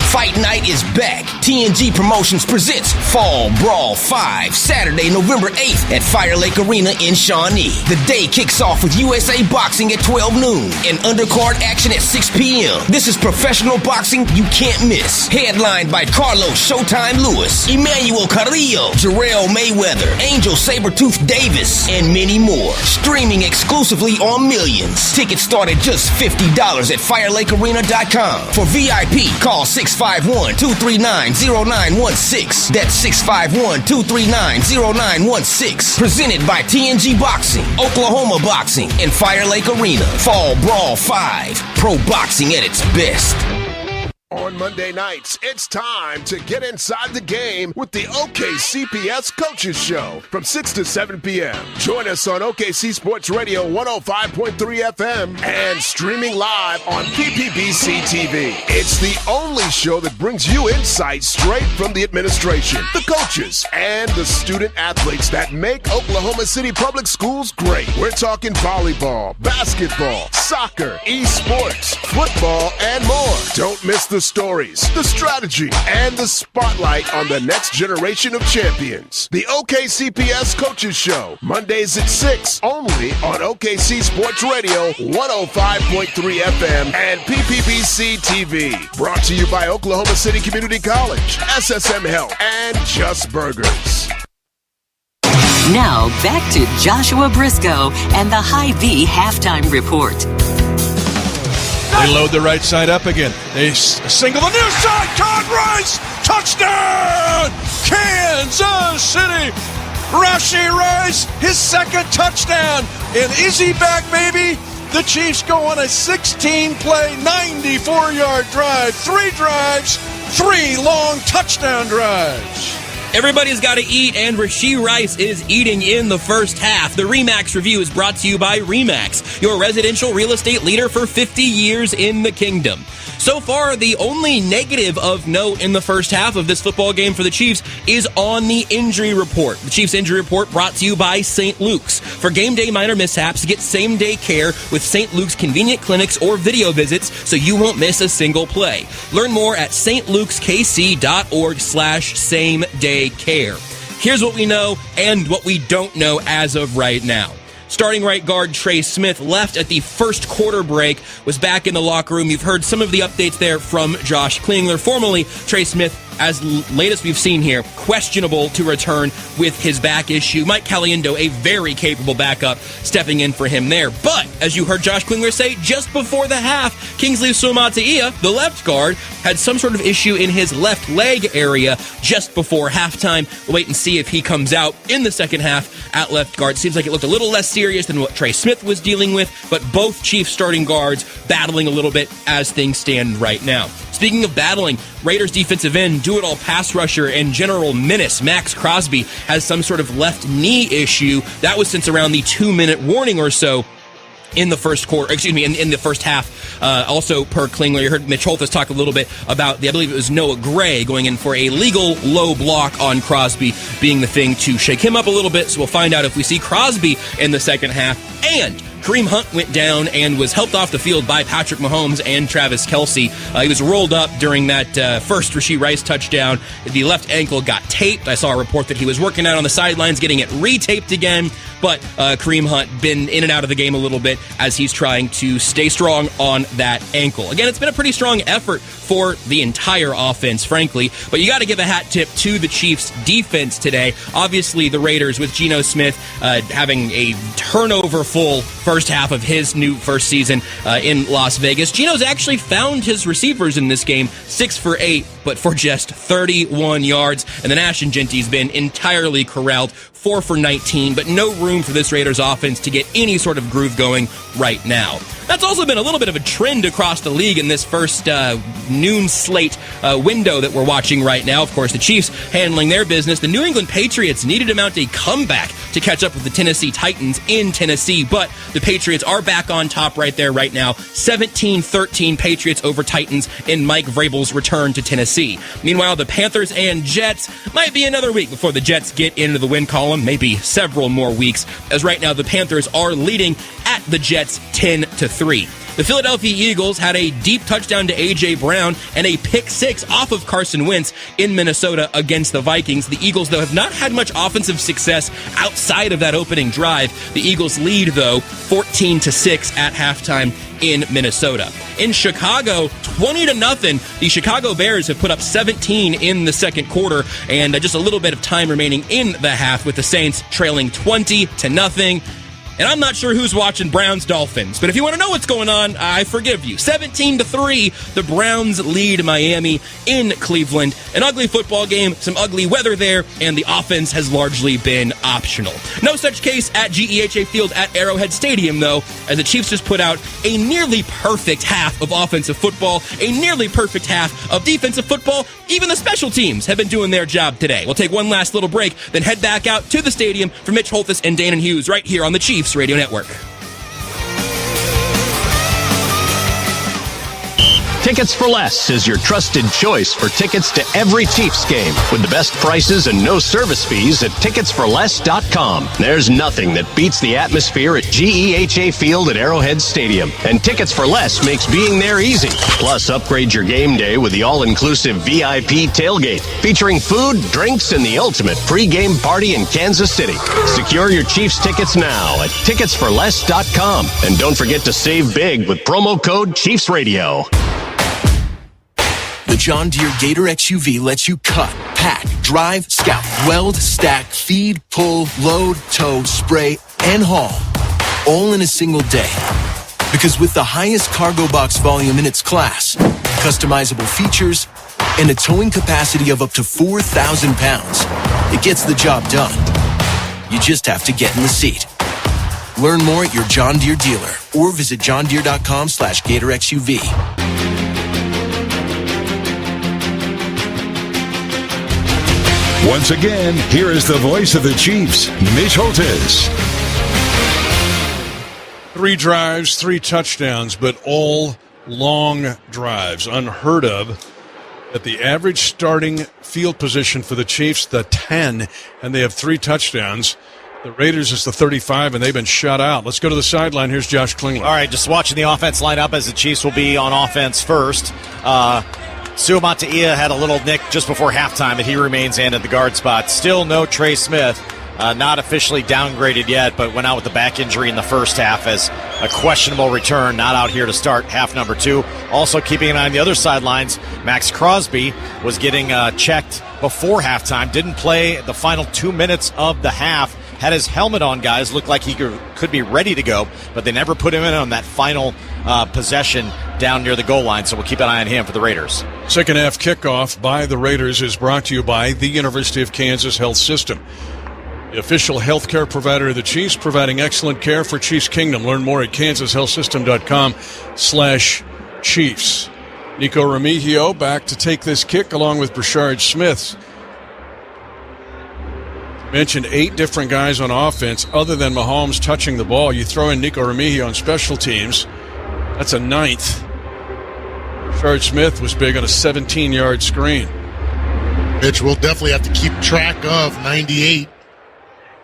Fight night night is back. TNG Promotions presents Fall Brawl 5, Saturday, November 8th at Fire Lake Arena in Shawnee. The day kicks off with USA Boxing at 12 noon and undercard action at 6 p.m. This is professional boxing you can't miss. Headlined by Carlos Showtime Lewis, Emmanuel Carrillo, Jarrell Mayweather, Angel Sabertooth Davis, and many more. Streaming exclusively on Millions. Tickets start at just $50 at FireLakeArena.com. For VIP, call 651-239-0916. That's 651-239-0916. Presented by TNG Boxing, Oklahoma Boxing, and Fire Lake Arena. Fall Brawl 5. Pro boxing at its best. On Monday nights, it's time to get inside the game with the OKCPS Coaches Show from 6 to 7 p.m. Join us on OKC Sports Radio 105.3 FM and streaming live on PPBC TV. It's the only show that brings you insights straight from the administration, the coaches, and the student athletes that make Oklahoma City Public Schools great. We're talking volleyball, basketball, soccer, esports, football, and more. Don't miss the stories, the strategy, and the spotlight on the next generation of champions. The OKCPS Coaches Show, Mondays at 6, only on OKC Sports Radio 105.3 FM and PPBC TV. Brought to you by Oklahoma City Community College, SSM Health, and Just Burgers. Now back to Joshua Briscoe and the Hy-Vee halftime report. They load the right side up again. They single the near side. Todd Rice, touchdown! Kansas City. Rashee Rice, his second touchdown. And is he back, baby? The Chiefs go on a 16-play, 94-yard drive. 3 drives, 3 long touchdown drives. Everybody's got to eat, and Rashee Rice is eating in the first half. The RE/MAX review is brought to you by RE/MAX, your residential real estate leader for 50 years in the kingdom. So far, the only negative of note in the first half of this football game for the Chiefs is on the injury report. The Chiefs injury report brought to you by St. Luke's. For game day minor mishaps, get same-day care with St. Luke's convenient clinics or video visits so you won't miss a single play. Learn more at stlukeskc.org/same-day-care. Here's what we know and what we don't know as of right now. Starting right guard Trey Smith left at the first quarter break, was back in the locker room. You've heard some of the updates there from Josh Klingler. Formerly, Trey Smith, as late as we've seen here, questionable to return with his back issue. Mike Caliendo, a very capable backup, stepping in for him there. But, as you heard Josh Klingler say just before the half, Kingsley Suamataia, the left guard, had some sort of issue in his left leg area just before halftime. We'll wait and see if he comes out in the second half at left guard. Seems like it looked a little less serious than what Trey Smith was dealing with, but both Chiefs starting guards battling a little bit as things stand right now. Speaking of battling, Raiders defensive end, do-it-all pass rusher, and general menace Max Crosby has some sort of left knee issue. That was since around the 2-minute warning or so in the first quarter, in the first half. Also, per Klingler, you heard Mitch Holthus talk a little bit about I believe it was Noah Gray going in for a legal low block on Crosby being the thing to shake him up a little bit. So we'll find out if we see Crosby in the second half. And Kareem Hunt went down and was helped off the field by Patrick Mahomes and Travis Kelce. He was rolled up during that first Rashee Rice touchdown. The left ankle got taped. I saw a report that he was working out on the sidelines, getting it retaped again. But Kareem Hunt been in and out of the game a little bit as he's trying to stay strong on that ankle. Again, it's been a pretty strong effort for the entire offense, frankly. But you got to give a hat tip to the Chiefs' defense today. Obviously, the Raiders with Geno Smith having a turnover-full first half of his new first season in Las Vegas. Geno's actually found his receivers in this game, 6 for 8, but for just 31 yards. And then Ashton Jeanty's been entirely corralled, 4 for 19, but no room for this Raiders offense to get any sort of groove going right now. That's also been a little bit of a trend across the league in this first noon slate window that we're watching right now. Of course, the Chiefs handling their business. The New England Patriots needed to mount a comeback to catch up with the Tennessee Titans in Tennessee, but the Patriots are back on top right there right now. 17-13 Patriots over Titans in Mike Vrabel's return to Tennessee. Meanwhile, the Panthers and Jets might be another week before the Jets get into the win column, maybe several more weeks, as right now the Panthers are leading at the Jets 10-3. The Philadelphia Eagles had a deep touchdown to A.J. Brown and a pick six off of Carson Wentz in Minnesota against the Vikings. The Eagles, though, have not had much offensive success outside of that opening drive. The Eagles lead, though, 14-6 at halftime in Minnesota. In Chicago, 20-0. The Chicago Bears have put up 17 in the second quarter, and just a little bit of time remaining in the half with the Saints trailing 20-0. And I'm not sure who's watching Browns-Dolphins, but if you want to know what's going on, I forgive you. 17-3, the Browns lead Miami in Cleveland. An ugly football game, some ugly weather there, and the offense has largely been optional. No such case at GEHA Field at Arrowhead Stadium, though, as the Chiefs just put out a nearly perfect half of offensive football, a nearly perfect half of defensive football. Even the special teams have been doing their job today. We'll take one last little break, then head back out to the stadium for Mitch Holthus and Danon Hughes right here on the Chiefs Radio Network. Tickets for Less is your trusted choice for tickets to every Chiefs game with the best prices and no service fees at ticketsforless.com. There's nothing that beats the atmosphere at GEHA Field at Arrowhead Stadium, and Tickets for Less makes being there easy. Plus, upgrade your game day with the all-inclusive VIP tailgate featuring food, drinks, and the ultimate pre-game party in Kansas City. Secure your Chiefs tickets now at ticketsforless.com, and don't forget to save big with promo code Chiefs Radio. The John Deere Gator XUV lets you cut, pack, drive, scout, weld, stack, feed, pull, load, tow, spray, and haul, all in a single day. Because with the highest cargo box volume in its class, customizable features, and a towing capacity of up to 4,000 pounds, it gets the job done. You just have to get in the seat. Learn more at your John Deere dealer or visit johndeere.com/Gator XUV. Once again, here is the voice of the Chiefs, Mitch Holthus. 3 drives, 3 touchdowns, but all long drives. Unheard of. At the average starting field position for the Chiefs, the 10, and they have 3 touchdowns. The Raiders is the 35, and they've been shut out. Let's go to the sideline. Here's Josh Klingler. All right, just watching the offense line up as the Chiefs will be on offense first. Suamataia had a little nick just before halftime, and he remains in at the guard spot. Still no Trey Smith. Not officially downgraded yet, but went out with the back injury in the first half as a questionable return. Not out here to start half number 2. Also keeping an eye on the other sidelines, Max Crosby was getting checked before halftime. Didn't play the final 2 minutes of the half. Had his helmet on, guys. Looked like he could be ready to go, but they never put him in on that final possession down near the goal line, so we'll keep an eye on him for the Raiders. Second half kickoff by the Raiders is brought to you by the University of Kansas Health System, the official healthcare provider of the Chiefs, providing excellent care for Chiefs Kingdom. Learn more at kansashealthsystem.com/Chiefs. Nico Remigio back to take this kick along with Brashard Smith. Mentioned 8 different guys on offense other than Mahomes touching the ball. You throw in Nico Remigio on special teams, that's a 9th. Brashard Smith was big on a 17-yard screen. Mitch, we'll definitely have to keep track of 98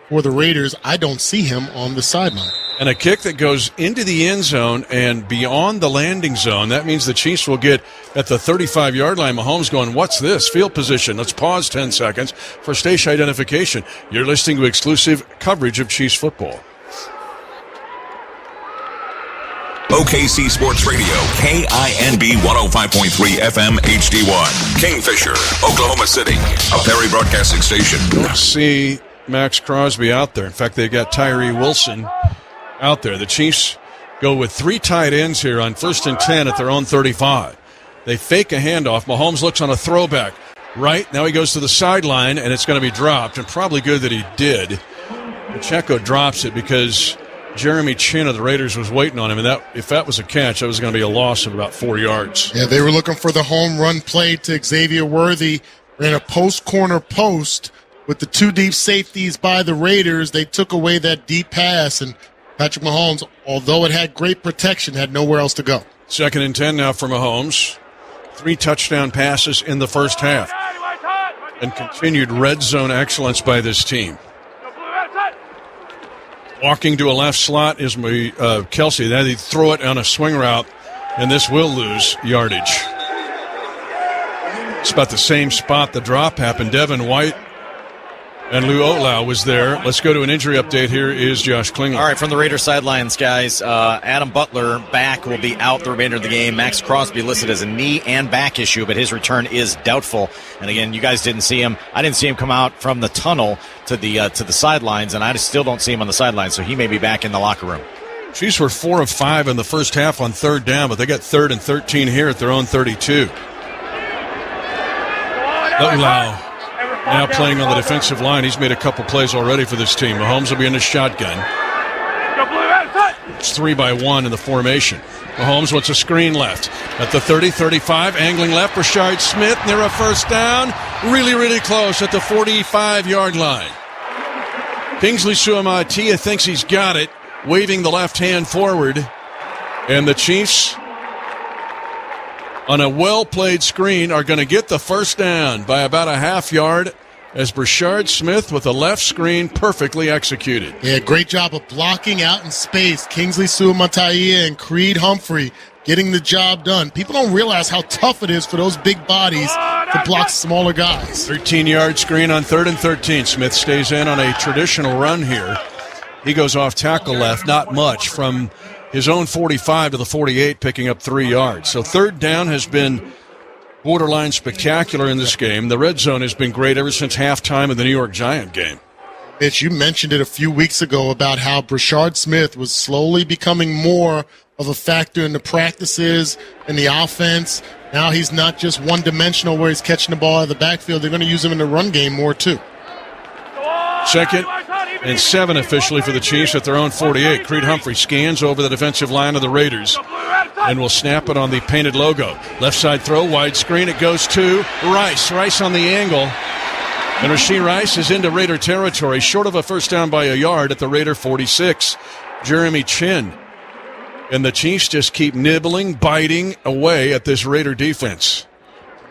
for the Raiders. I don't see him on the sideline. And a kick that goes into the end zone and beyond the landing zone. That means the Chiefs will get at the 35-yard line. Mahomes going, what's this? Field position. Let's pause 10 seconds for station identification. You're listening to exclusive coverage of Chiefs football. OKC Sports Radio, KINB 105.3 FM HD1. Kingfisher, Oklahoma City, a Perry Broadcasting Station. Don't see Max Crosby out there. In fact, they got Tyree Wilson out there. The Chiefs go with 3 tight ends here on 1st and 10 at their own 35. They fake a handoff. Mahomes looks on a throwback. Right, now he goes to the sideline, and it's going to be dropped, and probably good that he did. Pacheco drops it because Jeremy Chin of the Raiders was waiting on him, and if that was a catch, that was going to be a loss of about 4 yards. Yeah, they were looking for the home run play to Xavier Worthy. Ran a post-corner post with the 2 deep safeties by the Raiders. They took away that deep pass, and Patrick Mahomes, although it had great protection, had nowhere else to go. 2nd and 10 now for Mahomes. 3 touchdown passes in the first half. And continued red zone excellence by this team. Walking to a left slot is Kelce. Then they throw it on a swing route, and this will lose yardage. It's about the same spot the drop happened. Devin White and Lou Otlau was there. Let's go to an injury update. Here is Josh Klingler. All right, from the Raiders sidelines, guys, Adam Butler back will be out the remainder of the game. Max Crosby listed as a knee and back issue, but his return is doubtful. And again, you guys didn't see him. I didn't see him come out from the tunnel to the sidelines, and I still don't see him on the sidelines, so he may be back in the locker room. Chiefs were 4 of 5 in the first half on third down, but they got 3rd and 13 here at their own 32. Otlau now playing on the defensive line. He's made a couple plays already for this team. Mahomes will be in the shotgun. It's 3-by-1 in the formation. Mahomes wants a screen left. At the 30-35, angling left, Rashard Smith near a first down. Really, really close at the 45-yard line. Kingsley Suamaitea thinks he's got it, waving the left hand forward. And the Chiefs, on a well-played screen, are going to get the first down by about a half yard as Rashard Smith with a left screen perfectly executed. Yeah, great job of blocking out in space. Kingsley Suamaitea and Creed Humphrey getting the job done. People don't realize how tough it is for those big bodies to block smaller guys. 13-yard screen on 3rd and 13. Smith stays in on a traditional run here. He goes off tackle left, not much, from his own 45 to the 48, picking up 3 yards. So third down has been borderline spectacular in this game. The red zone has been great ever since halftime of the New York Giant game. Mitch, you mentioned it a few weeks ago about how Rashard Smith was slowly becoming more of a factor in the practices and the offense. Now he's not just one-dimensional where he's catching the ball out of the backfield. They're going to use him in the run game more, too. 2nd and 7 officially for the Chiefs at their own 48. Creed Humphrey scans over the defensive line of the Raiders and will snap it on the painted logo. Left side throw, wide screen. It goes to Rice. Rice on the angle. And Rashee Rice is into Raider territory, short of a first down by a yard at the Raider 46. Jeremy Chin. And the Chiefs just keep nibbling, biting away at this Raider defense.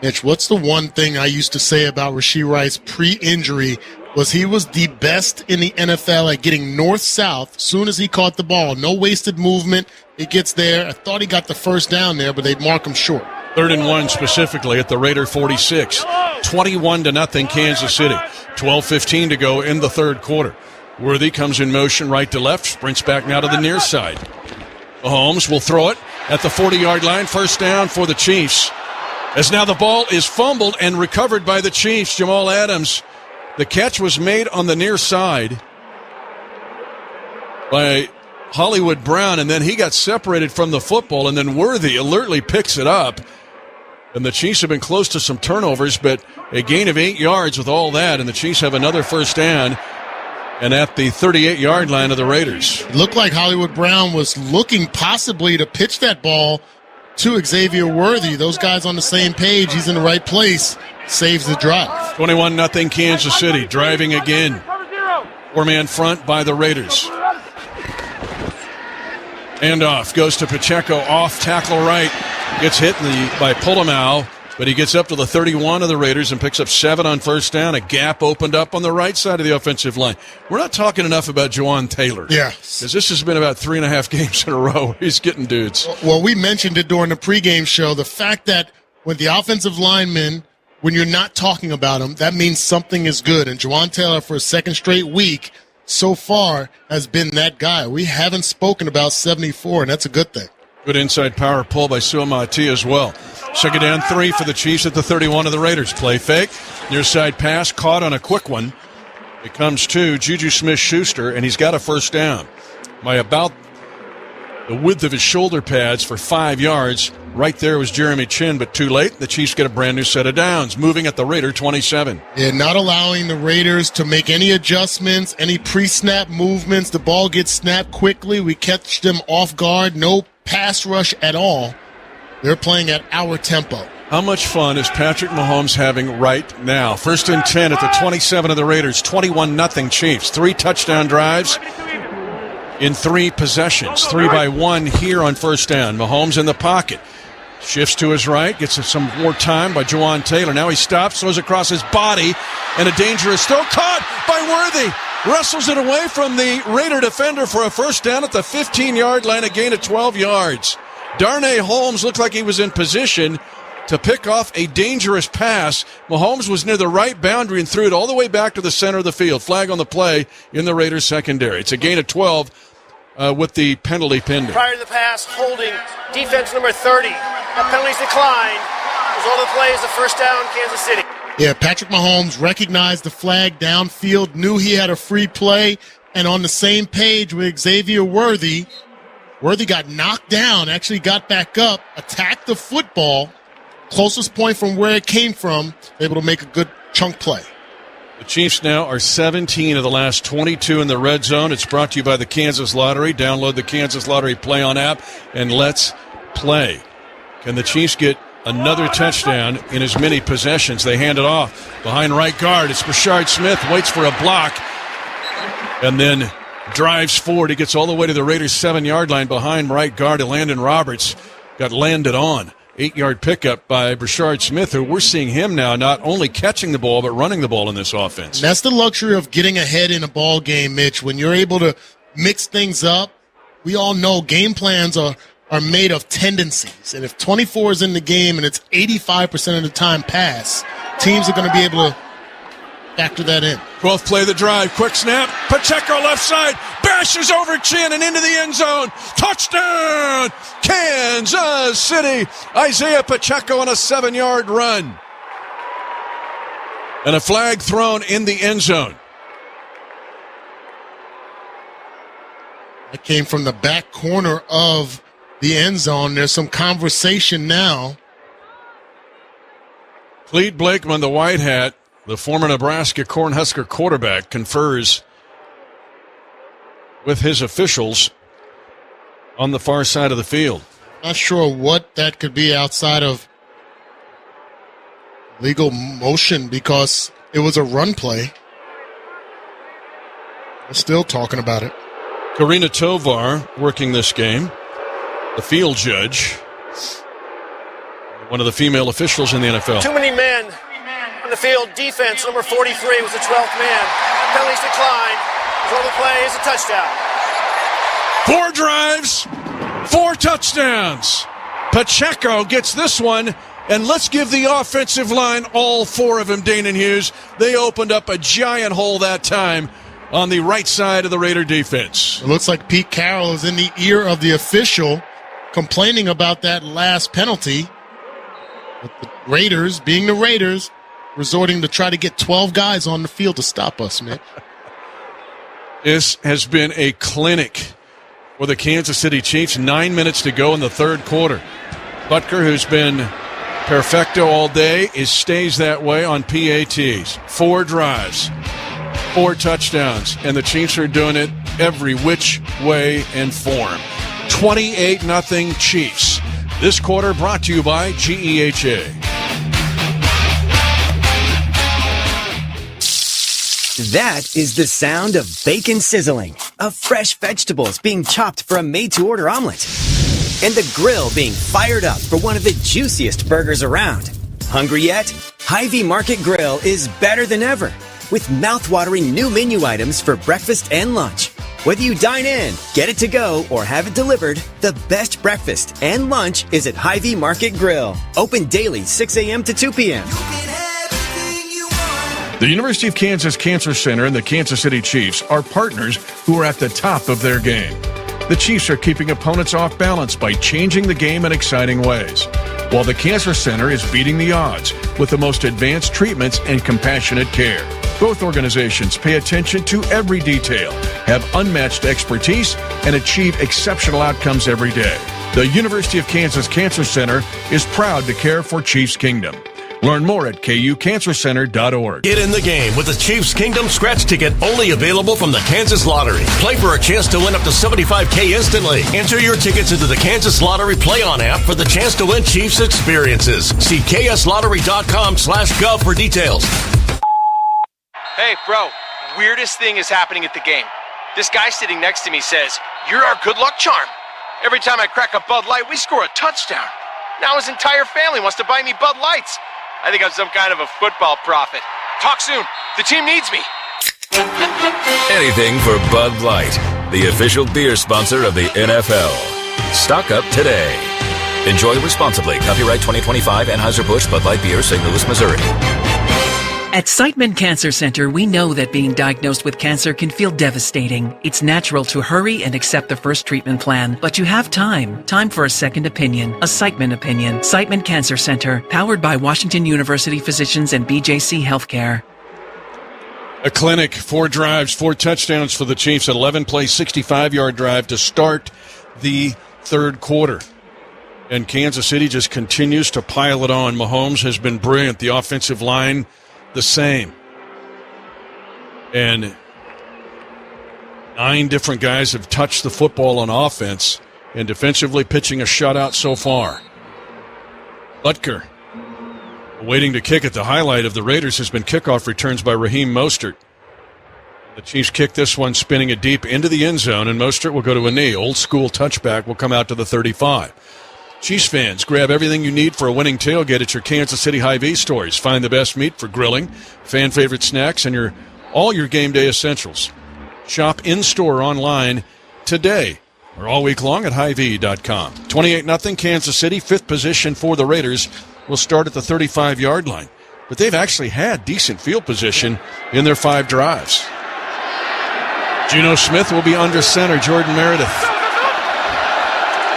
Mitch, what's the one thing I used to say about Rashee Rice pre-injury was he was the best in the NFL at getting north-south as soon as he caught the ball. No wasted movement. It gets there. I thought he got the first down there, but they mark him short. 3rd and 1 specifically at the Raider 46. 21-0 Kansas City. 12:15 to go in the third quarter. Worthy comes in motion right to left, sprints back now to the near side. Mahomes will throw it at the 40-yard line. First down for the Chiefs. As now the ball is fumbled and recovered by the Chiefs. Jamal Adams. The catch was made on the near side by Hollywood Brown, and then he got separated from the football, and then Worthy alertly picks it up. And the Chiefs have been close to some turnovers, but a gain of 8 yards with all that, and the Chiefs have another first down, and at the 38-yard line of the Raiders. It looked like Hollywood Brown was looking possibly to pitch that ball to Xavier Worthy. Those guys on the same page. He's in the right place. Saves the drive. 21-0 Kansas City. Driving again. 4-man front by the Raiders. Handoff goes to Pacheco off tackle right. Gets hit by Polamalu, but he gets up to the 31 of the Raiders and picks up 7 on first down. A gap opened up on the right side of the offensive line. We're not talking enough about Juwan Taylor. Yeah. Because this has been about 3.5 games in a row where he's getting dudes. Well, we mentioned it during the pregame show. The fact that when the offensive linemen, when you're not talking about them, that means something is good. And Juwan Taylor, for a second straight week, so far, has been that guy. We haven't spoken about 74, and that's a good thing. Good inside power pull by Suamaitea as well. 2nd down 3 for the Chiefs at the 31 of the Raiders. Play fake. Near side pass caught on a quick one. It comes to Juju Smith-Schuster, and he's got a first down by about the width of his shoulder pads for 5 yards. Right there was Jeremy Chin, but too late. The Chiefs get a brand new set of downs, moving at the Raider 27. Yeah, not allowing the Raiders to make any adjustments, any pre-snap movements. The ball gets snapped quickly. We catch them off guard. No pass rush at all. They're playing at our tempo. How much fun is Patrick Mahomes having right now? 1st and 10 at the 27 of the Raiders. 21-0 Chiefs. 3 touchdown drives in 3 possessions. 3-by-1 here on first down. Mahomes in the pocket. Shifts to his right, gets some more time by Juwan Taylor. Now he stops, throws across his body, and a dangerous throw caught by Worthy. wrestles it away from the Raider defender for a first down at the 15-yard line, a gain of 12 yards. Darnay Holmes looked like he was in position to pick off a dangerous pass. Mahomes was near the right boundary and threw it all the way back to the center of the field. Flag on the play in the Raiders secondary. It's a gain of 12 with the penalty pending. Prior to the pass, holding defense number 30. That penalty's declined. Result of the play is a first down, Kansas City. Yeah, Patrick Mahomes recognized the flag downfield, knew he had a free play, and on the same page with Xavier Worthy. Worthy got knocked down, actually got back up, attacked the football, closest point from where it came from, able to make a good chunk play. The Chiefs now are 17 of the last 22 in the red zone. It's brought to you by the Kansas Lottery. Download the Kansas Lottery Play on app and let's play. Can the Chiefs get another touchdown in as many possessions? They hand it off behind right guard. It's Brashard Smith, waits for a block, and then drives forward. He gets all the way to the Raiders' 7-yard line behind right guard. Landon Roberts got landed on. 8-yard pickup by Brashard Smith, who we're seeing him now not only catching the ball but running the ball in this offense. That's the luxury of getting ahead in a ball game, Mitch. When you're able to mix things up, we all know game plans are made of tendencies. And if 24 is in the game and it's 85% of the time pass, teams are going to be able to factor that in. 12th play of the drive. Quick snap. Pacheco left side. Bashes over chin and into the end zone. Touchdown! Kansas City. Isaiah Pacheco on a 7-yard run. And a flag thrown in the end zone. It came from the back corner of the end zone. There's some conversation now. Clete Blakeman, the white hat, the former Nebraska Cornhusker quarterback, confers with his officials on the far side of the field. Not sure what that could be outside of legal motion because it was a run play. We're still talking about it. Karina Tovar working this game, the field judge, one of the female officials in the NFL. Too many men on the field. Defense, number 43 was the 12th man. Penalties declined. Result of the play is a touchdown. 4 drives, 4 touchdowns. Pacheco gets this one, and let's give the offensive line all 4 of them, Dane and Hughes. They opened up a giant hole that time on the right side of the Raider defense. It looks like Pete Carroll is in the ear of the official complaining about that last penalty. With the Raiders, being the Raiders, resorting to try to get 12 guys on the field to stop us, man. This has been a clinic for the Kansas City Chiefs. 9 minutes to go in the third quarter. Butker, who's been perfecto all day, stays that way on PATs. 4 drives, 4 touchdowns, and the Chiefs are doing it every which way and form. 28-0 Chiefs. This quarter brought to you by GEHA. That is the sound of bacon sizzling, of fresh vegetables being chopped for a made-to-order omelet, and the grill being fired up for one of the juiciest burgers around. Hungry yet? Hy-Vee Market Grill is better than ever, with mouth-watering new menu items for breakfast and lunch. Whether you dine in, get it to go, or have it delivered, the best breakfast and lunch is at Hy-Vee Market Grill. Open daily 6 a.m. to 2 p.m. The University of Kansas Cancer Center and the Kansas City Chiefs are partners who are at the top of their game. The Chiefs are keeping opponents off balance by changing the game in exciting ways, while the Cancer Center is beating the odds with the most advanced treatments and compassionate care. Both organizations pay attention to every detail, have unmatched expertise, and achieve exceptional outcomes every day. The University of Kansas Cancer Center is proud to care for Chiefs Kingdom. Learn more at kucancercenter.org. Get in the game with the Chiefs Kingdom scratch ticket, only available from the Kansas Lottery. Play for a chance to win up to $75K instantly. Enter your tickets into the Kansas Lottery Play On app for the chance to win Chiefs experiences. See kslottery.com/gov for details. Hey, bro, weirdest thing is happening at the game. This guy sitting next to me says, "You're our good luck charm." Every time I crack a Bud Light, we score a touchdown. Now his entire family wants to buy me Bud Lights. I think I'm some kind of a football prophet. Talk soon. The team needs me. Anything for Bud Light, the official beer sponsor of the NFL. Stock up today. Enjoy responsibly. Copyright 2025 Anheuser-Busch Bud Light Beer, St. Louis, Missouri. At Siteman Cancer Center, we know that being diagnosed with cancer can feel devastating. It's natural to hurry and accept the first treatment plan, but you have time for a second opinion, a Siteman opinion. Siteman Cancer Center, powered by Washington University Physicians and BJC Healthcare. A clinic, 4 drives, 4 touchdowns for the Chiefs, an 11-play, 65-yard drive to start the third quarter. And Kansas City just continues to pile it on. Mahomes has been brilliant. The offensive line, the same. And 9 different guys have touched the football on offense, and defensively pitching a shutout so far. Butker waiting to kick it. The highlight of the Raiders has been kickoff returns by Raheem Mostert. The Chiefs kick this one, spinning it deep into the end zone, and Mostert will go to a knee. Old school touchback will come out to the 35. Chiefs fans, grab everything you need for a winning tailgate at your Kansas City Hy-Vee stores. Find the best meat for grilling, fan-favorite snacks, and all your game day essentials. Shop in-store or online today or all week long at Hy-Vee.com. 28-0 Kansas City, 5th position for the Raiders. Will start at the 35-yard line. But they've actually had decent field position in their 5 drives. Geno Smith will be under center. Jordan Meredith.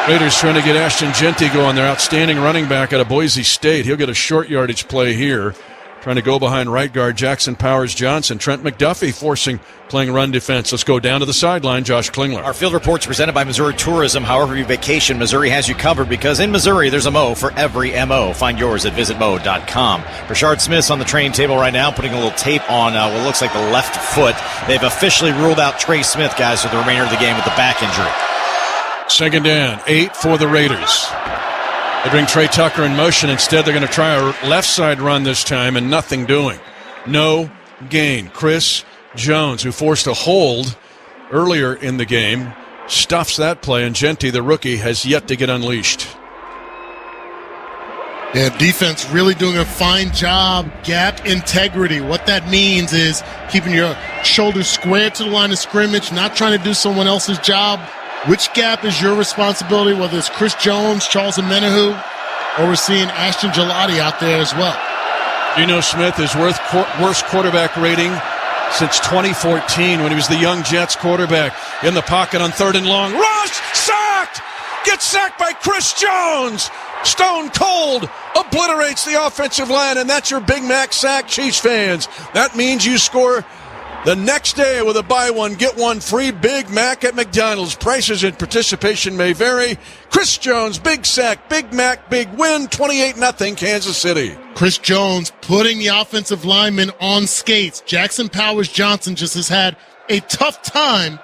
Raiders trying to get Ashton Jeanty going. Their outstanding running back out of Boise State. He'll get a short yardage play here. Trying to go behind right guard Jackson Powers-Johnson. Trent McDuffie playing run defense. Let's go down to the sideline. Josh Klingler. Our field report's presented by Missouri Tourism. However you vacation, Missouri has you covered because in Missouri there's a Mo for every MO. Find yours at visitmo.com. Rashard Smith's on the training table right now, putting a little tape on what looks like the left foot. They've officially ruled out Trey Smith, guys, for the remainder of the game with the back injury. Second down, 8 for the Raiders. They bring Trey Tucker in motion. Instead, they're going to try a left side run this time and nothing doing. No gain. Chris Jones, who forced a hold earlier in the game, stuffs that play, and Jeanty, the rookie, has yet to get unleashed. Yeah, defense really doing a fine job. Gap integrity. What that means is keeping your shoulders squared to the line of scrimmage, not trying to do someone else's job. Which gap is your responsibility, whether it's Chris Jones, Charles Omenihu, or we're seeing Ashton Gelati out there as well? Geno Smith is worst quarterback rating since 2014 when he was the young Jets quarterback. In the pocket on 3rd and long. Rush! Sacked! Gets sacked by Chris Jones! Stone cold obliterates the offensive line, and that's your Big Mac sack, Chiefs fans. That means you score the next day with a buy one, get one free Big Mac at McDonald's. Prices and participation may vary. Chris Jones, big sack, Big Mac, big win, 28-0 Kansas City. Chris Jones putting the offensive lineman on skates. Jackson Powers-Johnson just has had a tough time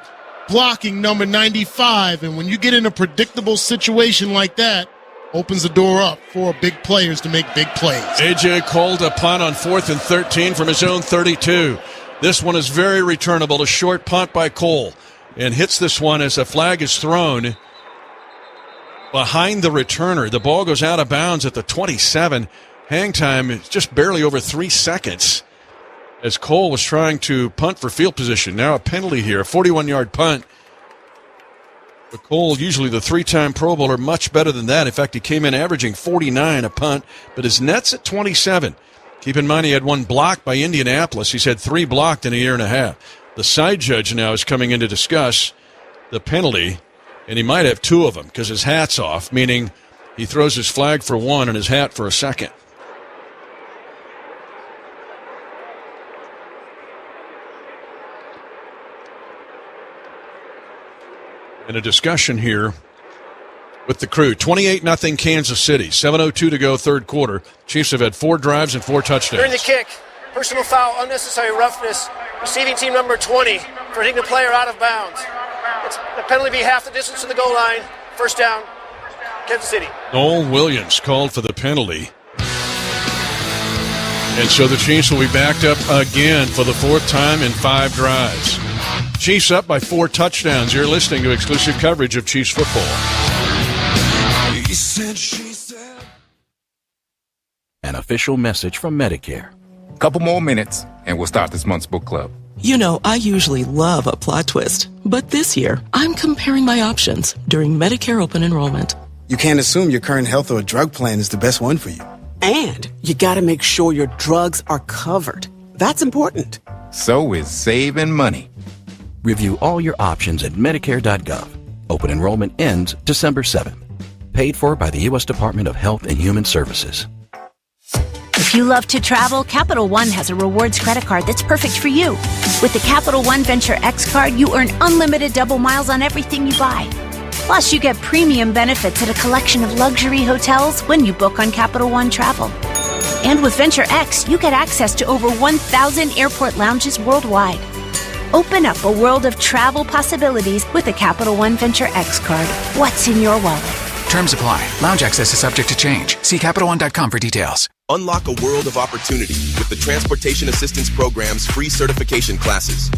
blocking number 95. And when you get in a predictable situation like that, opens the door up for big players to make big plays. A.J. called a punt on 4th and 13 from his own 32. This one is very returnable. A short punt by Cole, and hits this one as a flag is thrown behind the returner. The ball goes out of bounds at the 27. Hang time is just barely over 3 seconds as Cole was trying to punt for field position. Now a penalty here, a 41-yard punt. But Cole, usually the 3-time Pro Bowler, much better than that. In fact, he came in averaging 49 a punt, but his net's at 27. Keep in mind he had 1 blocked by Indianapolis. He's had 3 blocked in a year and a half. The side judge now is coming in to discuss the penalty, and he might have 2 of them because his hat's off, meaning he throws his flag for 1 and his hat for a second. And a discussion here with the crew. 28-0 Kansas City. 7:02 to go, third quarter. Chiefs have had 4 drives and 4 touchdowns. During the kick, personal foul, unnecessary roughness, receiving team number 20 for hitting the player out of bounds. The penalty be half the distance to the goal line. First down, Kansas City. Noel Williams called for the penalty. And so the Chiefs will be backed up again for the 4th time in 5 drives. Chiefs up by 4 touchdowns. You're listening to exclusive coverage of Chiefs football. He said, she said. An official message from Medicare. Couple more minutes, and we'll start this month's book club. You know, I usually love a plot twist, but this year, I'm comparing my options during Medicare open enrollment. You can't assume your current health or drug plan is the best one for you. And you gotta make sure your drugs are covered. That's important. So is saving money. Review all your options at Medicare.gov. Open enrollment ends December 7th. Paid for by the U.S. Department of Health and Human Services. If you love to travel, Capital One has a rewards credit card that's perfect for you. With the Capital One Venture X card, you earn unlimited double miles on everything you buy. Plus, you get premium benefits at a collection of luxury hotels when you book on Capital One Travel. And with Venture X, you get access to over 1,000 airport lounges worldwide. Open up a world of travel possibilities with the Capital One Venture X card. What's in your wallet? Terms apply. Lounge access is subject to change. See CapitalOne.com for details. Unlock a world of opportunity with the Transportation Assistance Program's free certification classes.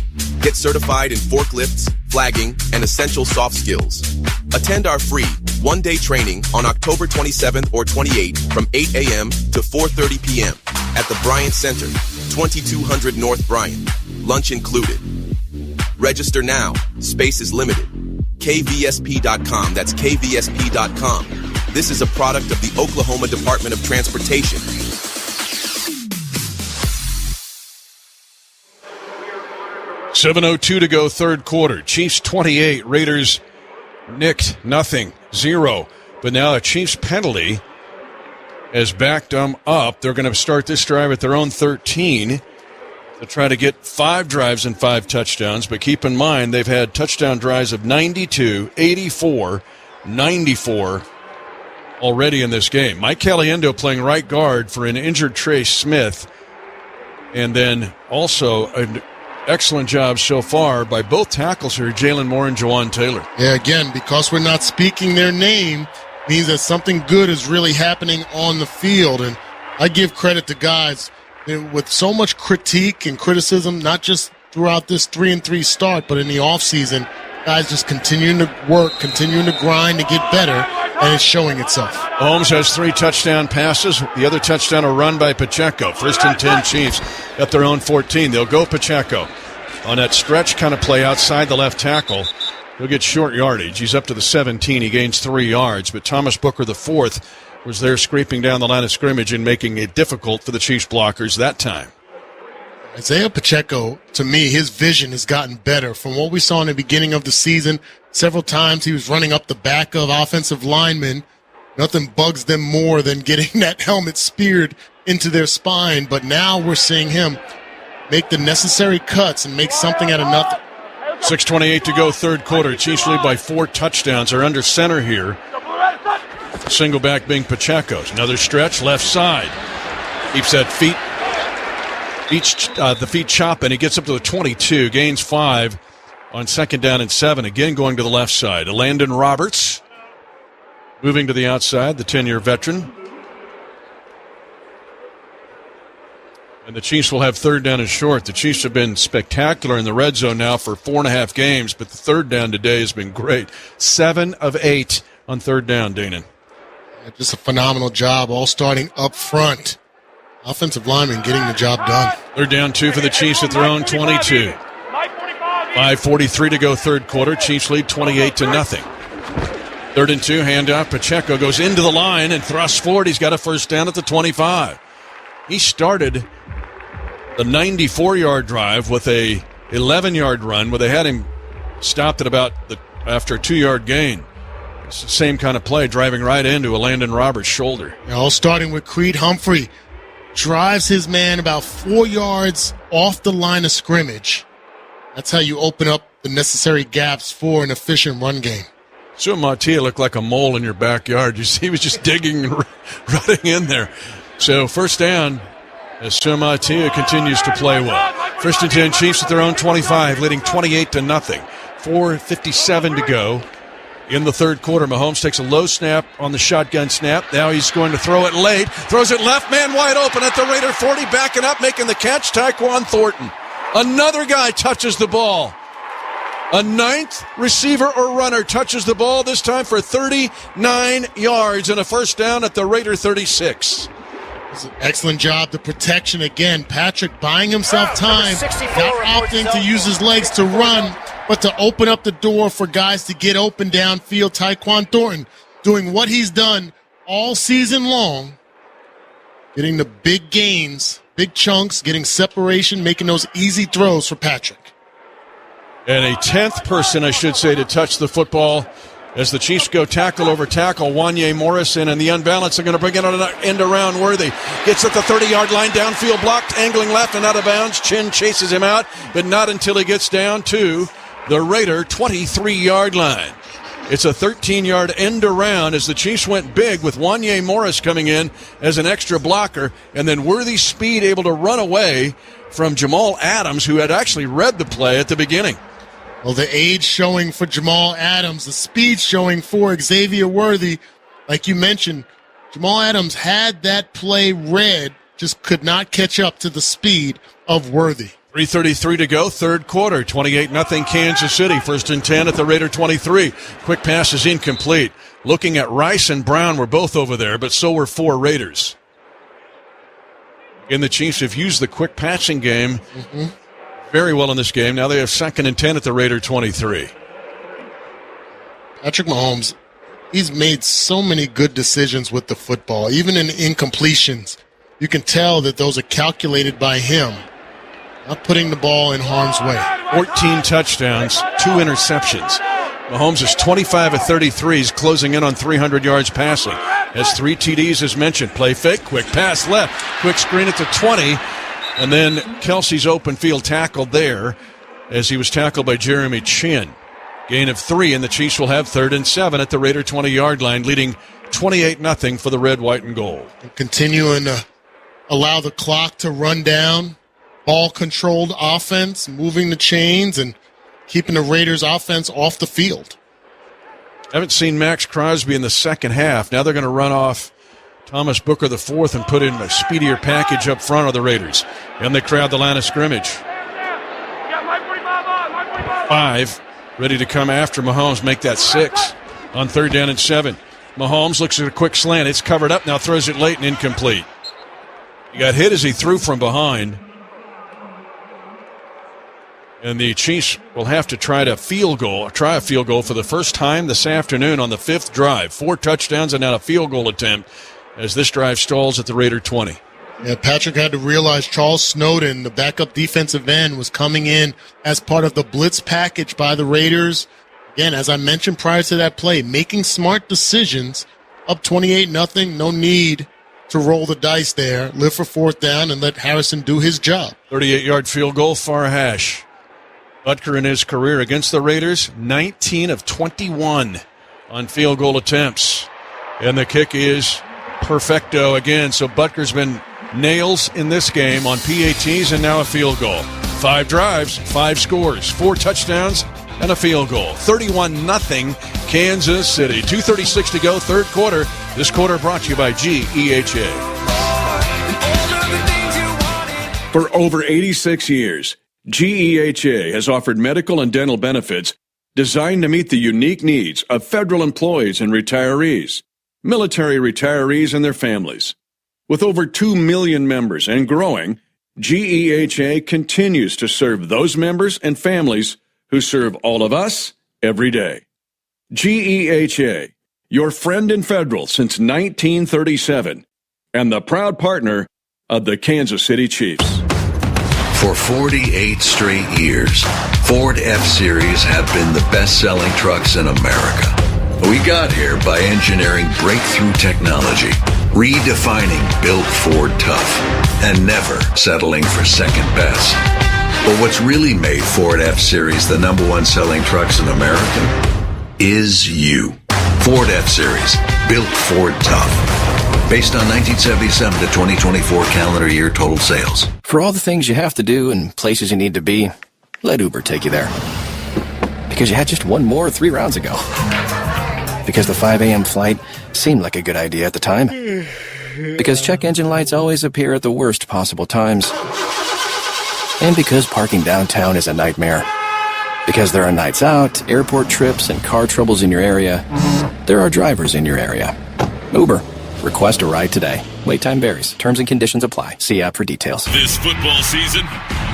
Get certified in forklifts, flagging, and essential soft skills. Attend our free one-day training on October 27th or 28th from 8 a.m. to 4:30 p.m. at the Bryant Center, 2200 North Bryant. Lunch included. Register now. Space is limited. KVSP.com. That's KVSP.com. This is a product of the Oklahoma Department of Transportation. .7:02 to go, third quarter. Chiefs 28, Raiders nicked, 0. But now a Chiefs penalty has backed them up. They're going to start this drive at their own 13 to try to get 5 drives and 5 touchdowns. But keep in mind, they've had touchdown drives of 92, 84, 94 already in this game. Mike Caliendo playing right guard for an injured Trey Smith. And then also an excellent job so far by both tackles here, Jalen Moore and Jawan Taylor. Yeah, again, because we're not speaking their name means that something good is really happening on the field. And I give credit to guys with so much critique and criticism, not just throughout this 3-3 start, but in the offseason, guys just continuing to work, continuing to grind to get better, and it's showing itself. Mahomes has 3 touchdown passes. The other touchdown a run by Pacheco. 1st and 10 Chiefs at their own 14. They'll go Pacheco on that stretch kind of play outside the left tackle. He'll get short yardage. He's up to the 17. He gains 3 yards. But Thomas Booker, the 4th, was there scraping down the line of scrimmage and making it difficult for the Chiefs blockers that time. Isaiah Pacheco, to me, his vision has gotten better. From what we saw in the beginning of the season, several times he was running up the back of offensive linemen. Nothing bugs them more than getting that helmet speared into their spine. But now we're seeing him make the necessary cuts and make something out of nothing. 6:28 to go, third quarter. Chiefs lead by 4 touchdowns. Are under center here. Single back being Pacheco's. Another stretch, left side. Keeps that the feet chopping. He gets up to the 22, gains 5 on 2nd down and 7. Again going to the left side. Landon Roberts moving to the outside, the 10-year veteran. And the Chiefs will have 3rd down and short. The Chiefs have been spectacular in the red zone now for 4.5 games, but the 3rd down today has been great. 7 of 8 on 3rd down, Danon. Just a phenomenal job, all starting up front. Offensive linemen getting the job done. They're down 2 for the Chiefs at their own 22. 5:43 to go, third quarter. Chiefs lead 28-0. 3rd and 2, handoff. Pacheco goes into the line and thrusts forward. He's got a 1st down at the 25. He started the 94-yard drive with a 11-yard run where they had him stopped at about after a 2-yard gain. It's the same kind of play, driving right into a Landon Roberts shoulder. All starting with Creed Humphrey. Drives his man about 4 yards off the line of scrimmage. That's how you open up the necessary gaps for an efficient run game. So Matia looked like a mole in your backyard. You see, he was just digging and running in there. So 1st down as Matia continues to play well. 1st and 10, Chiefs at their own 25, leading 28-0. 4:57 to go. In the 3rd quarter, Mahomes takes a low snap on the shotgun snap. Now he's going to throw it late. Throws it left, man wide open at the Raider 40. Backing up, making the catch, Tyquan Thornton. Another guy touches the ball. A 9th receiver or runner touches the ball, this time for 39 yards and a 1st down at the Raider 36. It's an excellent job. The protection again. Patrick buying himself time, not opting to use his legs to run, but to open up the door for guys to get open downfield. Tyquan Thornton doing what he's done all season long, getting the big gains, big chunks, getting separation, making those easy throws for Patrick. And a 10th person, I should say, to touch the football as the Chiefs go tackle over tackle. Wanye Morrison and the unbalance are going to bring it on an end around. Worthy gets at the 30-yard line, downfield blocked, angling left and out of bounds. Chin chases him out, but not until he gets down to the Raider 23-yard line. It's a 13-yard end around as the Chiefs went big with Wanye Morris coming in as an extra blocker, and then Worthy Speed able to run away from Jamal Adams, who had actually read the play at the beginning. Well, the age showing for Jamal Adams, the speed showing for Xavier Worthy. Like you mentioned, Jamal Adams had that play read, just could not catch up to the speed of Worthy. 3:33 to go, third quarter, 28-0 Kansas City. 1st and 10 at the Raider 23. Quick pass is incomplete. Looking at Rice and Brown were both over there, but so were 4 Raiders. And the Chiefs have used the quick passing game very well in this game. Now they have 2nd and 10 at the Raider 23. Patrick Mahomes, he's made so many good decisions with the football. Even in incompletions, you can tell that those are calculated by him. Not putting the ball in harm's way. 14 touchdowns, 2 interceptions. Mahomes is 25 of 33. He's closing in on 300 yards passing. Has 3 TDs as mentioned. Play fake, quick pass left, quick screen at the 20. And then Kelce's open field tackle there as he was tackled by Jeremy Chin. Gain of 3, and the Chiefs will have 3rd and 7 at the Raider 20-yard line, leading 28-0 for the red, white, and gold. Continuing to allow the clock to run down. Ball-controlled offense, moving the chains, and keeping the Raiders' offense off the field. Haven't seen Max Crosby in the second half. Now they're going to run off Thomas Booker IV and put in a speedier package up front of the Raiders. And they crowd the line of scrimmage. 5 ready to come after Mahomes, make that 6 on 3rd down and 7. Mahomes looks at a quick slant. It's covered up, now throws it late and incomplete. He got hit as he threw from behind. And the Chiefs will have to try a field goal for the first time this afternoon on the 5th drive. 4 touchdowns and now a field goal attempt as this drive stalls at the Raider 20. Yeah, Patrick had to realize Charles Snowden, the backup defensive end, was coming in as part of the blitz package by the Raiders. Again, as I mentioned prior to that play, making smart decisions. Up 28-0, no need to roll the dice there. Live for 4th down and let Harrison do his job. 38-yard field goal, far hash. Butker in his career against the Raiders, 19 of 21 on field goal attempts. And the kick is perfecto again. So Butker's been nails in this game on PATs and now a field goal. 5 drives, 5 scores, 4 touchdowns, and a field goal. 31-0 Kansas City. 2:36 to go, third quarter. This quarter brought to you by GEHA. For over 86 years, GEHA has offered medical and dental benefits designed to meet the unique needs of federal employees and retirees, military retirees and their families. With over 2 million members and growing, GEHA continues to serve those members and families who serve all of us every day. GEHA, your friend in federal since 1937, and the proud partner of the Kansas City Chiefs. For 48 straight years, Ford F-Series have been the best-selling trucks in America. We got here by engineering breakthrough technology, redefining built Ford tough, and never settling for second best. But what's really made Ford F-Series the #1 selling trucks in America is you. Ford F-Series, built Ford tough. Based on 1977 to 2024 calendar year total sales. For all the things you have to do and places you need to be, let Uber take you there. Because you had just one more 3 rounds ago. Because the 5 a.m. flight seemed like a good idea at the time. Because check engine lights always appear at the worst possible times. And because parking downtown is a nightmare. Because there are nights out, airport trips, and car troubles in your area, there are drivers in your area. Uber. Request a ride today. Wait time varies. Terms and conditions apply. See app for details. This football season,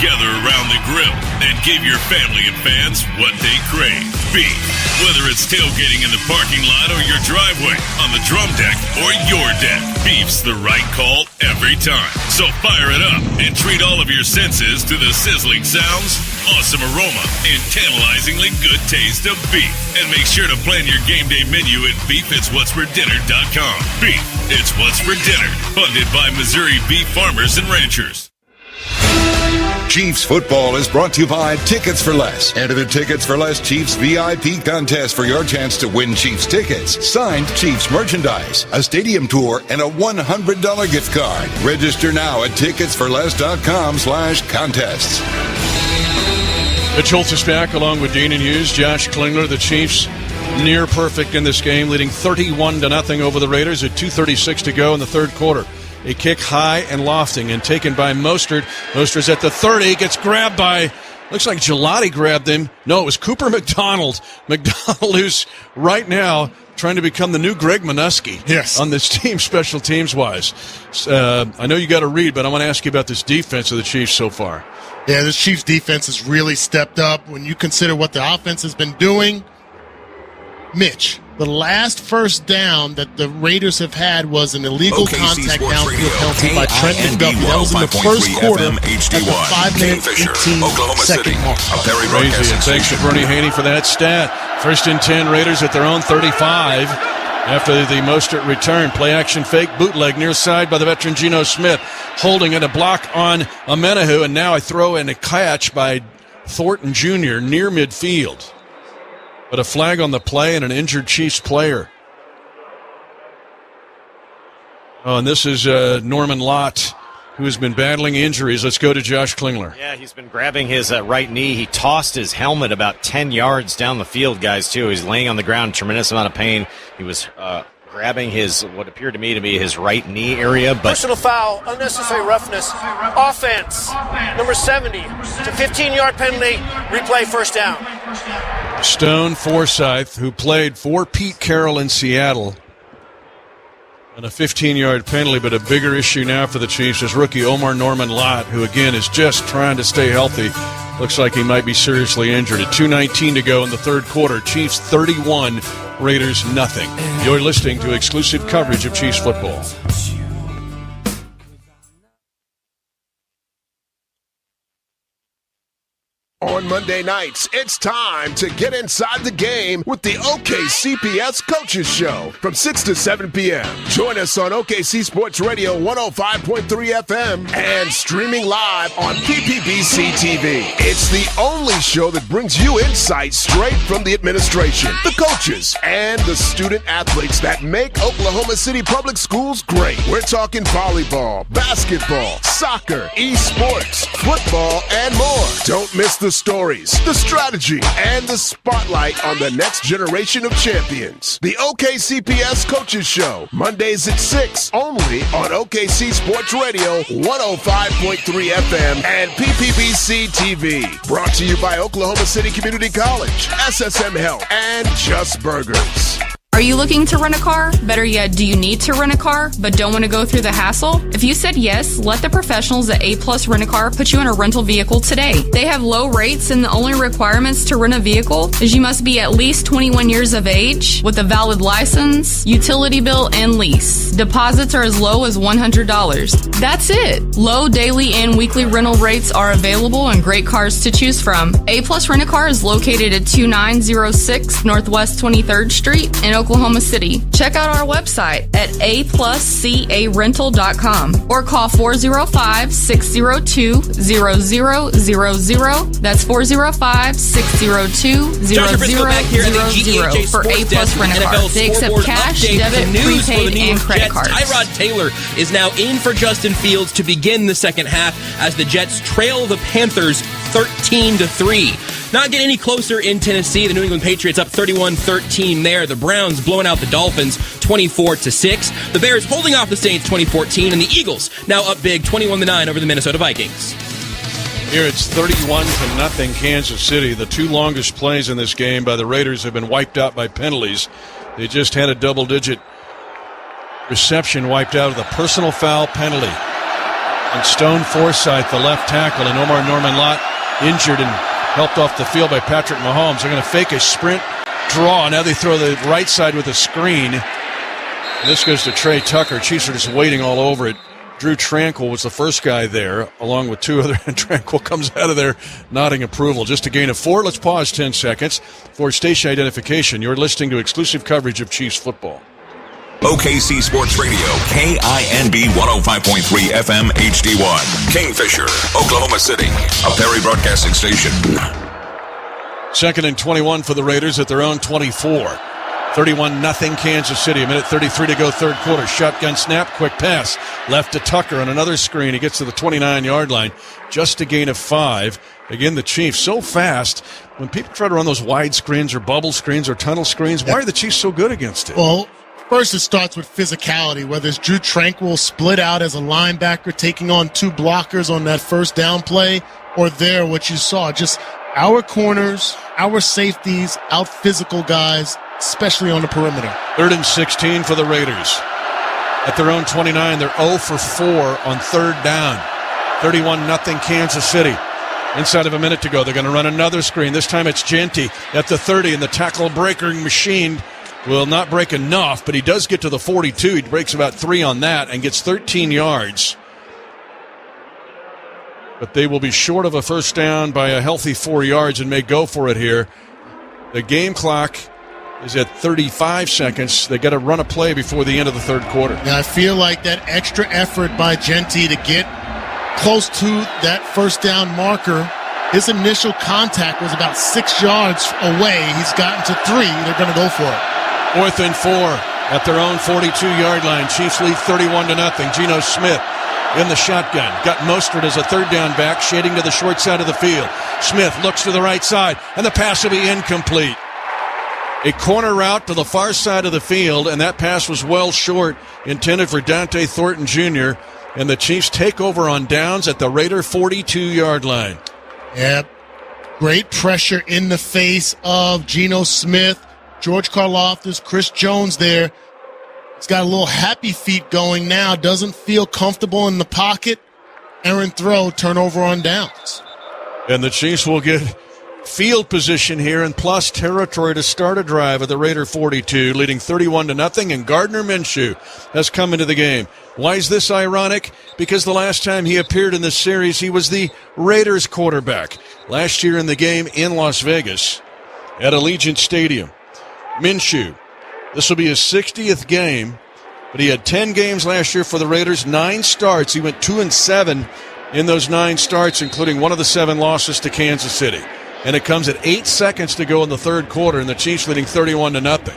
gather around the grill and give your family and fans what they crave. Beef. Whether it's tailgating in the parking lot or your driveway, on the drum deck or your deck, beef's the right call every time. So fire it up and treat all of your senses to the sizzling sounds, awesome aroma, and tantalizingly good taste of beef. And make sure to plan your game day menu at beefitswhatsfordinner.com. Beef, it's what's for dinner. Funded by Missouri Beef Farmers and Ranchers. Chiefs football is brought to you by Tickets for Less. Enter the Tickets for Less Chiefs VIP contest for your chance to win Chiefs tickets, signed Chiefs merchandise, a stadium tour, and a $100 gift card. Register now at ticketsforless.com/contests. Mitch Holtz is back along with Dean and Hughes. Josh Klingler, the Chiefs near perfect in this game, leading 31-0 over the Raiders at 2:36 to go in the third quarter. A kick high and lofting and taken by Mostert. Mostert's at the 30, gets grabbed by, looks like Gelati grabbed him. No, it was Cooper McDonald. McDonald, who's right now trying to become the new Greg Minuski on this team, special teams-wise. I know you got to read, but I want to ask you about this defense of the Chiefs so far. Yeah, this Chiefs defense has really stepped up when you consider what the offense has been doing. Mitch, the last first down that the Raiders have had was an illegal contact downfield penalty by Trent McDuffie. That was in the first quarter at the 5 minute 18-second mark. Crazy, and thanks to Bernie Haney for that stat. First and 10, Raiders at their own 35. After the Mostert return, play action fake, bootleg near side by the veteran Geno Smith, holding it a block on Amenahu, and now I throw in a catch by Thornton Jr. near midfield. But a flag on the play and an injured Chiefs player. Oh, and this is Norman Lott, who has been battling injuries. Let's go to Josh Klingler. Yeah, he's been grabbing his right knee. He tossed his helmet about 10 yards down the field, guys, too. He's laying on the ground, tremendous amount of pain. He was grabbing his, what appeared to me to be his right knee area. But personal foul, unnecessary roughness, offense, number 70. It's a 15-yard penalty, replay first down. Stone Forsythe, who played for Pete Carroll in Seattle, and a 15-yard penalty, but a bigger issue now for the Chiefs is rookie Omar Norman Lott, who again is just trying to stay healthy. Looks like he might be seriously injured. At 2:19 to go in the third quarter, Chiefs 31, Raiders nothing. You're listening to exclusive coverage of Chiefs football. On Monday nights, it's time to get inside the game with the OKCPS Coaches Show from 6 to 7 p.m. Join us on OKC Sports Radio 105.3 FM and streaming live on PPBC TV. It's the only show that brings you insights straight from the administration, the coaches, and the student athletes that make Oklahoma City Public Schools great. We're talking volleyball, basketball, soccer, esports, football, and more. Don't miss the stories, the strategy, and the spotlight on the next generation of champions. The OKCPS Coaches Show, Mondays at 6, only on OKC Sports Radio 105.3 FM and PPBC TV. Brought to you by Oklahoma City Community College, SSM Health, and Just Burgers. Are you looking to rent a car? Better yet, do you need to rent a car but don't want to go through the hassle? If you said yes, let the professionals at A+ Rent-A-Car put you in a rental vehicle today. They have low rates, and the only requirements to rent a vehicle is you must be at least 21 years of age with a valid license, utility bill, and lease. Deposits are as low as $100. That's it. Low daily and weekly rental rates are available and great cars to choose from. A+ Rent-A-Car is located at 2906 Northwest 23rd Street in Oklahoma City. Check out our website at apluscarental.com or call 405-602-0000. That's 405-602-0000 for A+ Rent-A-Car. They accept cash, debit, prepaid, and credit cards. Tyrod Taylor is now in for Justin Fields to begin the second half as the Jets trail the Panthers 13-3. Not getting any closer in Tennessee. The New England Patriots up 31-13 there. The Browns blowing out the Dolphins 24-6. The Bears holding off the Saints 20-14, and the Eagles now up big 21-9 over the Minnesota Vikings. Here it's 31-0 Kansas City. The two longest plays in this game by the Raiders have been wiped out by penalties. They just had a double-digit reception wiped out of the personal foul penalty. And Stone Forsythe, the left tackle, and Omar Norman-Lott injured and helped off the field by Patrick Mahomes. They're going to fake a sprint draw. Now they throw the right side with a screen. And this goes to Trey Tucker. Chiefs are just waiting all over it. Drew Tranquil was the first guy there, along with two other, and Tranquil comes out of there nodding approval. Just a gain of 4. Let's pause 10 seconds for station identification. You're listening to exclusive coverage of Chiefs football. OKC Sports Radio, KINB 105.3 FM HD1. Kingfisher, Oklahoma City, a Perry Broadcasting Station. 2nd and 21 for the Raiders at their own 24. 31-0 Kansas City. A minute 33 to go, third quarter. Shotgun snap, quick pass. Left to Tucker on another screen. He gets to the 29-yard line. Just a gain of 5. Again, the Chiefs so fast. When people try to run those wide screens or bubble screens or tunnel screens, why are the Chiefs so good against it? Well, first it starts with physicality, whether it's Drew Tranquil split out as a linebacker taking on 2 blockers on that first down play, or there what you saw, just our corners, our safeties, out physical guys, especially on the perimeter. 3rd and 16 for the Raiders. At their own 29, they're 0 for 4 on 3rd down. 31-0 Kansas City. Inside of a minute to go, they're going to run another screen. This time it's Jeanty at the 30, and the tackle breaking machine will not break enough, but he does get to the 42. He breaks about 3 on that and gets 13 yards. But they will be short of a first down by a healthy 4 yards and may go for it here. The game clock is at 35 seconds. They got to run a play before the end of the third quarter. Now, I feel like that extra effort by Jeanty to get close to that first down marker, his initial contact was about 6 yards away. He's gotten to 3. They're going to go for it. 4th and 4 at their own 42-yard line. Chiefs lead 31-0. Geno Smith in the shotgun. Got Mostert as a third down back, shading to the short side of the field. Smith looks to the right side, and the pass will be incomplete. A corner route to the far side of the field, and that pass was well short, intended for Dante Thornton Jr., and the Chiefs take over on downs at the Raider 42-yard line. Yep. Great pressure in the face of Geno Smith, George Karlaftis, Chris Jones there. He's got a little happy feet going now, doesn't feel comfortable in the pocket. Errant throw, turnover on downs. And the Chiefs will get field position here and plus territory to start a drive at the Raider 42, leading 31-0, and Gardner Minshew has come into the game. Why is this ironic? Because the last time he appeared in this series, he was the Raiders quarterback. Last year in the game in Las Vegas at Allegiant Stadium. Minshew, this will be his 60th game, but he had 10 games last year for the Raiders, 9 starts. He went 2-7 in those 9 starts, including one of the 7 losses to Kansas City. And it comes at 8 seconds to go in the third quarter, and the Chiefs leading 31-0.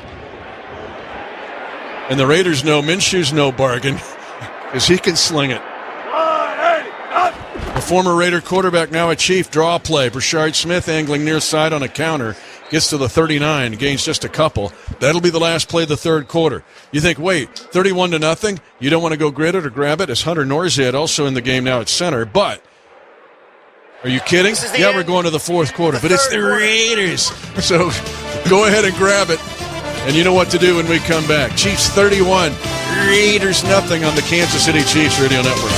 And the Raiders know Minshew's no bargain, because he can sling it. The former Raider quarterback, now a Chief, draw play. Brashard Smith angling near side on a counter. Gets to the 39, gains just a couple. That'll be the last play of the third quarter. You think, wait, 31-0? You don't want to go grit it or grab it? It's Hunter Norzad also in the game now at center. But, are you kidding? Yeah, we're going to the fourth quarter. But it's the Raiders. So, go ahead and grab it. And you know what to do when we come back. Chiefs 31, Raiders nothing on the Kansas City Chiefs Radio Network.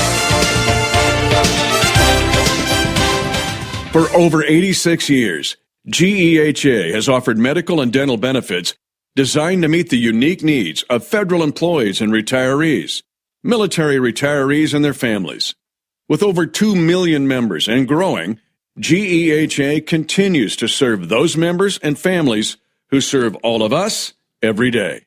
For over 86 years, GEHA has offered medical and dental benefits designed to meet the unique needs of federal employees and retirees, military retirees and their families. With over 2 million members and growing, GEHA continues to serve those members and families who serve all of us every day.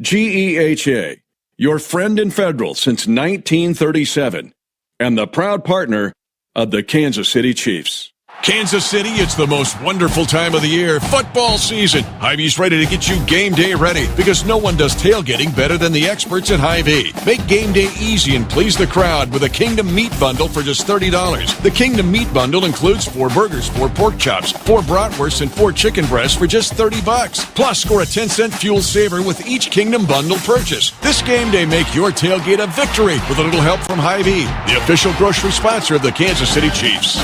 GEHA, your friend in federal since 1937, and the proud partner of the Kansas City Chiefs. Kansas City, it's the most wonderful time of the year, football season. Hy-Vee's ready to get you game day ready because no one does tailgating better than the experts at Hy-Vee. Make game day easy and please the crowd with a Kingdom Meat Bundle for just $30. The Kingdom Meat Bundle includes 4 burgers, 4 pork chops, 4 bratwursts, and 4 chicken breasts for just $30. Plus, score a 10-cent fuel saver with each Kingdom Bundle purchase. This game day, make your tailgate a victory with a little help from Hy-Vee, the official grocery sponsor of the Kansas City Chiefs.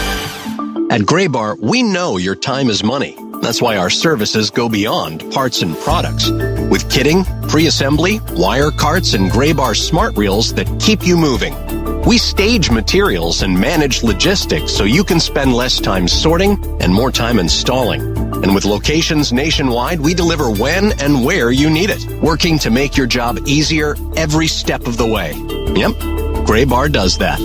At Gray Bar, we know your time is money. That's why our services go beyond parts and products. With kitting, pre-assembly, wire carts, and gray bar smart reels that keep you moving. We stage materials and manage logistics so you can spend less time sorting and more time installing. And with locations nationwide, we deliver when and where you need it, working to make your job easier every step of the way. Yep, Gray Bar does that.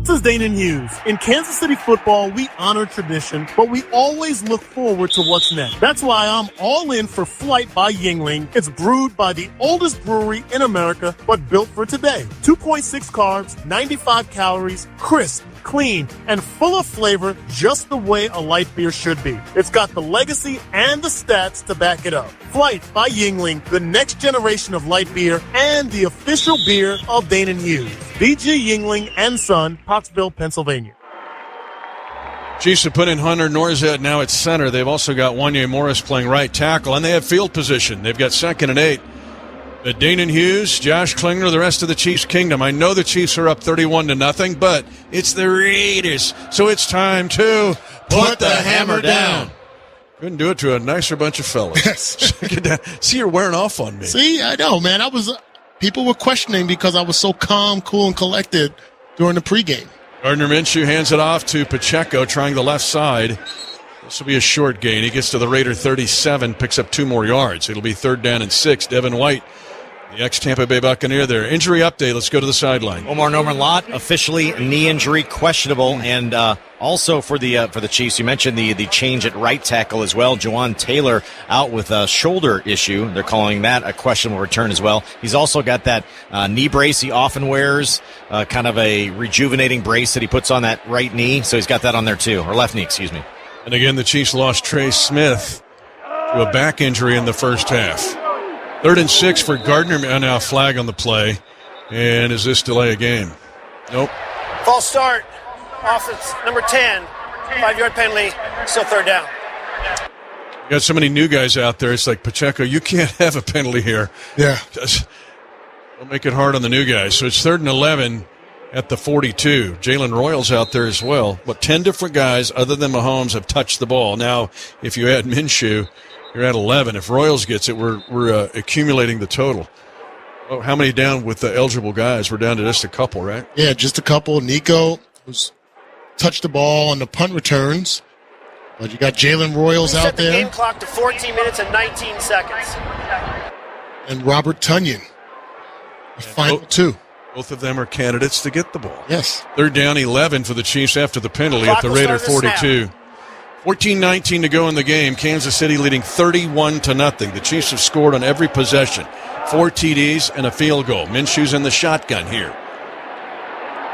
This is Dana Hughes. In Kansas City football, we honor tradition, but we always look forward to what's next. That's why I'm all in for Flight by Yuengling. It's brewed by the oldest brewery in America, but built for today. 2.6 carbs, 95 calories, crisp, clean, and full of flavor, just the way a light beer should be. It's got the legacy and the stats to back it up. Flight by Yuengling, the next generation of light beer and the official beer of Dana Hughes. D.G. Yuengling and Son, Pottsville, Pennsylvania. Chiefs have put in Hunter Norzad now at center. They've also got Wanye Morris playing right tackle, and they have field position. They've got 2nd and 8. But Dana Hughes, Josh Klingler, the rest of the Chiefs kingdom. I know the Chiefs are up 31-0, but it's the Raiders, so it's time to put the hammer down. Couldn't do it to a nicer bunch of fellas. Yes. See, you're wearing off on me. See, I know, man. People were questioning because I was so calm, cool, and collected during the pregame. Gardner Minshew hands it off to Pacheco, trying the left side. This will be a short gain. He gets to the Raider 37, picks up 2 more yards. It'll be 3rd down and 6. Devin White, the ex-Tampa Bay Buccaneer there. Injury update. Let's go to the sideline. Omar Norman Lott, officially knee injury, questionable. And also for the Chiefs, you mentioned the change at right tackle as well. Juwan Taylor out with a shoulder issue. They're calling that a questionable return as well. He's also got that knee brace he often wears, kind of a rejuvenating brace that he puts on that right knee. So he's got that on there too, or left knee, excuse me. And again, the Chiefs lost Trey Smith to a back injury in the first half. 3rd and 6 for Gardner. Now flag on the play. And does this delay a game? Nope. False start. Offense number 10. 5-yard penalty. Still 3rd down. You got so many new guys out there. It's like, Pacheco, you can't have a penalty here. Yeah. Just don't make it hard on the new guys. So it's 3rd and 11 at the 42. Jalen Royals out there as well. But 10 different guys other than Mahomes have touched the ball. Now, if you add Minshew, you're at 11. If Royals gets it, we're accumulating the total. Oh, how many down with the eligible guys? We're down to just a couple, right? Yeah, just a couple. Nico was touched the ball on the punt returns. But you got Jalen Royals out there. Set the game clock to 14 minutes and 19 seconds. And Robert Tunyon. The final 2. Both of them are candidates to get the ball. Yes. 3rd down, 11 for the Chiefs after the penalty at the Raider 42. 14-19 to go in the game. Kansas City leading 31-0. The Chiefs have scored on every possession. 4 TDs and a field goal. Minshew's in the shotgun here.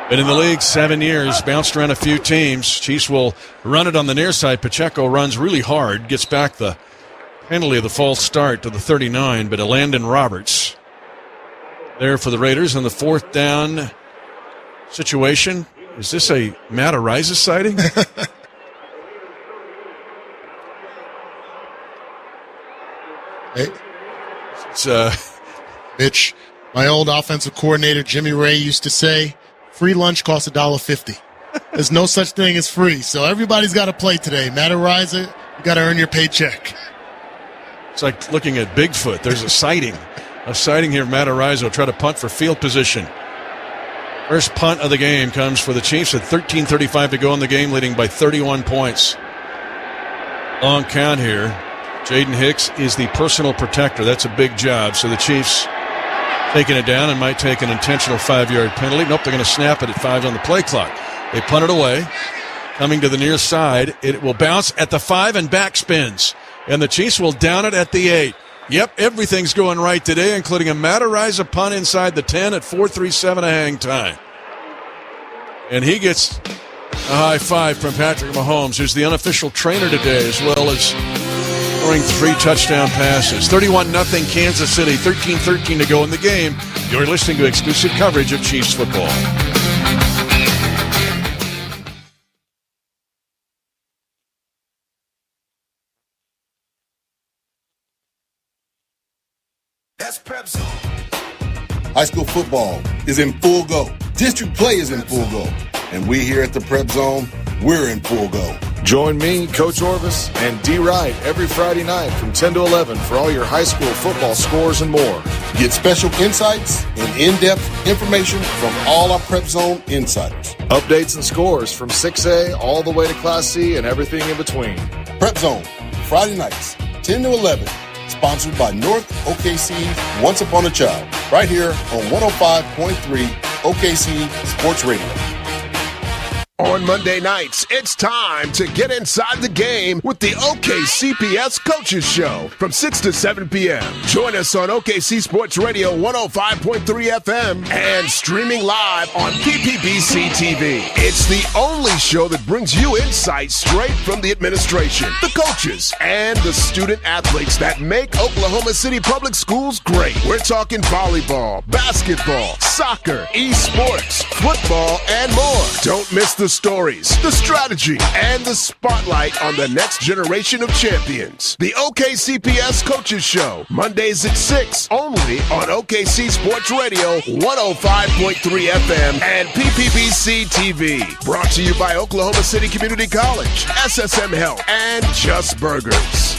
Been in the league 7 years, bounced around a few teams. Chiefs will run it on the near side. Pacheco runs really hard, gets back the penalty of the false start to the 39, but Landon Roberts there for the Raiders in the 4th down situation. Is this a Matt Ariza sighting? Hey. It's Mitch, my old offensive coordinator Jimmy Ray used to say, free lunch costs $1.50. There's no such thing as free, so everybody's got to play today. Matt Ariza, you got to earn your paycheck. It's like looking at Bigfoot. There's a sighting. A sighting here. Matt Ariza will try to punt for field position. First punt of the game comes for the Chiefs at 13:35 to go in the game, leading by 31 points. Long count here. Jaden Hicks is the personal protector. That's a big job. So the Chiefs taking it down and might take an intentional 5-yard penalty. Nope, they're going to snap it at 5 on the play clock. They punt it away. Coming to the near side. It will bounce at the 5 and backspins. And the Chiefs will down it at the 8. Yep, everything's going right today, including a Matt Ariza punt inside the 10 at 4:37 a hang time. And he gets a high five from Patrick Mahomes, who's the unofficial trainer today, as well as throwing 3 touchdown passes. 31-0 Kansas City, 13-13 to go in the game. You're listening to exclusive coverage of Chiefs football. High school football is in full go. District play is in full go. And we here at the Prep Zone we're in full go. Join me, Coach Orvis, and D. Wright every Friday night from 10 to 11 for all your high school football scores and more. Get special insights and in-depth information from all our Prep Zone insiders. Updates and scores from 6A all the way to Class C and everything in between. Prep Zone, Friday nights, 10 to 11. Sponsored by North OKC Once Upon a Child. Right here on 105.3 OKC Sports Radio. On Monday nights, it's time to get inside the game with the OKCPS Coaches Show from 6 to 7 p.m. Join us on OKC Sports Radio 105.3 FM and streaming live on PPBC TV. It's the only show that brings you insight straight from the administration, the coaches, and the student athletes that make Oklahoma City Public Schools great. We're talking volleyball, basketball, soccer, esports, football, and more. Don't miss the stories, the strategy, and the spotlight on the next generation of champions. The OKCPS Coaches Show, Mondays at 6, only on OKC Sports Radio 105.3 FM and PPBC TV. Brought to you by Oklahoma City Community College, SSM Health, and Just Burgers.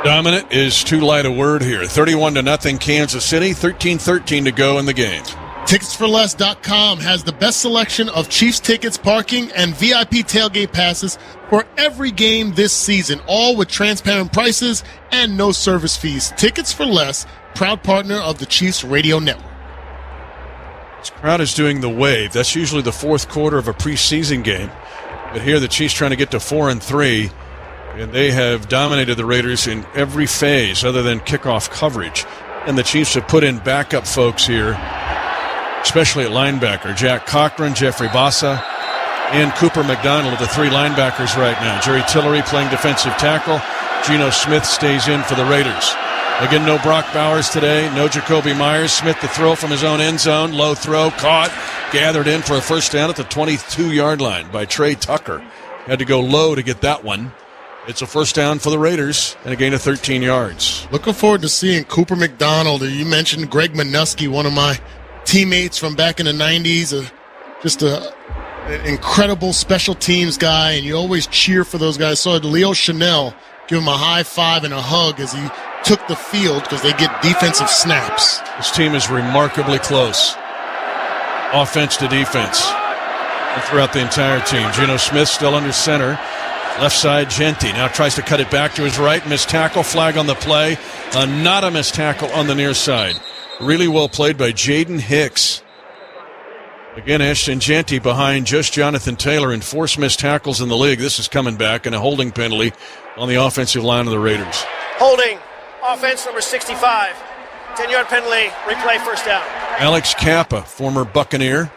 Dominant is too light a word here. 31-0 Kansas City, 13-13 to go in the game. Ticketsforless.com has the best selection of Chiefs tickets, parking, and VIP tailgate passes for every game this season, all with transparent prices and no service fees. Tickets for Less, proud partner of the Chiefs Radio Network. This crowd is doing the wave. That's usually the fourth quarter of a preseason game. But here the Chiefs trying to get to 4-3, and they have dominated the Raiders in every phase other than kickoff coverage. And the Chiefs have put in backup folks here, especially at linebacker. Jack Cochran, Jeffrey Bassa, and Cooper McDonald are the three linebackers right now. Jerry Tillery playing defensive tackle. Geno Smith stays in for the Raiders. Again, no Brock Bowers today. No Jacoby Myers. Smith to throw from his own end zone. Low throw, caught, gathered in for a first down at the 22-yard line by Trey Tucker. Had to go low to get that one. It's a first down for the Raiders and a gain of 13 yards. Looking forward to seeing Cooper McDonald. You mentioned Greg Minuski, one of my teammates from back in the 90s, just an incredible special teams guy, and you always cheer for those guys. Saw Leo Chanel give him a high five and a hug as he took the field because they get defensive snaps. This team is remarkably close, offense to defense, and throughout the entire team. Geno Smith still under center. Left side, Jeanty now tries to cut it back to his right. Missed tackle, flag on the play. Not a missed tackle on the near side. Really well played by Jaden Hicks. Again, Ashton Jeanty behind just Jonathan Taylor and forced missed tackles in the league. This is coming back, and a holding penalty on the offensive line of the Raiders. Holding, offense number 65. 10-yard penalty, replay, first down. Alex Kappa, former Buccaneer.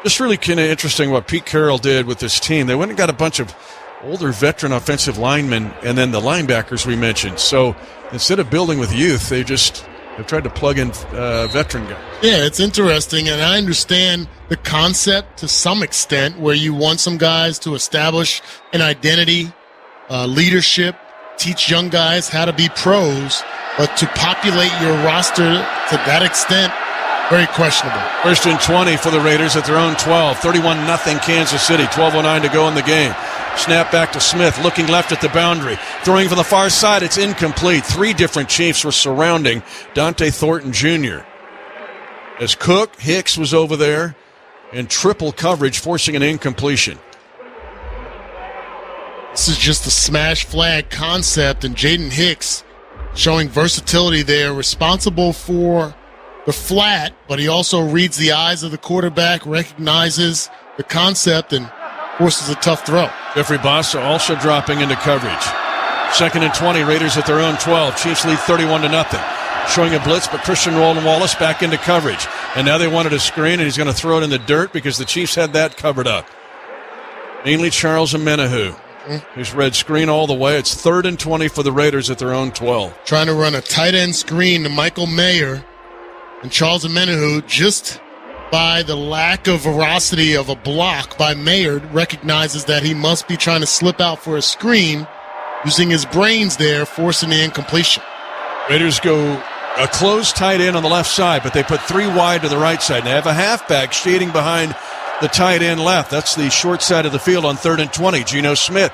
Just really kind of interesting what Pete Carroll did with this team. They went and got a bunch of older veteran offensive linemen and then the linebackers we mentioned. So instead of building with youth, they've tried to plug in veteran guys. Yeah, it's interesting, and I understand the concept to some extent where you want some guys to establish an identity, leadership, teach young guys how to be pros, but to populate your roster to that extent, very questionable. First and 20 for the Raiders at their own 12. 31-0 Kansas City. 12:09 to go in the game. Snap back to Smith, looking left at the boundary. Throwing from the far side, it's incomplete. Three different Chiefs were surrounding Dante Thornton Jr. As Cook, Hicks was over there, and triple coverage, forcing an incompletion. This is just a smash flag concept, and Jaden Hicks showing versatility there, responsible for the flat, but he also reads the eyes of the quarterback, recognizes the concept, and forces a tough throw. Jeffrey Bassa also dropping into coverage. Second and 20, Raiders at their own 12. Chiefs lead 31-0. Showing a blitz, but Christian Roland Wallace back into coverage. And now they wanted a screen, and he's going to throw it in the dirt because the Chiefs had that covered up. Mainly Charles Omenihu, who's read screen all the way. It's 3rd and 20 for the Raiders at their own 12. Trying to run a tight end screen to Michael Mayer. And Charles Omenihu, just by the lack of veracity of a block by Mayer, recognizes that he must be trying to slip out for a screen, using his brains there, forcing the incompletion. Raiders go a closed tight end on the left side, but they put three wide to the right side. And they have a halfback shading behind the tight end left. That's the short side of the field on 3rd and 20. Geno Smith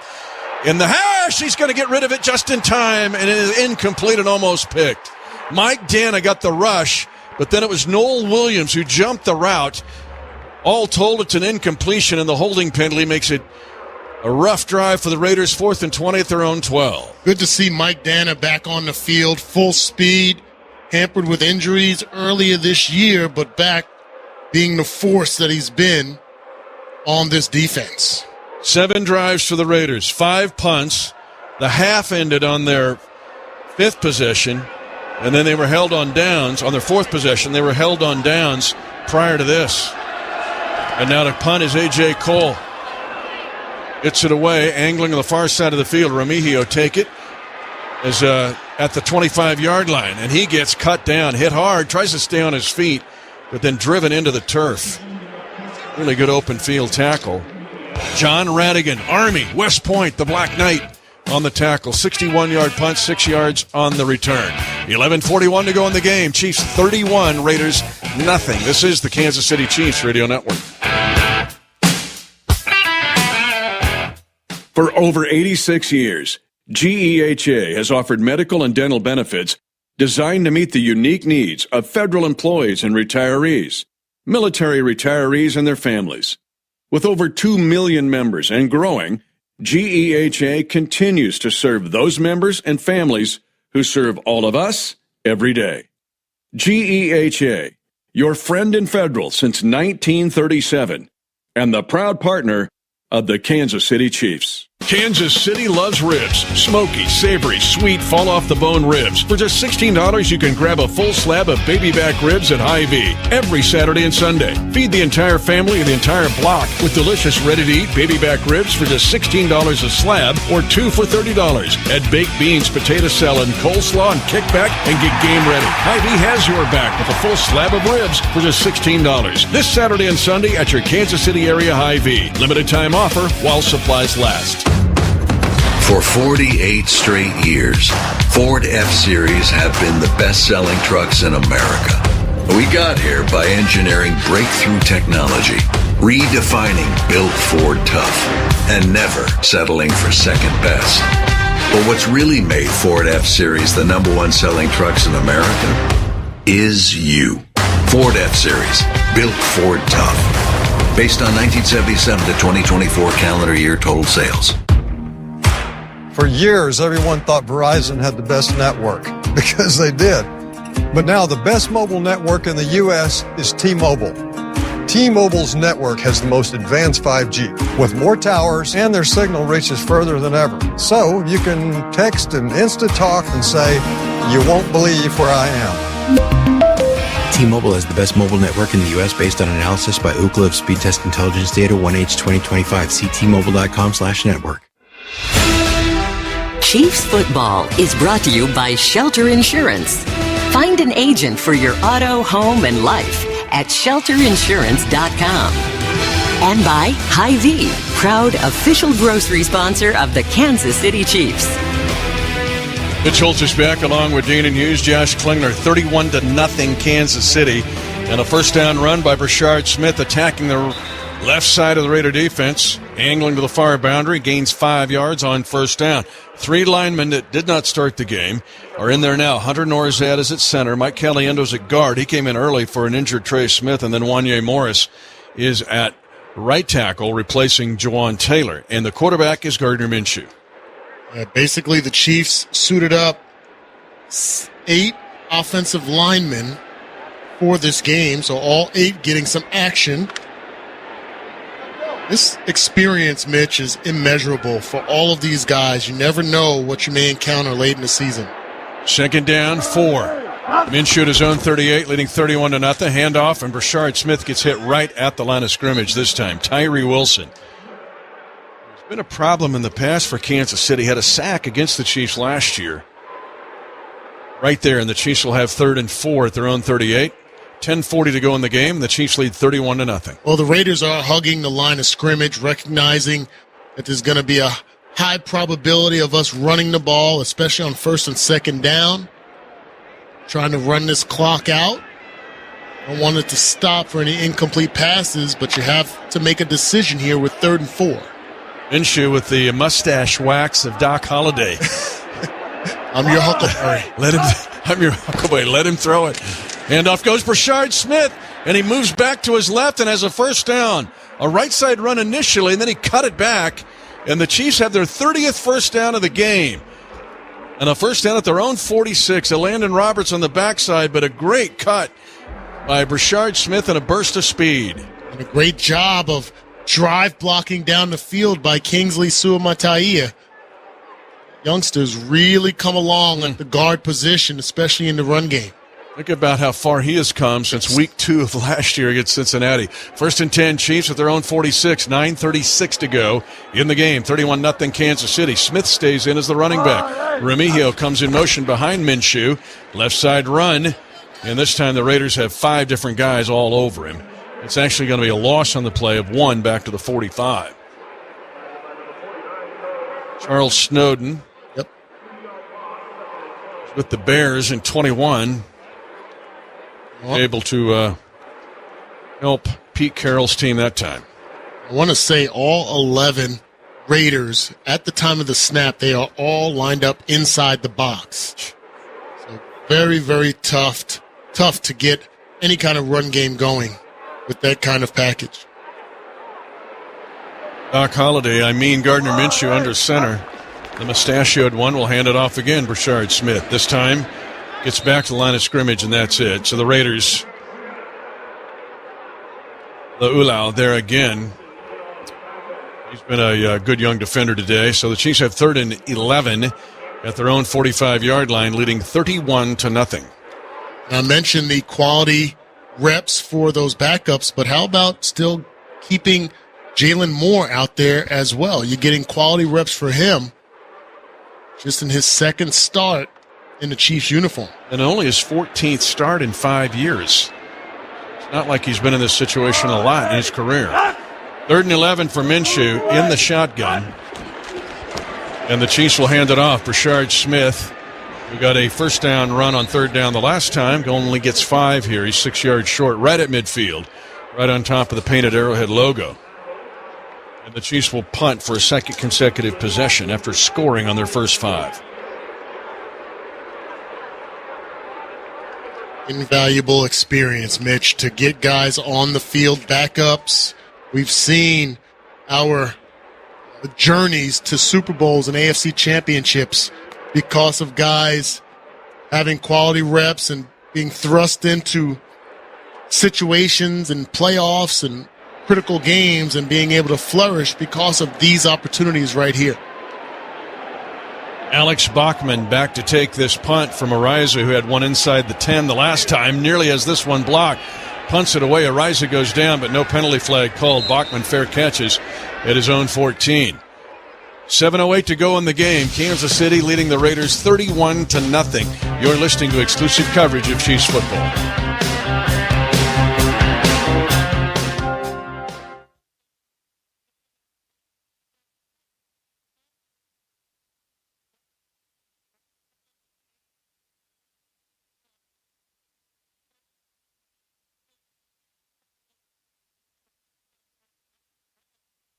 in the hash. He's going to get rid of it just in time, and it is incomplete and almost picked. Mike Dana got the rush, but then it was Noel Williams who jumped the route. All told, it's an incompletion, and the holding penalty makes it a rough drive for the Raiders, 4th and 20 at their own 12. Good to see Mike Dana back on the field, full speed, hampered with injuries earlier this year, but back being the force that he's been on this defense. 7 drives for the Raiders, 5 punts. The half ended on their 5th possession, and then they were held on downs. On their 4th possession, they were held on downs prior to this. And now the punt is A.J. Cole. Gets it away, angling on the far side of the field. Remigio take it. Is at the 25-yard line, and he gets cut down, hit hard, tries to stay on his feet, but then driven into the turf. Really good open field tackle. John Radigan, Army, West Point, the Black Knight on the tackle. 61-yard punt, 6 yards on the return. 11:41 to go in the game. Chiefs 31, Raiders nothing. This is the Kansas City Chiefs Radio Network. For over 86 years, GEHA has offered medical and dental benefits designed to meet the unique needs of federal employees and retirees, military retirees and their families. With over 2 million members and growing, GEHA continues to serve those members and families who serve all of us every day. GEHA, your friend in federal since 1937, and the proud partner of the Kansas City Chiefs. Kansas City loves ribs. Smoky, savory, sweet, fall-off-the-bone ribs. For just $16, you can grab a full slab of baby back ribs at Hy-Vee every Saturday and Sunday. Feed the entire family and the entire block with delicious ready-to-eat baby back ribs for just $16 a slab or 2 for $30. Add baked beans, potato salad, coleslaw, and kickback and get game ready. Hy-Vee has your back with a full slab of ribs for just $16. This Saturday and Sunday at your Kansas City area Hy-Vee. Limited time offer while supplies last. For 48 straight years, Ford F-Series have been the best-selling trucks in America. We got here by engineering breakthrough technology, redefining built Ford tough, and never settling for second best. But what's really made Ford F-Series the #1 selling trucks in America is you. Ford F-Series, built Ford tough. Based on 1977 to 2024 calendar year total sales. For years, everyone thought Verizon had the best network, because they did. But now the best mobile network in the U.S. is T-Mobile. T-Mobile's network has the most advanced 5G, with more towers, and their signal reaches further than ever. So you can text and instant talk and say, "You won't believe where I am." T-Mobile has the best mobile network in the U.S. based on analysis by Ookla of Speed Test Intelligence Data 1H 2025. See T-Mobile.com/network. Chiefs football is brought to you by Shelter Insurance. Find an agent for your auto, home, and life at shelterinsurance.com. And by Hy-Vee, proud official grocery sponsor of the Kansas City Chiefs. Mitch Holtz is back along with Dean and Hughes. Josh Klingler, 31-0 Kansas City. And a first down run by Brashard Smith attacking the left side of the Raider defense, angling to the far boundary, gains 5 yards on first down. 3 linemen that did not start the game are in there now. Hunter Norzad is at center. Mike Caliendo's at guard. He came in early for an injured Trey Smith, and then Wanye Morris is at right tackle, replacing Jawan Taylor. And the quarterback is Gardner Minshew. Basically, the Chiefs suited up 8 offensive linemen for this game, so all 8 getting some action. This experience, Mitch, is immeasurable for all of these guys. You never know what you may encounter late in the season. Second down, 4. Minshew at his own 38, leading 31-0. Handoff, and Brashard Smith gets hit right at the line of scrimmage this time. Tyree Wilson. There's been a problem in the past for Kansas City. Had a sack against the Chiefs last year. Right there, and the Chiefs will have 3rd and 4 at their own 38. 10:40 to go in the game. The Chiefs lead 31-0. Well, the Raiders are hugging the line of scrimmage, recognizing that there's going to be a high probability of us running the ball, especially on 1st and 2nd down. Trying to run this clock out. Don't want it to stop for any incomplete passes, but you have to make a decision here with 3rd and 4. Minshew with the mustache wax of Doc Holliday. I'm your Huckleberry. I'm your Huckleberry. Let him throw it. Handoff goes Brashard Smith, and he moves back to his left and has a first down. A right side run initially, and then he cut it back, and the Chiefs have their 30th first down of the game. And a first down at their own 46. Landon Roberts on the backside, but a great cut by Brashard Smith and a burst of speed. And a great job of drive blocking down the field by Kingsley Suamataia. Youngsters really come along at the guard position, especially in the run game. Think about how far he has come since week 2 of last year against Cincinnati. 1st and 10, Chiefs at their own 46, 9:36 to go in the game. 31-0 Kansas City. Smith stays in as the running back. Remigio comes in motion behind Minshew. Left side run, and this time the Raiders have 5 different guys all over him. It's actually going to be a loss on the play of 1 back to the 45. Charles Snowden with the Bears in 21. Able to help Pete Carroll's team that time. I want to say all 11 Raiders, at the time of the snap, they are all lined up inside the box. So very, very tough to get any kind of run game going with that kind of package. Doc Holliday, Gardner Minshew under center. The mustachioed one will hand it off again, Brashard Smith. This time gets back to the line of scrimmage, and that's it. So the Raiders, the Ulau there again. He's been a good young defender today. So the Chiefs have 3rd and 11 at their own 45-yard line, leading 31-0. I mentioned the quality reps for those backups, but how about still keeping Jalen Moore out there as well? You're getting quality reps for him just in his 2nd start in the Chiefs uniform. And only his 14th start in 5 years. It's not like he's been in this situation a lot in his career. 3rd and 11 for Minshew in the shotgun. And the Chiefs will hand it off. Brashard Smith, who got a first down run on 3rd down the last time, only gets 5 here. He's 6 yards short, right at midfield, right on top of the painted Arrowhead logo. And the Chiefs will punt for a 2nd consecutive possession after scoring on their first 5. Invaluable experience, Mitch, to get guys on the field, backups. We've seen our journeys to Super Bowls and AFC championships because of guys having quality reps and being thrust into situations and playoffs and critical games and being able to flourish because of these opportunities right here. Alex Bachman back to take this punt from Ariza, who had one inside the 10 the last time. Nearly has this one blocked. Punts it away. Ariza goes down, but no penalty flag called. Bachman fair catches at his own 14. 7:08 to go in the game. Kansas City leading the Raiders 31-0. You're listening to exclusive coverage of Chiefs football.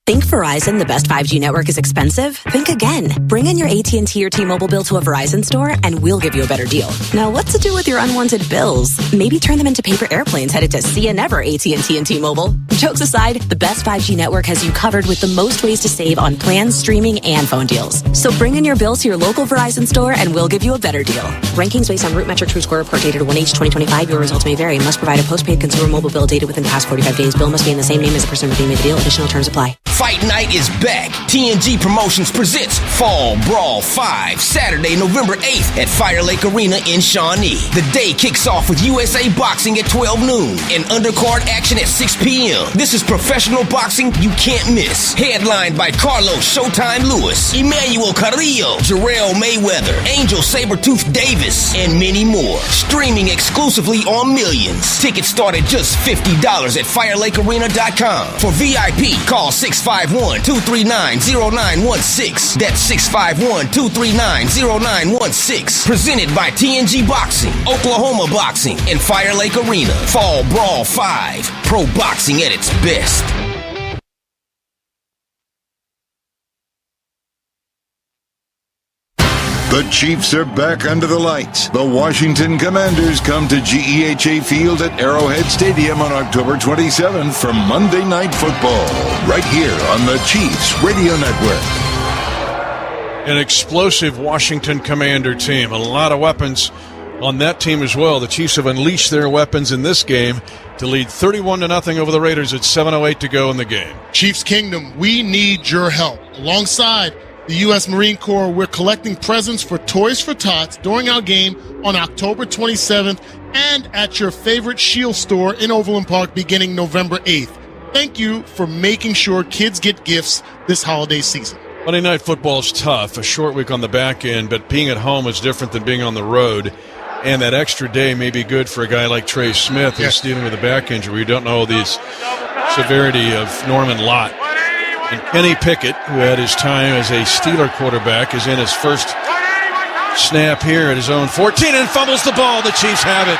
Think Verizon, the best 5G network, is expensive? Think again. Bring in your AT&T or T-Mobile bill to a Verizon store and we'll give you a better deal. Now, what to do with your unwanted bills? Maybe turn them into paper airplanes headed to see you never AT&T and T-Mobile. Jokes aside, the best 5G network has you covered with the most ways to save on plans, streaming, and phone deals. So bring in your bill to your local Verizon store and we'll give you a better deal. Rankings based on Root Metric True Score report dated 1H2025. Your results may vary. Must provide a postpaid consumer mobile bill dated within the past 45 days. Bill must be in the same name as the person with whom you made the deal. Additional terms apply. Fight Night is back. TNG Promotions presents Fall Brawl 5, Saturday, November 8th at Fire Lake Arena in Shawnee. The day kicks off with USA Boxing at 12 noon and undercard action at 6 p.m. This is professional boxing you can't miss. Headlined by Carlos Showtime Lewis, Emmanuel Carrillo, Jarrell Mayweather, Angel Sabertooth Davis, and many more. Streaming exclusively on Millions. Tickets start at just $50 at FireLakeArena.com. For VIP, call 630 651-239-0916. That's 651-239-0916. Presented by TNG Boxing, Oklahoma Boxing, and Fire Lake Arena. Fall Brawl 5. Pro boxing at its best. The Chiefs are back under the lights. The Washington Commanders come to GEHA Field at Arrowhead Stadium on October 27th for Monday Night Football, right here on the Chiefs Radio Network. An explosive Washington Commander team. A lot of weapons on that team as well. The Chiefs have unleashed their weapons in this game to lead 31-0 over the Raiders at 7:08 to go in the game. Chiefs Kingdom, we need your help. Alongside the U.S. Marine Corps, we're collecting presents for Toys for Tots during our game on October 27th and at your favorite Shield store in Overland Park beginning November 8th. Thank you for making sure kids get gifts this holiday season. Monday Night Football is tough, a short week on the back end, but being at home is different than being on the road. And that extra day may be good for a guy like Trey Smith, who's dealing with a back injury. We don't know the severity of Norman Lott. And Kenny Pickett, who had his time as a Steeler quarterback, is in his first snap here at his own 14 and fumbles the ball. The Chiefs have it.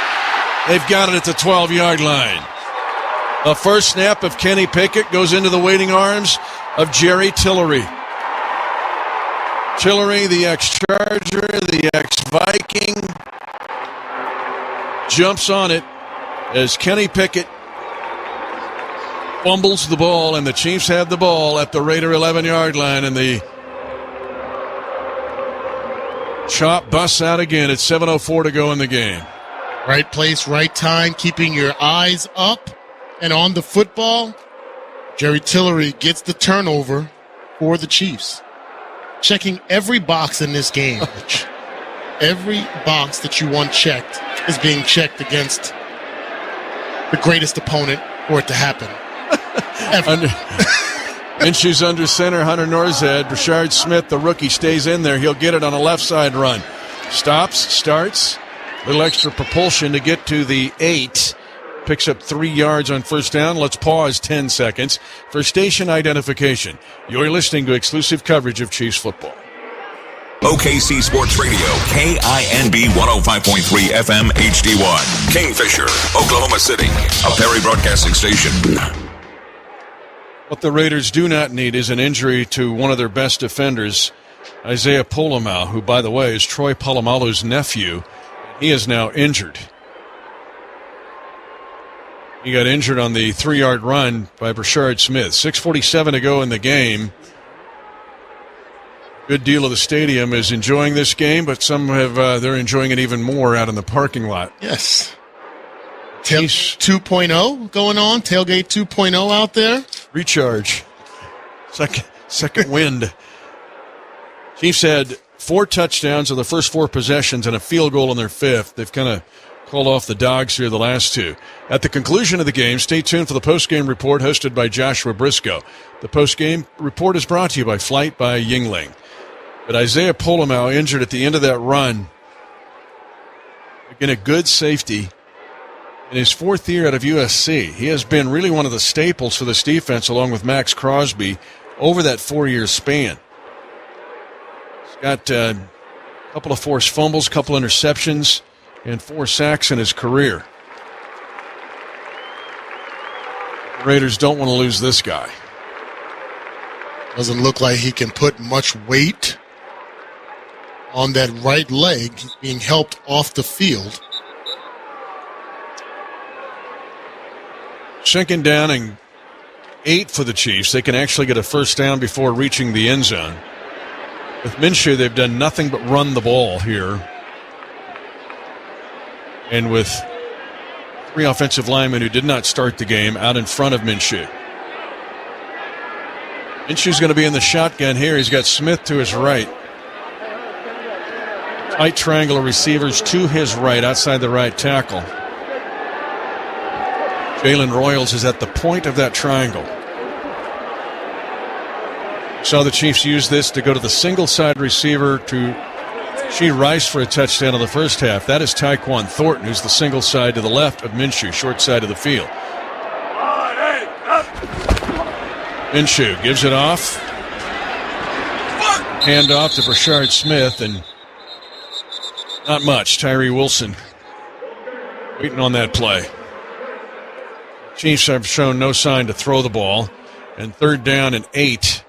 They've got it at the 12-yard line. The first snap of Kenny Pickett goes into the waiting arms of Jerry Tillery. Tillery, the ex-Charger, the ex-Viking, jumps on it as Kenny Pickett fumbles the ball, and the Chiefs have the ball at the Raider 11-yard line, and the chop busts out again at 7:04 to go in the game. Right place, right time, keeping your eyes up and on the football. Jerry Tillery gets the turnover for the Chiefs. Checking every box in this game. Every box that you want checked is being checked against the greatest opponent for it to happen. Minshew's under center, Hunter Norzad. Brashard Smith, the rookie, stays in there. He'll get it on a left side run. Stops, starts, a little extra propulsion to get to the 8. Picks up 3 yards on first down. Let's pause 10 seconds for station identification. You're listening to exclusive coverage of Chiefs football. OKC Sports Radio, KINB 105.3 FM HD1. Kingfisher, Oklahoma City, a Perry Broadcasting Station. What the Raiders do not need is an injury to one of their best defenders, Isaiah Polamalu, who, by the way, is Troy Polamalu's nephew. He is now injured. He got injured on the 3-yard run by Brashard Smith. 6:47 to go in the game. Good deal of the stadium is enjoying this game, but some have they're enjoying it even more out in the parking lot. Yes. 2.0 going on. Tailgate 2.0 out there. Recharge. Second wind. Chiefs had 4 touchdowns in the first 4 possessions and a field goal in their 5th. They've kind of called off the dogs here the last 2. At the conclusion of the game, stay tuned for the post-game report hosted by Joshua Briscoe. The post-game report is brought to you by Flight by Yingling. But Isaiah Polamalu injured at the end of that run. Again, a good safety. In his 4th year out of USC, he has been really one of the staples for this defense along with Max Crosby over that 4-year span. He's got a couple of forced fumbles, couple interceptions, and 4 sacks in his career. The Raiders don't want to lose this guy. Doesn't look like he can put much weight on that right leg. He's being helped off the field. Second down and 8 for the Chiefs. They can actually get a first down before reaching the end zone. With Minshew, they've done nothing but run the ball here. And with 3 offensive linemen who did not start the game out in front of Minshew. Minshew's going to be in the shotgun here. He's got Smith to his right. Tight triangle of receivers to his right, outside the right tackle. Jalen Royals is at the point of that triangle. Saw the Chiefs use this to go to the single-side receiver to Rice for a touchdown in the first half. That is Tyquan Thornton, who's the single side to the left of Minshew, short side of the field. Minshew gives it off. Hand off to Brashard Smith, and not much. Tyree Wilson waiting on that play. Chiefs have shown no sign to throw the ball. And 3rd down and 8.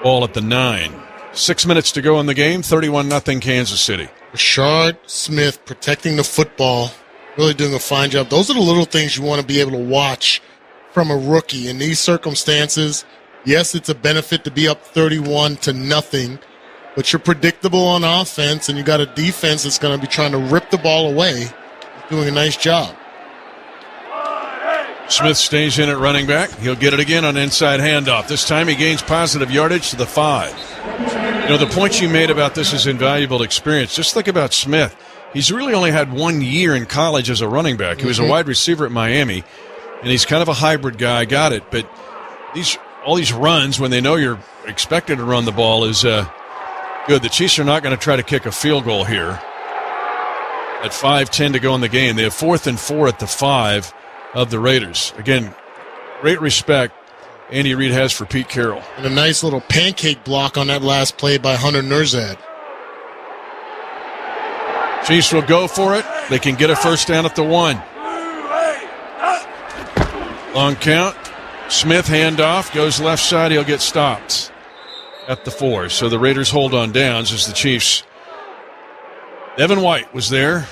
Ball at the 9. 6 minutes to go in the game. 31-0 Kansas City. Brashard Smith protecting the football. Really doing a fine job. Those are the little things you want to be able to watch from a rookie in these circumstances. Yes, it's a benefit to be up 31-0, but you're predictable on offense, and you got a defense that's going to be trying to rip the ball away. Doing a nice job. Smith stays in at running back. He'll get it again on inside handoff. This time he gains positive yardage to the 5. You know, the point you made about this is invaluable experience. Just think about Smith. He's really only had 1 year in college as a running back. He was a wide receiver at Miami, and he's kind of a hybrid guy. I got it. But all these runs, when they know you're expected to run the ball, is good. The Chiefs are not going to try to kick a field goal here. At 5:10 to go in the game, they have 4th and 4 at the 5 of the Raiders. Again, great respect Andy Reid has for Pete Carroll. And a nice little pancake block on that last play by Hunter Nurzad. Chiefs will go for it. They can get a first down at the 1. Long count. Smith handoff, goes left side. He'll get stopped at the 4. So the Raiders hold on downs as the Chiefs. Devin White was there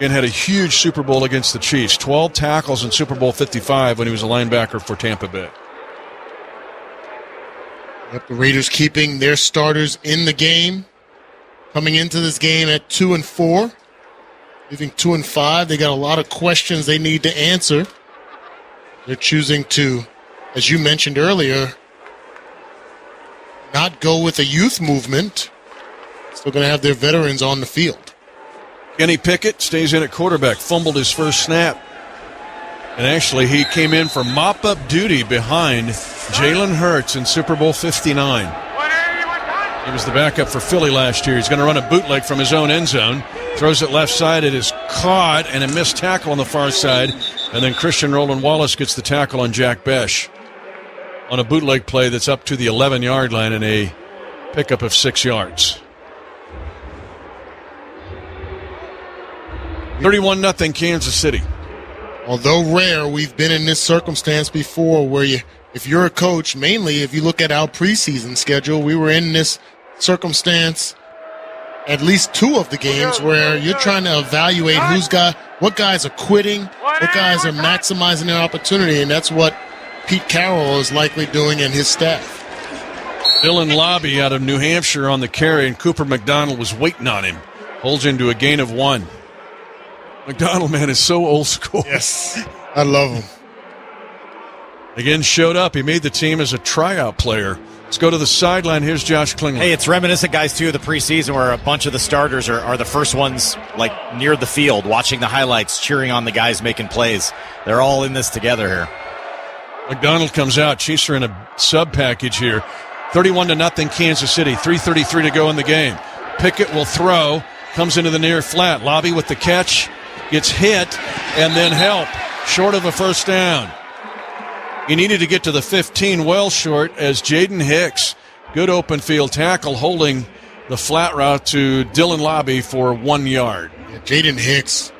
and had a huge Super Bowl against the Chiefs. 12 tackles in Super Bowl 55 when he was a linebacker for Tampa Bay. Yep, the Raiders keeping their starters in the game. Coming into this game at 2-4. Leaving 2-5. They got a lot of questions they need to answer. They're choosing to, as you mentioned earlier, not go with a youth movement. Still going to have their veterans on the field. Kenny Pickett stays in at quarterback, fumbled his first snap. And actually, he came in for mop-up duty behind Jalen Hurts in Super Bowl 59. He was the backup for Philly last year. He's going to run a bootleg from his own end zone. Throws it left side. It is caught, and a missed tackle on the far side. And then Christian Roland Wallace gets the tackle on Jack Besh on a bootleg play that's up to the 11-yard line and a pickup of 6 yards. 31-0 Kansas City. Although rare, we've been in this circumstance before where if you're a coach, mainly if you look at our preseason schedule, we were in this circumstance at least 2 of the games where you're trying to evaluate what guys are quitting, what guys are maximizing their opportunity, and that's what Pete Carroll is likely doing and his staff. Dylan Lobby out of New Hampshire on the carry, and Cooper McDonald was waiting on him. Holds him to a gain of 1. McDonald, man, is so old school. Yes, I love him. Again, showed up. He made the team as a tryout player. Let's go to the sideline. Here's Josh Klingler. Hey, it's reminiscent, guys, too, of the preseason where a bunch of the starters are the first ones, like, near the field, watching the highlights, cheering on the guys making plays. They're all in this together here. McDonald comes out. Chiefs are in a sub package here. 31-0 Kansas City. 3:33 to go in the game. Pickett will throw. Comes into the near flat. Lobby with the catch. Gets hit and then help. Short of a first down. He needed to get to the 15, well short, as Jaden Hicks, good open field tackle, holding the flat route to Dylan Lobby for 1 yard. Yeah, Jaden Hicks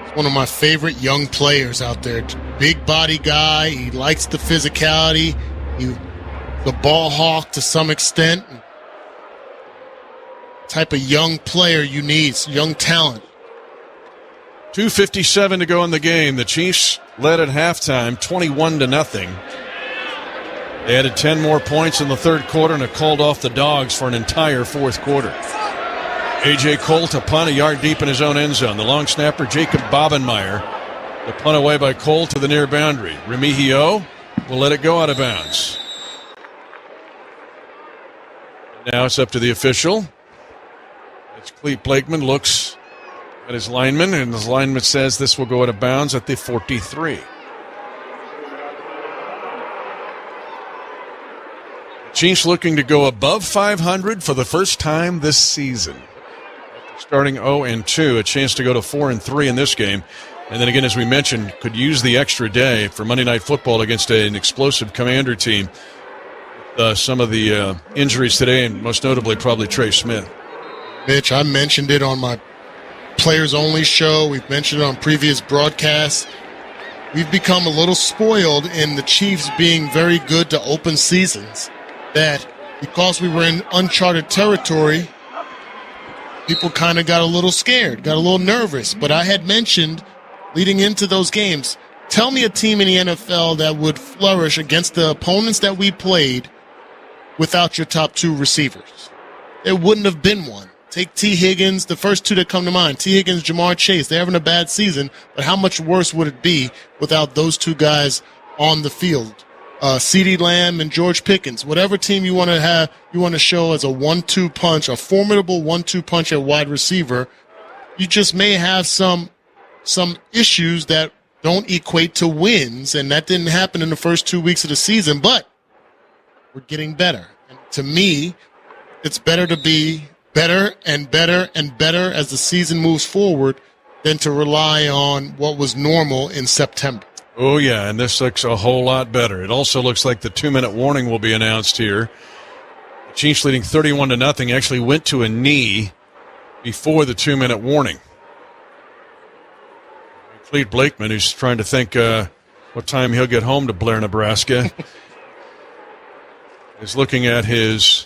is one of my favorite young players out there. Big body guy. He likes the physicality. The ball hawk to some extent. Type of young player you need, young talent. 2:57 to go in the game. The Chiefs led at halftime, 21-0. They added 10 more points in the third quarter and have called off the Dogs for an entire fourth quarter. A.J. Cole to punt a yard deep in his own end zone. The long snapper, Jacob Bobenmeyer, the punt away by Cole to the near boundary. Remigio will let it go out of bounds. Now it's up to the official. It's Clete Blakeman looks at his lineman, and his lineman says this will go out of bounds at the 43. Chiefs looking to go above 500 for the first time this season. Starting 0-2, a chance to go to 4-3 in this game. And then again, as we mentioned, could use the extra day for Monday Night Football against an explosive Commander team. Some of the injuries today, and most notably probably Trey Smith. Mitch, I mentioned it on my players-only show. We've mentioned it on previous broadcasts. We've become a little spoiled in the Chiefs being very good to open seasons. That because we were in uncharted territory, people kind of got a little scared, got a little nervous. But I had mentioned leading into those games, tell me a team in the NFL that would flourish against the opponents that we played without your top two receivers. There wouldn't have been one. Take T. Higgins, the first two that come to mind. T. Higgins, Jamar Chase. They're having a bad season, but how much worse would it be without those two guys on the field? CeeDee Lamb and George Pickens. Whatever team you want to have, you want to show as a 1-2 punch, a formidable 1-2 punch at wide receiver. You just may have some issues that don't equate to wins, and that didn't happen in the first 2 weeks of the season, but we're getting better. And to me, it's better to be better and better and better as the season moves forward than to rely on what was normal in September. Oh, yeah, and this looks a whole lot better. It also looks like the 2-minute warning will be announced here. The Chiefs leading 31-0 actually went to a knee before the 2-minute warning. Fleet Blakeman, who's trying to think what time he'll get home to Blair, Nebraska, is looking at his...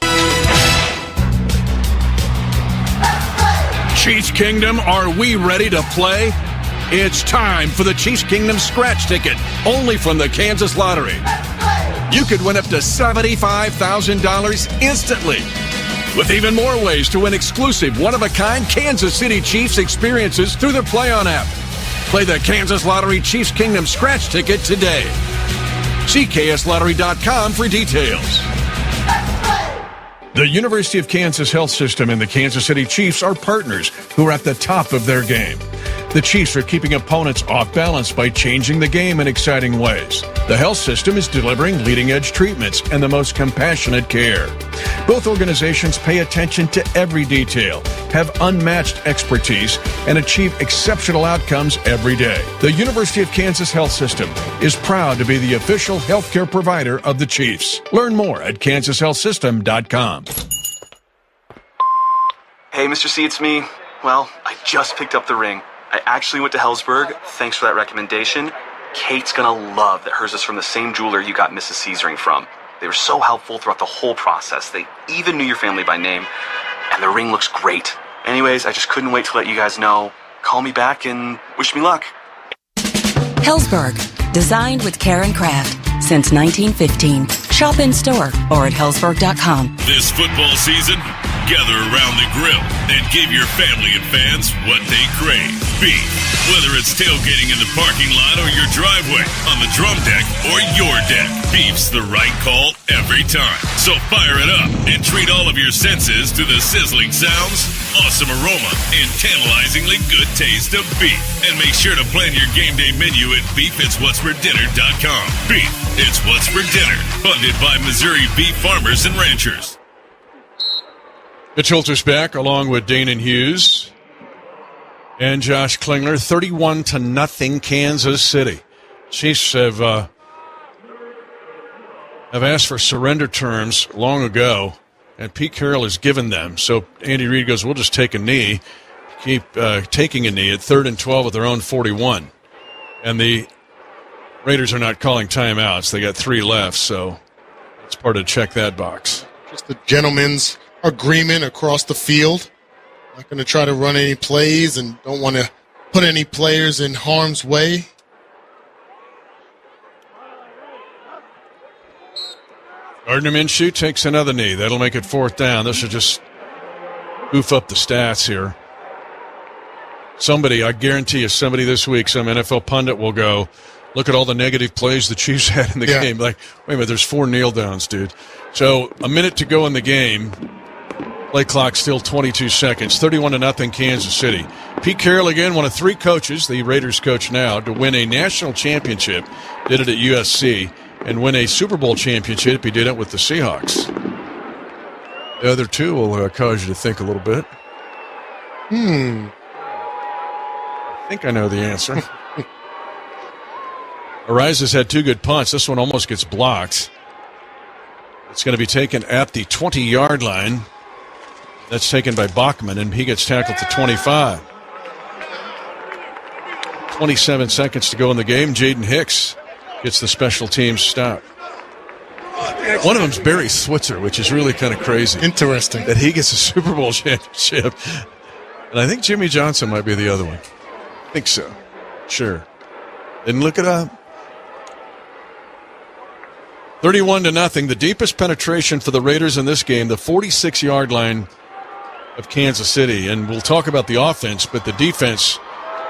Chiefs Kingdom, are we ready to play? It's time for the Chiefs Kingdom scratch ticket, only from the Kansas Lottery. You could win up to $75,000 instantly, with even more ways to win exclusive, one-of-a-kind Kansas City Chiefs experiences through the Play On app. Play the Kansas Lottery Chiefs Kingdom scratch ticket today. See kslottery.com for details. The University of Kansas Health System and the Kansas City Chiefs are partners who are at the top of their game. The Chiefs are keeping opponents off balance by changing the game in exciting ways. The health system is delivering leading-edge treatments and the most compassionate care. Both organizations pay attention to every detail, have unmatched expertise, and achieve exceptional outcomes every day. The University of Kansas Health System is proud to be the official healthcare provider of the Chiefs. Learn more at kansashealthsystem.com. Hey, Mr. C, it's me. Well, I just picked up the ring. I actually went to Hellsberg. Thanks for that recommendation. Kate's gonna love that hers is from the same jeweler you got Mrs. C's ring from. They were so helpful throughout the whole process. They even knew your family by name, and the ring looks great. Anyways, I just couldn't wait to let you guys know. Call me back and wish me luck. Hellsberg, designed with care and craft since 1915. Shop in store or at hellsberg.com. This football season, gather around the grill and give your family and fans what they crave. Beef. Whether it's tailgating in the parking lot or your driveway, on the drum deck or your deck, beef's the right call every time. So fire it up and treat all of your senses to the sizzling sounds, awesome aroma, and tantalizingly good taste of beef. And make sure to plan your game day menu at beefitswhatsfordinner.com. Beef, it's what's for dinner. Funded by Missouri Beef Farmers and Ranchers. Mitch Holter's back along with Danon Hughes and Josh Klingler. 31-0 Kansas City. Chiefs have asked for surrender terms long ago, and Pete Carroll has given them. So Andy Reid goes, we'll just take a knee, keep taking a knee at 3rd and 12 at their own 41. And the Raiders are not calling timeouts. They got 3 left, so it's part of check that box. Just a gentleman's agreement across the field. Not going to try to run any plays and don't want to put any players in harm's way. Gardner Minshew takes another knee. That'll make it 4th down. This will just goof up the stats here. Somebody, I guarantee you, somebody this week, some NFL pundit will go, look at all the negative plays the Chiefs had in the game. Like, wait a minute, there's 4 kneel downs, dude. So a minute to go in the game. Play clock still 22 seconds. 31-0 Kansas City. Pete Carroll again, one of 3 coaches, the Raiders coach now, to win a national championship. Did it at USC. And win a Super Bowl championship. He did it with the Seahawks. The other 2 will cause you to think a little bit. I think I know the answer. Ariza's had 2 good punts. This one almost gets blocked. It's going to be taken at the 20-yard line. That's taken by Bachman, and he gets tackled to 25. 27 seconds to go in the game. Jaden Hicks gets the special teams stop. One of them's Barry Switzer, which is really kind of crazy. Interesting. That he gets a Super Bowl championship. And I think Jimmy Johnson might be the other one. I think so. Sure. Didn't look it up. 31-0. The deepest penetration for the Raiders in this game, the 46-yard line of Kansas City. And we'll talk about the offense, but the defense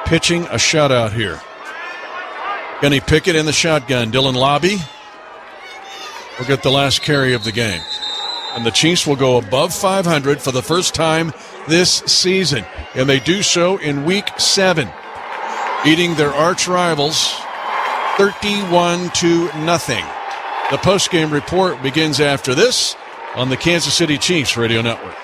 pitching a shutout here. Kenny Pickett in the shotgun. Dylan Lobby will get the last carry of the game. And the Chiefs will go above 500 for the first time this season. And they do so in Week 7, beating their arch rivals 31-0. The postgame report begins after this on the Kansas City Chiefs Radio Network.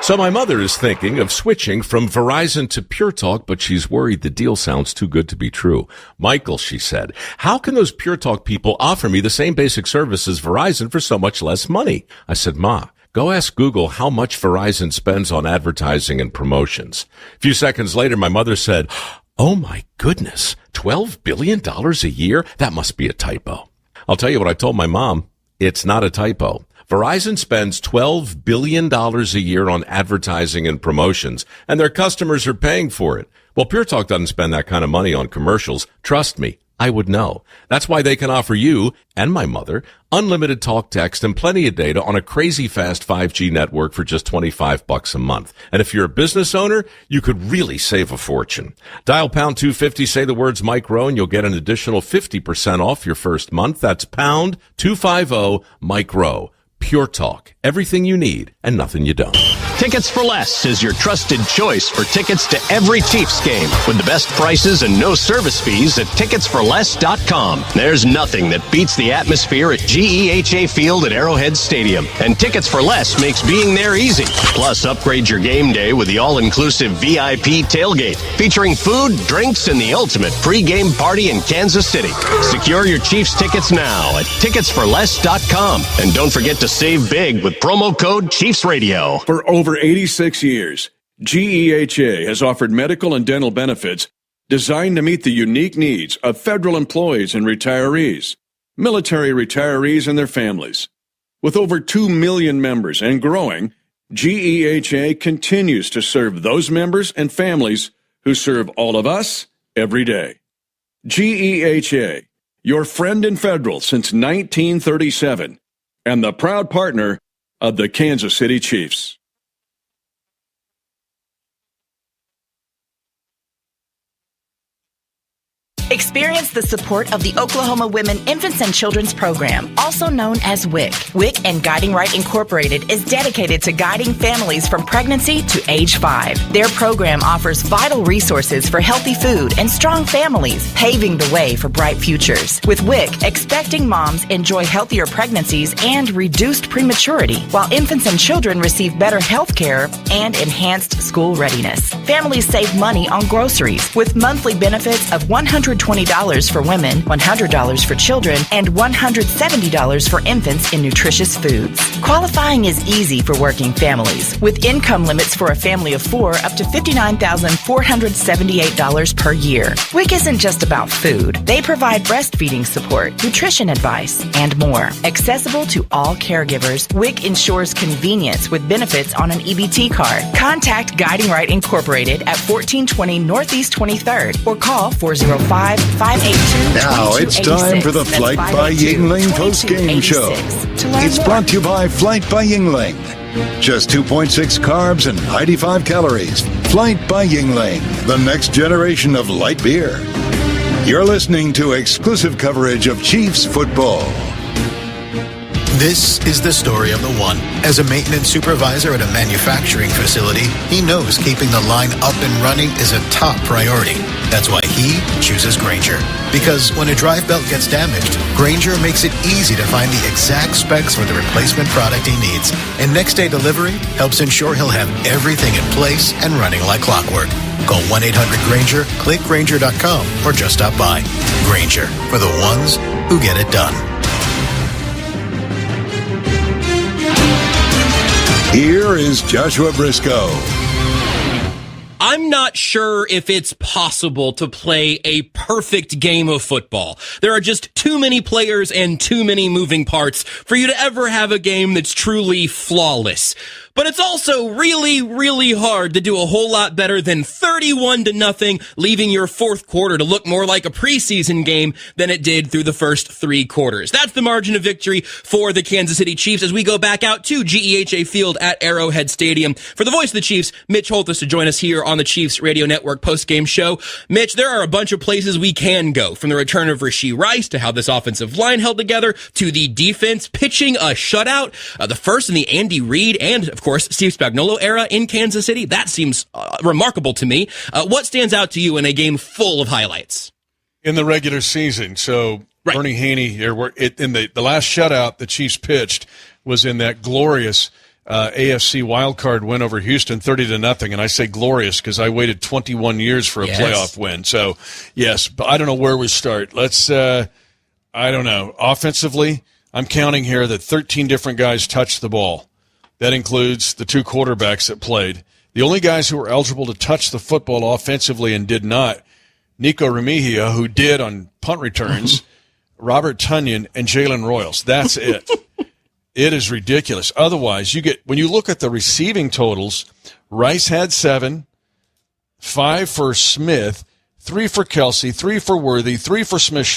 So my mother is thinking of switching from Verizon to Pure Talk, but she's worried the deal sounds too good to be true. Michael, she said, how can those Pure Talk people offer me the same basic service as Verizon for so much less money? I said, Ma, go ask Google how much Verizon spends on advertising and promotions. A few seconds later, my mother said, oh my goodness, $12 billion a year? That must be a typo. I'll tell you what I told my mom. It's not a typo. Verizon spends $12 billion a year on advertising and promotions, and their customers are paying for it. Well, Pure Talk doesn't spend that kind of money on commercials. Trust me, I would know. That's why they can offer you and my mother unlimited talk, text, and plenty of data on a crazy fast 5G network for just $25 a month. And if you're a business owner, you could really save a fortune. Dial pound 250, say the words Mike Rowe, and you'll get an additional 50% off your first month. That's pound 250 Mike Rowe. Pure Talk. Everything you need and nothing you don't. Tickets for Less is your trusted choice for tickets to every Chiefs game with the best prices and no service fees at ticketsforless.com. There's nothing that beats the atmosphere at GEHA Field at Arrowhead Stadium. And Tickets for Less makes being there easy. Plus, upgrade your game day with the all-inclusive VIP tailgate featuring food, drinks, and the ultimate pre-game party in Kansas City. Secure your Chiefs tickets now at ticketsforless.com. And don't forget to save big with promo code Chiefs Radio. For over 86 years, GEHA has offered medical and dental benefits designed to meet the unique needs of federal employees and retirees, military retirees and their families. With over 2 million members and growing, GEHA continues to serve those members and families who serve all of us every day. GEHA, your friend in federal since 1937, and the proud partner of the Kansas City Chiefs. Experience the support of the Oklahoma Women Infants and Children's Program, also known as WIC. WIC and Guiding Right Incorporated is dedicated to guiding families from pregnancy to age 5. Their program offers vital resources for healthy food and strong families, paving the way for bright futures. With WIC, expecting moms enjoy healthier pregnancies and reduced prematurity, while infants and children receive better health care and enhanced school readiness. Families save money on groceries with monthly benefits of $120 for women, $100 for children, and $170 for infants in nutritious foods. Qualifying is easy for working families, with income limits for a family of 4 up to $59,478 per year. WIC isn't just about food. They provide breastfeeding support, nutrition advice, and more. Accessible to all caregivers, WIC ensures convenience with benefits on an EBT card. Contact Guiding Right Incorporated at 1420 Northeast 23rd or call 405-582-2286. Now it's time for the Flight by Yingling post-game show. It's brought to you by Flight by Yingling. Just 2.6 carbs and 95 calories. Flight by Yingling, the next generation of light beer. You're listening to exclusive coverage of Chiefs football. This is the story of the one. As a maintenance supervisor at a manufacturing facility, he knows keeping the line up and running is a top priority. That's why he chooses Grainger. Because when a drive belt gets damaged, Grainger makes it easy to find the exact specs for the replacement product he needs. And next day delivery helps ensure he'll have everything in place and running like clockwork. Call 1-800-GRANGER, click Grainger.com, or just stop by. Grainger, for the ones who get it done. Here is Joshua Briscoe. I'm not sure if it's possible to play a perfect game of football. There are just too many players and too many moving parts for you to ever have a game that's truly flawless. But it's also really, really hard to do a whole lot better than 31-0, leaving your fourth quarter to look more like a preseason game than it did through the first three quarters. That's the margin of victory for the Kansas City Chiefs as we go back out to GEHA Field at Arrowhead Stadium. For the voice of the Chiefs, Mitch Holthus, to join us here on the Chiefs Radio Network postgame show. Mitch, there are a bunch of places we can go, from the return of Rashee Rice to how this offensive line held together to the defense pitching a shutout, the first in the Andy Reid and, of course, Steve Spagnuolo era in Kansas City. That seems remarkable to me. What stands out to you in a game full of highlights? In the regular season, so right. Bernie Haney, in the last shutout the Chiefs pitched was in that glorious AFC wildcard win over Houston, 30-0. And I say glorious because I waited 21 years for a playoff win. So, yes, but I don't know where we start. Let's, I don't know. Offensively, I'm counting here that 13 different guys touched the ball. That includes the two quarterbacks that played. The only guys who were eligible to touch the football offensively and did not, Nico Remigio, who did on punt returns, Robert Tonyan, and Jalen Royals. That's it. It is ridiculous. Otherwise, when you look at the receiving totals, Rice had 7, 5 for Smith, 3 for Kelce, 3 for Worthy, 3 for Smith